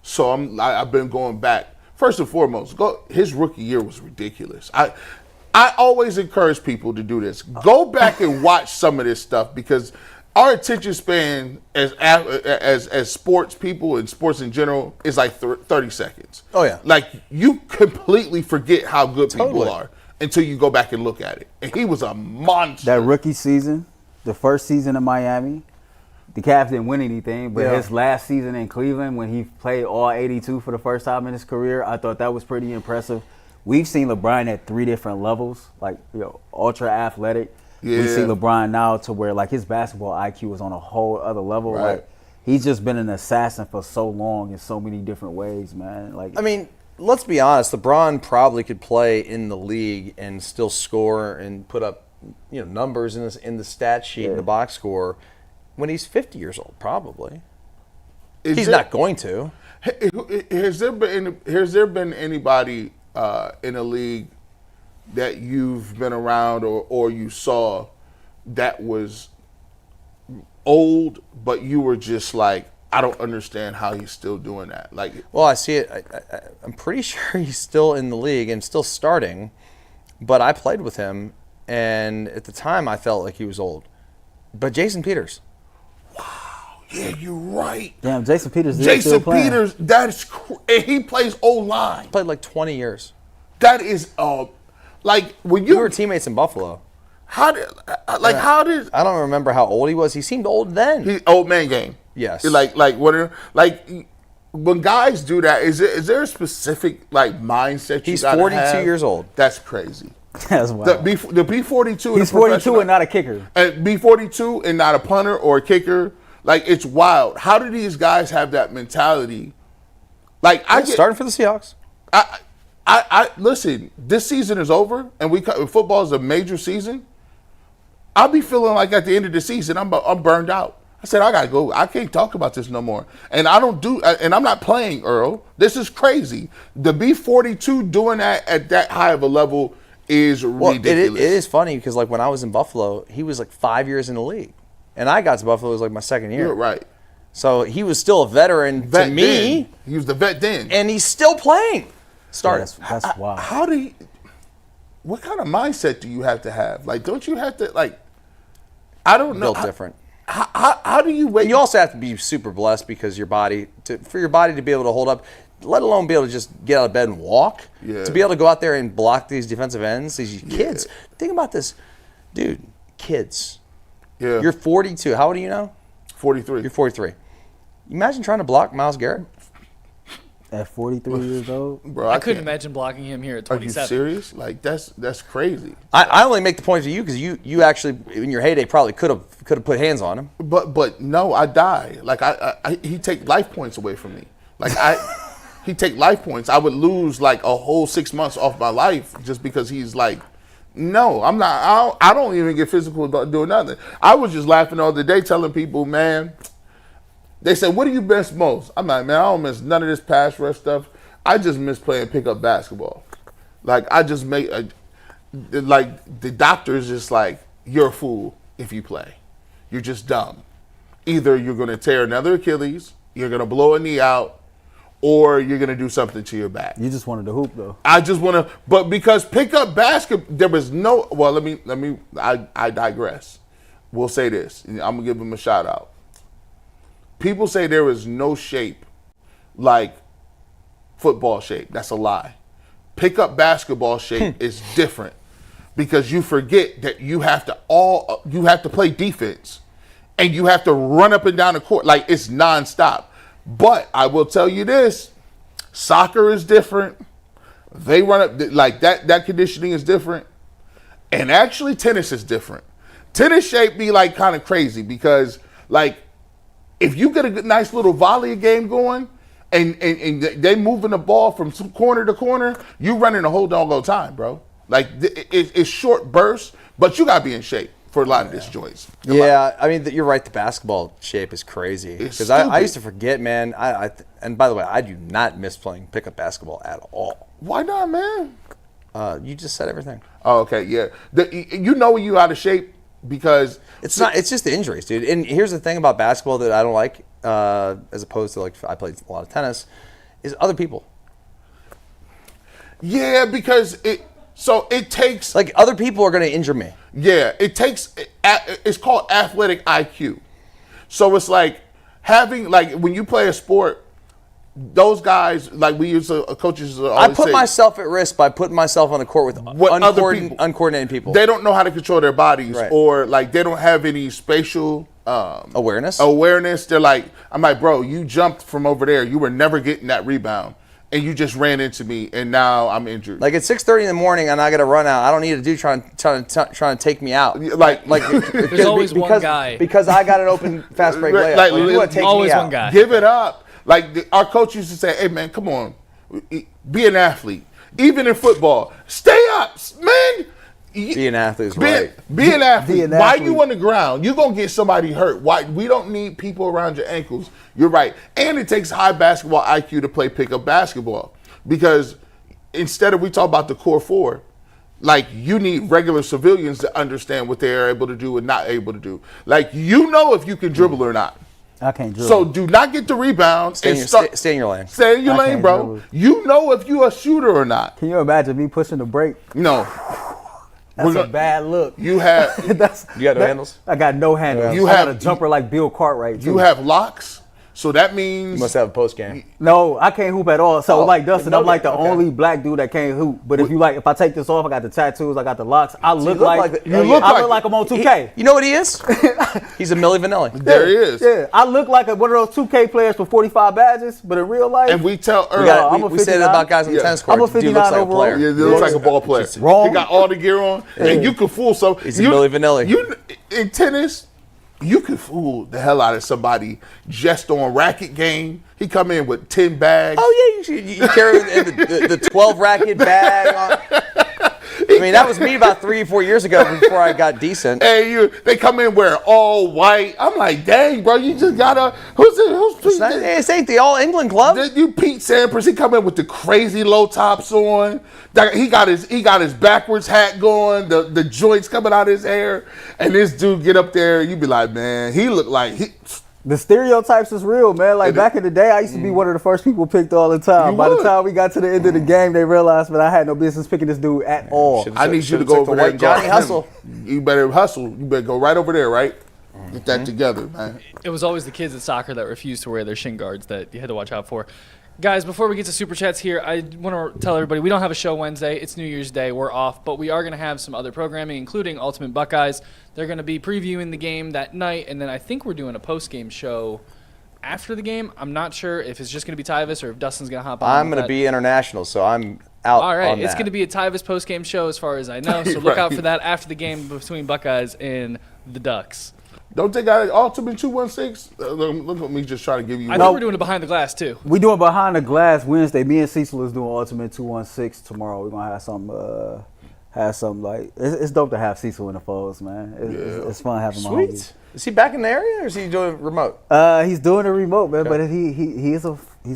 B: So I've been going back. First and foremost, his rookie year was ridiculous. I always encourage people to do this. Go back and watch some of this stuff because our attention span as sports people and sports in general is like 30 seconds.
C: Oh, yeah.
B: Like, you completely forget how good people are until you go back and look at it. And he was a monster.
D: That rookie season, the first season in Miami, the Cavs didn't win anything, but his last season in Cleveland when he played all 82 for the first time in his career, I thought that was pretty impressive. We've seen LeBron at 3 different levels, like, ultra athletic. Yeah. We see LeBron now to where, like, his basketball IQ is on a whole other level.
B: Right.
D: Like, he's just been an assassin for so long in so many different ways, man. Like,
C: I mean, let's be honest. LeBron probably could play in the league and still score and put up, numbers in the stat sheet, in the box score, when he's 50 years old. Probably. He's not going to.
B: Has there been anybody in a league that you've been around or you saw that was old, but you were just like, I don't understand how he's still doing that? Like,
C: well, I see it. I'm pretty sure he's still in the league and still starting, but I played with him, and at the time I felt like he was old. But Jason Peters.
B: Wow, yeah, you're right.
D: Damn, Jason Peters.
B: Jason Peters, and he plays O-line.
C: Played like 20 years.
B: That is like when
C: we were teammates in Buffalo.
B: How did
C: I don't remember how old he was. He seemed old then.
B: He old man game.
C: Yes.
B: Like when guys do that, is there a specific like mindset?
C: He's 42 years old.
B: That's crazy.
D: That's wild.
B: The B-42.
D: He's 42 and not a kicker.
B: And B-42 and not a punter or a kicker. Like, it's wild. How do these guys have that mentality? Like,
C: starting for the Seahawks.
B: I listen. This season is over, and football is a major season. I'll be feeling like at the end of the season, I'm burned out. I said, I gotta go. I can't talk about this no more. And and I'm not playing, Earl. This is crazy. To be 42 doing that at that high of a level is ridiculous.
C: It is funny because like when I was in Buffalo, he was like 5 years in the league, and I got to Buffalo, it was like my second year.
B: You're right.
C: So he was still a veteran to me.
B: Then. He was the vet then,
C: and he's still playing. Started.
D: That's wild.
B: What kind of mindset do you have to have? Like, don't you have to like? I don't know.
C: Built different.
B: How do you wait?
C: You also have to be super blessed because for your body to be able to hold up, let alone be able to just get out of bed and walk.
B: Yeah.
C: To be able to go out there and block these defensive ends, these kids. Think about this, dude. Kids.
B: Yeah.
C: You're 42. How old are you now?
B: 43.
C: You're 43. Imagine trying to block Myles Garrett.
D: At 43 years old?
B: Bro,
E: I couldn't imagine blocking him here at 27.
B: Are you serious? Like that's crazy.
C: I only make the point to you because you actually in your heyday probably could have put hands on him.
B: But no, I die. Like he take life points away from me. Like he take life points. I would lose like a whole 6 months off my life just because he's like, no, I'm not. I don't even get physical doing nothing. I was just laughing the other day telling people, man. They said, what do you miss most? I'm like, man, I don't miss none of this pass rush stuff. I just miss playing pickup basketball. Like, I just like, the doctor's just like, you're a fool if you play. You're just dumb. Either you're going to tear another Achilles, you're going to blow a knee out, or you're going to do something to your back.
D: You just wanted to hoop, though.
B: I just want to, but because pickup basketball, there was no, well, I digress. We'll say this. I'm going to give him a shout out. People say there is no shape like football shape. That's a lie. Pickup basketball shape is different because you forget that you have to play defense and you have to run up and down the court like it's nonstop. But I will tell you this: soccer is different. They run up like that. That conditioning is different, and actually tennis is different. Tennis shape be like kind of crazy because like. If you get a nice little volley game going and they moving the ball from corner to corner, you running the whole doggone time, bro. Like, it's short bursts, but you got to be in shape for a lot of these joints.
C: Yeah, I mean, you're right. The basketball shape is crazy. Because I used to forget, man. And by the way, I do not miss playing pickup basketball at all.
B: Why not, man?
C: You just said everything.
B: Oh, okay, yeah. You know when you out of shape because
C: it's not. It's just the injuries, dude. And here's the thing about basketball that I don't like, as opposed to like I played a lot of tennis, is other people.
B: Yeah, because it takes
C: like other people are going to injure me.
B: Yeah, it's called athletic IQ. So it's like having like when you play a sport. Those guys, like we used to, coaches always
C: I put
B: say,
C: myself at risk by putting myself on the court with uncoordinated people.
B: They don't know how to control their bodies,
C: right.
B: Or like they don't have any spatial
C: awareness.
B: They're like, I'm like, bro, you jumped from over there. You were never getting that rebound, and you just ran into me, and now I'm injured.
C: Like at 6:30 in the morning, and I got to run out. I don't need a dude trying to take me out.
B: Like
E: there's always one guy
C: because I got an open fast break layup.
B: Like,
C: you want to take
E: always
C: me out.
E: one guy.
B: Give it up. Like our coach used to say, hey man, come on, be an athlete. Even in football, stay up, man.
C: Be an athlete is right.
B: Be an athlete.
D: Be an
B: Why
D: athlete.
B: you on the ground? You're going to get somebody hurt. Why? We don't need people around your ankles. You're right. And it takes high basketball IQ to play pickup basketball. Because instead of we talk about the core four, like you need regular civilians to understand what they are able to do and not able to do. Like you know if you can dribble or not.
D: I can't dribble.
B: So do not get the rebound.
C: Stay in your lane.
B: Stay in your
D: I
B: lane,
D: can't
B: bro.
D: dribble.
B: You know if you a shooter or not.
D: Can you imagine me pushing the break?
B: No.
D: That's a bad look.
B: You have
C: You got no handles?
D: I got no handles.
B: You
D: I
B: have
D: got a jumper like Bill Cartwright. Too.
B: you have locks. So that means
C: You must have a post game.
D: No, I can't hoop at all. So like Dustin, I'm like the
B: okay.
D: only black dude that can't hoop. But if I take this off, I got the tattoos, I got the locks. I look like I'm on 2K.
C: You know what he is? He's a Milli Vanilli.
B: there he is.
D: Yeah, I look like one of those 2K players with 45 badges, but in real life,
B: And we tell Earl.
C: We say that about guys on the tennis court.
D: I'm a
C: Dude
D: 59
C: looks like a
D: overall.
C: player.
B: Yeah, he looks like a ball player.
D: Wrong.
B: He got all the gear on, and you can fool some.
C: He's a Milli Vanilli.
B: In tennis, you can fool the hell out of somebody just on racket game. He come in with 10 bags.
C: Oh yeah, you carry the 12 racket bag. I mean, that was me about 3 or 4 years ago before I got decent.
B: Hey, they come in wearing all white. I'm like, dang, bro, you just gotta. Who's
C: This ain't the All England club.
B: You Pete Sampras? He come in with the crazy low tops on. He got his backwards hat going. The joints coming out of his hair, and this dude get up there. You be like, man, he look like he.
D: The stereotypes is real, man. Like back in the day, I used to be one of the first people picked all the time. By the time we got to the end of the game, they realized, man, I had no business picking this dude at all.
B: I need you to go over there and
C: Johnny hustle.
B: You better hustle. You better go right over there, right? Get that together, man.
E: It was always the kids at soccer that refused to wear their shin guards that you had to watch out for. Guys, before we get to Super Chats here, I want to tell everybody we don't have a show Wednesday. It's New Year's Day. We're off. But we are going to have some other programming, including Ultimate Buckeyes. They're going to be previewing the game that night, and then I think we're doing a post-game show after the game. I'm not sure if it's just going to be Tyvis or if Dustin's going to hop on.
C: I'm going to be international, so I'm out.
E: All right,
C: on
E: it's
C: that.
E: going to be a Tyvis post-game show as far as I know, so look out for that after the game between Buckeyes and the Ducks.
B: Don't they got an Ultimate 216? Look at me just trying to give you.
E: I think we're doing it behind the glass, too.
D: We doing Behind the Glass Wednesday. Me and Cecil is doing Ultimate 216 tomorrow. We're gonna have something like it's dope to have Cecil in the folds, man. It's fun having my homies.
C: Sweet. Is he back in the area or is he doing it remote?
D: He's doing a remote, man, but he's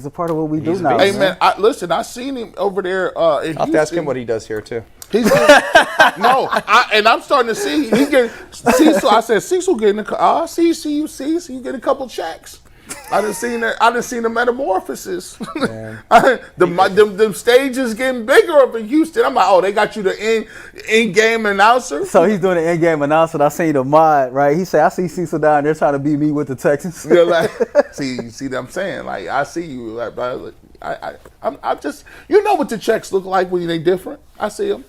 D: a part of what we do now.
B: Hey man, listen, I seen him over there.
C: I'll have to ask him what he does here too.
B: He's and I'm starting to see he get Cecil. I said Cecil getting you getting a couple checks. I done seen the metamorphosis. Them stages getting bigger up in Houston. I'm like, oh, they got you the in-game announcer.
D: So he's doing the in-game announcer. I seen the mod, right? He said, I see Cecil down there trying to beat me with the Texans.
B: You're like, see what I'm saying? Like, I see you. Like, I'm just, you know what the checks look like when they different. I see them.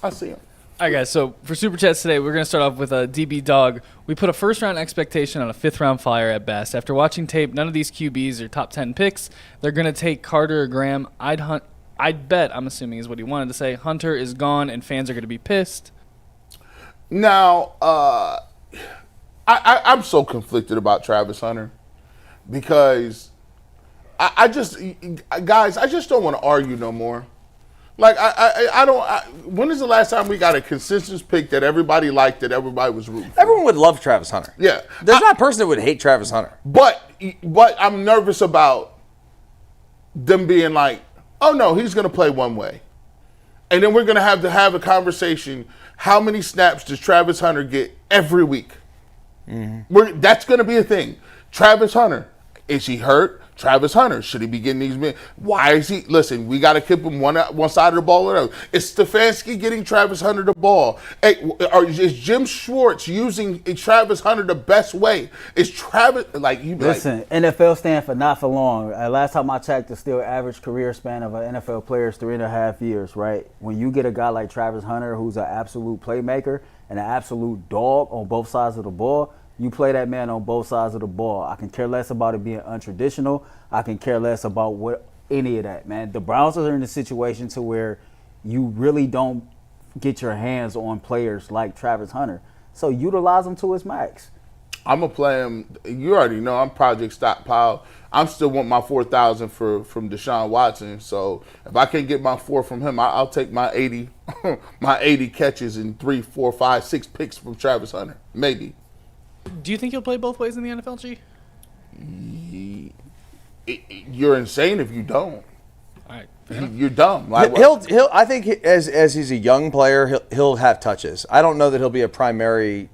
E: All right, guys, so for Super Chats today, we're going to start off with a DB Dog. We put a first-round expectation on a fifth-round flyer at best. After watching tape, none of these QBs are top 10 picks. They're going to take Carter or Graham. I'd bet, I'm assuming is what he wanted to say, Hunter is gone and fans are going to be pissed.
B: Now, I'm so conflicted about Travis Hunter because I just don't want to argue no more. Like, I don't. When is the last time we got a consensus pick that everybody liked, that everybody was rooting for?
C: Everyone would love Travis Hunter.
B: Yeah.
C: There's not a person that would hate Travis Hunter.
B: But I'm nervous about them being like, oh, no, he's going to play one way. And then we're going to have a conversation. How many snaps does Travis Hunter get every week? Mm-hmm. That's going to be a thing. Travis Hunter, is he hurt? Travis Hunter, should he be getting these men? Why is he? Listen, we got to keep him one side of the ball or the other. Is Stefanski getting Travis Hunter the ball? Hey, is Jim Schwartz using Travis Hunter the best way? Is Travis,
D: Listen, NFL stand for not for long. Last time I checked, the still average career span of an NFL player is 3.5 years, right? When you get a guy like Travis Hunter, who's an absolute playmaker and an absolute dog on both sides of the ball, you play that man on both sides of the ball. I can care less about it being untraditional. I can care less about any of that, man. The Browns are in a situation to where you really don't get your hands on players like Travis Hunter. So utilize him to his max.
B: I'm going to play him. You already know I'm Project Stockpile. I'm still want my 4,000 from Deshaun Watson. So if I can't get my 4 from him, I'll take my 80 my 80 catches and 3, 4, 5, 6 picks from Travis Hunter. Maybe.
E: Do you think he'll play both ways in the NFL, G?
B: You're insane if you don't.
E: All right.
B: You're dumb. Like,
C: He'll. I think as he's a young player, he'll have touches. I don't know that he'll be a primary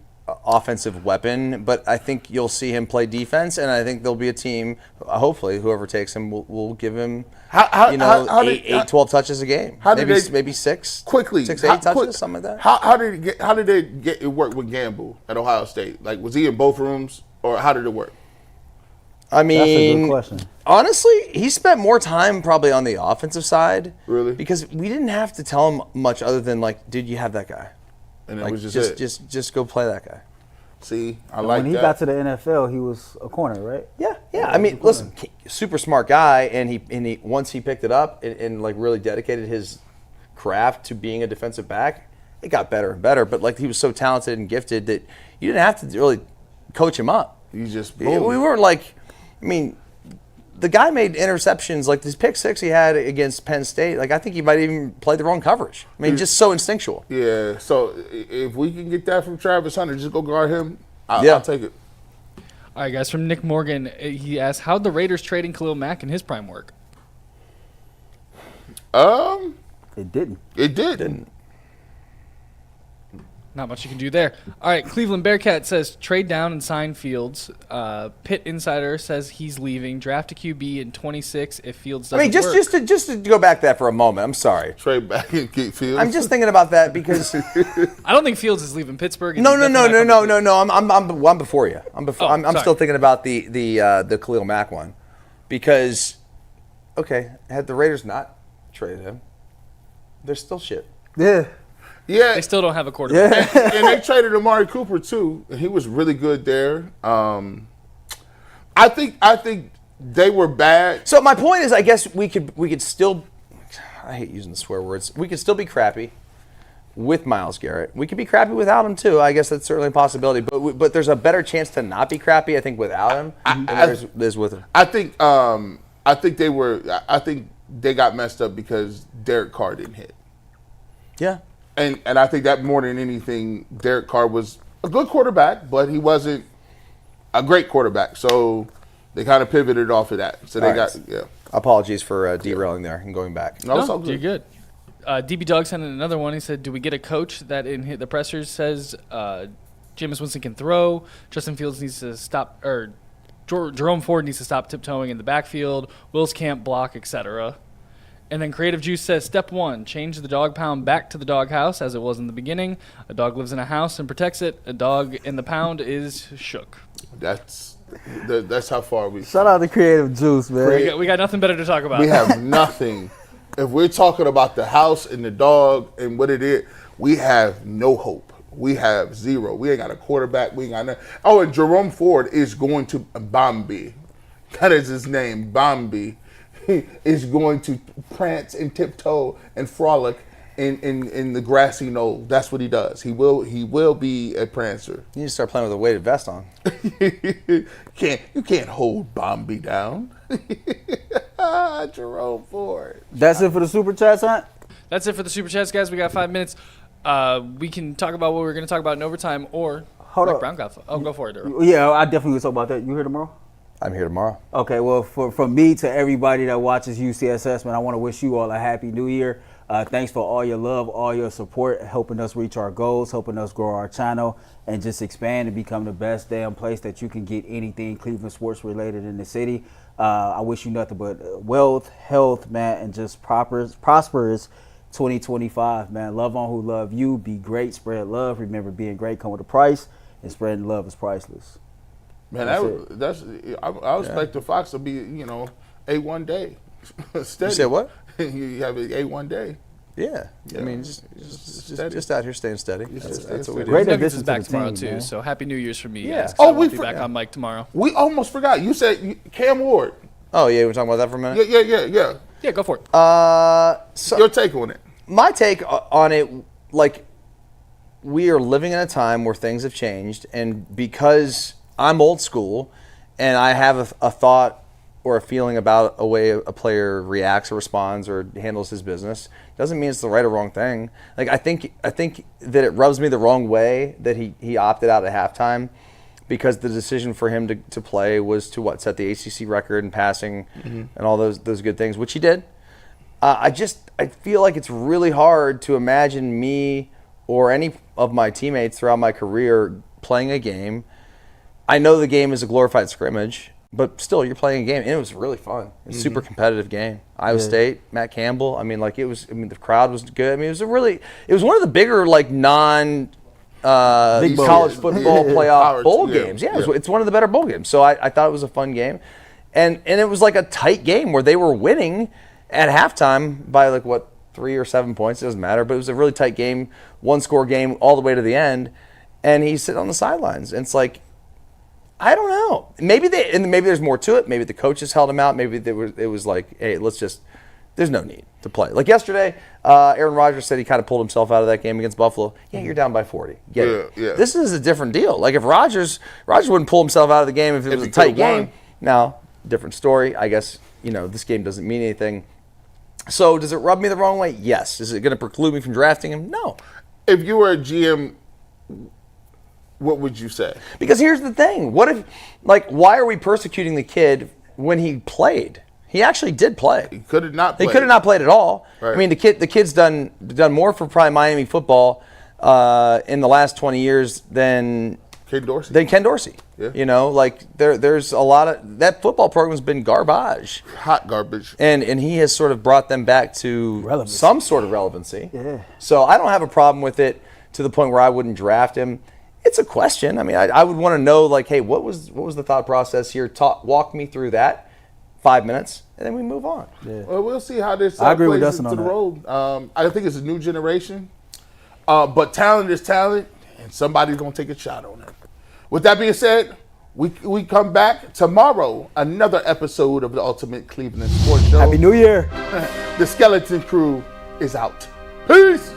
C: offensive weapon, but I think you'll see him play defense, and I think there'll be a team. Hopefully, whoever takes him will give him 12 touches a game. Maybe 6
B: quickly
C: 6, 8 touches, something like that.
B: How did they get it work with Gamble at Ohio State? Like, was he in both rooms, or how did it work?
C: I mean,
D: that's a good question.
C: Honestly, he spent more time probably on the offensive side.
B: Really?
C: Because we didn't have to tell him much other than like, dude, you have that guy.
B: And
C: like,
B: it was just
C: just go play that guy.
B: See,
D: when he got to the NFL, he was a corner, right?
C: Yeah. I mean, listen, super smart guy, and he once he picked it up and like really dedicated his craft to being a defensive back, it got better and better. But like he was so talented and gifted that you didn't have to really coach him up.
B: You just
C: we weren't like, I mean, the guy made interceptions, like this pick six he had against Penn State. Like I think he might even play the wrong coverage. I mean, just so instinctual.
B: Yeah. So if we can get that from Travis Hunter, just go guard him. I'll take it.
E: All right, guys. From Nick Morgan, he asked, "How'd the Raiders trading Khalil Mack in his prime work?"
D: It didn't.
B: It didn't.
E: Not much you can do there. All right, Cleveland Bearcat says trade down and sign Fields. Pitt Insider says he's leaving. Draft a QB in 26 if Fields doesn't work.
C: just to go back to that for a moment. I'm sorry.
B: Trade back and get Fields.
C: I'm just thinking about that because
E: I don't think Fields is leaving Pittsburgh.
C: no. I'm before you. I'm
E: sorry.
C: still thinking about the Khalil Mack one because had the Raiders not traded him, they're still shit.
D: Yeah.
B: Yeah.
E: They still don't have a quarterback.
B: And they traded Amari Cooper too. And he was really good there. I think they were bad.
C: So my point is, I guess we could still. I hate using the swear words. We could still be crappy with Myles Garrett. We could be crappy without him too. I guess that's certainly a possibility. But there's a better chance to not be crappy, I think, without him than there's with him.
B: I think they got messed up because Derek Carr didn't hit.
C: Yeah.
B: And I think that more than anything, Derek Carr was a good quarterback, but he wasn't a great quarterback. So they kind of pivoted off of that. So they
C: Apologies for derailing there and going back.
B: No, it's all good.
E: You're good. DB Dog sent in another one. He said, "Do we get a coach that in the pressers says Jameis Winston can throw? Justin Fields needs to stop, or Jerome Ford needs to stop tiptoeing in the backfield. Wills can't block, etc." And then Creative Juice says, "Step 1, change the dog pound back to the dog house as it was in the beginning. A dog lives in a house and protects it. A dog in the pound is shook."
B: That's how far we.
D: Shout out to Creative Juice, man.
E: We got nothing better to talk about.
B: We have nothing. If we're talking about the house and the dog and what it is, we have no hope. We have zero. We ain't got a quarterback. We ain't got nothing. Oh, and Jerome Ford is going to Bombi. That is his name, Bombi. Is going to prance and tiptoe and frolic in the grassy knoll. That's what he does. He will be a prancer.
C: You need to start playing with a weighted vest on.
B: You can't hold Bombi down. Jerome Ford.
D: That's it for the Super Chats, Hunt?
E: That's it for the Super Chats, guys. We got 5 minutes. We can talk about what we're going to talk about in overtime or
D: Hold up.
E: Brown got. Oh, go for it, Daryl.
D: Yeah, I definitely will talk about that. You here tomorrow?
C: I'm here tomorrow.
D: Okay, well, from me to everybody that watches UCSS, man, I want to wish you all a happy new year. Thanks for all your love, all your support, helping us reach our goals, helping us grow our channel, and just expand and become the best damn place that you can get anything Cleveland sports related in the city. I wish you nothing but wealth, health, man, and just prosperous 2025, man. Love on who love you. Be great. Spread love. Remember, being great come with a price, and spreading love is priceless.
B: Man, I was expecting Fox to be, A1 day. Steady.
C: You said what?
B: You have an A1 day.
C: Yeah. I mean, just out here staying steady. That's what we do.
D: Great
E: Nuggets
D: addition
E: is
D: to
E: back
D: the
E: tomorrow,
D: team,
E: too.
D: man.
E: So happy New Year's from me,
C: Yeah.
E: guys.
B: Oh,
E: I won't
B: we
E: be back
B: forgot.
E: on mic tomorrow.
B: We almost forgot. You said Cam Ward.
C: Oh, yeah, we're talking about that for a minute?
B: Yeah.
E: Yeah, go for it.
C: So
B: Your take on it.
C: my take on it, like, we are living in a time where things have changed, and because I'm old school and I have a thought or a feeling about a way a player reacts or responds or handles his business, doesn't mean it's the right or wrong thing. Like, I think that it rubs me the wrong way that he opted out at halftime, because the decision for him to play was to set the ACC record in passing and all those good things, which he did. I feel like it's really hard to imagine me or any of my teammates throughout my career playing a game. I know the game is a glorified scrimmage, but still, you're playing a game, and it was really fun. It was a super competitive game. Iowa State, Matt Campbell. I mean, the crowd was good. I mean, it was one of the bigger non college football playoff bowl games. Yeah, it's one of the better bowl games. So I thought it was a fun game, and it was like a tight game where they were winning at halftime by 3 or 7 points. It doesn't matter, but it was a really tight game, one-score game all the way to the end, and he's sitting on the sidelines. And it's like, I don't know. Maybe there's more to it. Maybe the coaches held him out. Maybe it was like, hey, there's no need to play. Like yesterday, Aaron Rodgers said he kind of pulled himself out of that game against Buffalo. Yeah, you're down by 40. Get it.
B: Yeah.
C: This is a different deal. Like if Rodgers wouldn't pull himself out of the game if it was a tight game. Now, different story. I guess, this game doesn't mean anything. So does it rub me the wrong way? Yes. Is it going to preclude me from drafting him? No.
B: If you were a GM, what would you say?
C: Because here's the thing. What if, why are we persecuting the kid when he played? He actually did play.
B: He could have not played.
C: He could have not played at all.
B: Right.
C: I mean, the kid's done more for probably Miami football in the last 20 years than
B: Ken Dorsey.
C: Yeah. There's a lot of that football program's been garbage.
B: Hot garbage.
C: And he has sort of brought them back to some sort of relevancy.
D: Yeah.
C: So I don't have a problem with it to the point where I wouldn't draft him. It's a question. I mean, I would want to know, hey, what was the thought process here? Walk me through that. 5 minutes, and then we move on.
D: Yeah.
B: Well, we'll see how this
D: I agree with
B: plays
D: Dustin
B: into the
D: on that.
B: road. I think it's a new generation, but talent is talent, and somebody's going to take a shot on it. With that being said, we come back tomorrow, another episode of the Ultimate Cleveland Sports Show.
D: Happy New Year.
B: The Skeleton Crew is out. Peace.